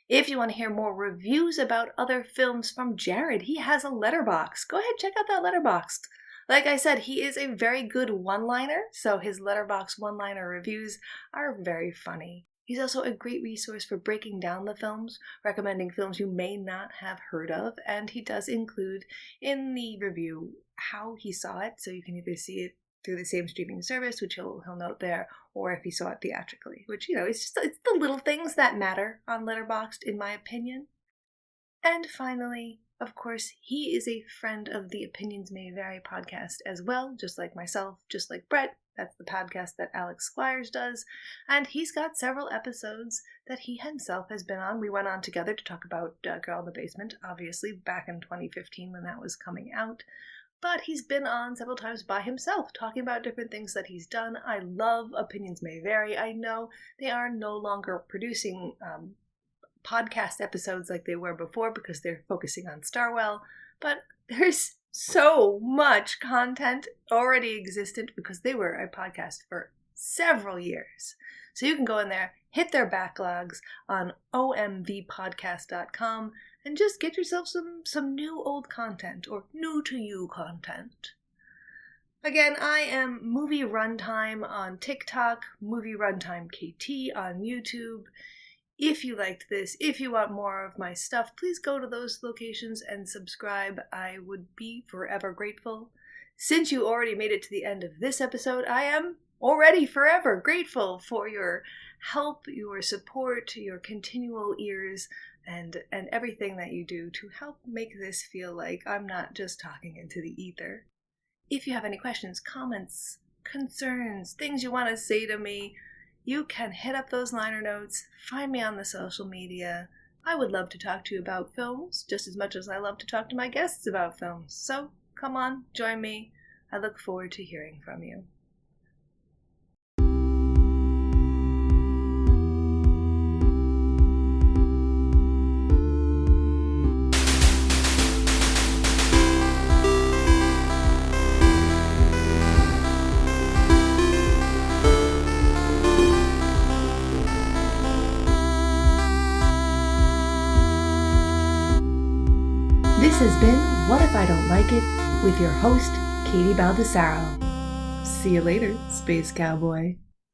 If you want to hear more reviews about other films from Jared, he has a letterbox. Go ahead, check out that letterbox. Like I said, he is a very good one-liner, so his letterbox one-liner reviews are very funny. He's also a great resource for breaking down the films, recommending films you may not have heard of, and he does include in the review how he saw it, so you can either see it through the same streaming service, which he'll note there, or if he saw it theatrically, which, it's the little things that matter on Letterboxd, in my opinion. And finally, of course, he is a friend of the Opinions May Vary podcast as well, just like myself, just like Brett. That's the podcast that Alex Squires does, and he's got several episodes that he himself has been on. We went on together to talk about Girl in the Basement, obviously, back in 2015 when that was coming out. But he's been on several times by himself, talking about different things that he's done. I love Opinions May Vary. I know they are no longer producing podcast episodes like they were before because they're focusing on Starwell, but there's so much content already existent because they were a podcast for several years. So you can go in there, hit their backlogs on omvpodcast.com, and just get yourself some new old content, or new to you content. Again, I am Movie Runtime on TikTok, Movie Runtime KT on YouTube. If you liked this, if you want more of my stuff, please go to those locations and subscribe. I would be forever grateful. Since you already made it to the end of this episode, I am already forever grateful for your help, your support, your continual ears, and everything that you do to help make this feel like I'm not just talking into the ether. If you have any questions, comments, concerns, things you want to say to me, you can hit up those liner notes, find me on the social media. I would love to talk to you about films, just as much as I love to talk to my guests about films. So, come on, join me. I look forward to hearing from you. This has been What If I Don't Like It with your host, Katie Baldessaro. See you later, Space Cowboy.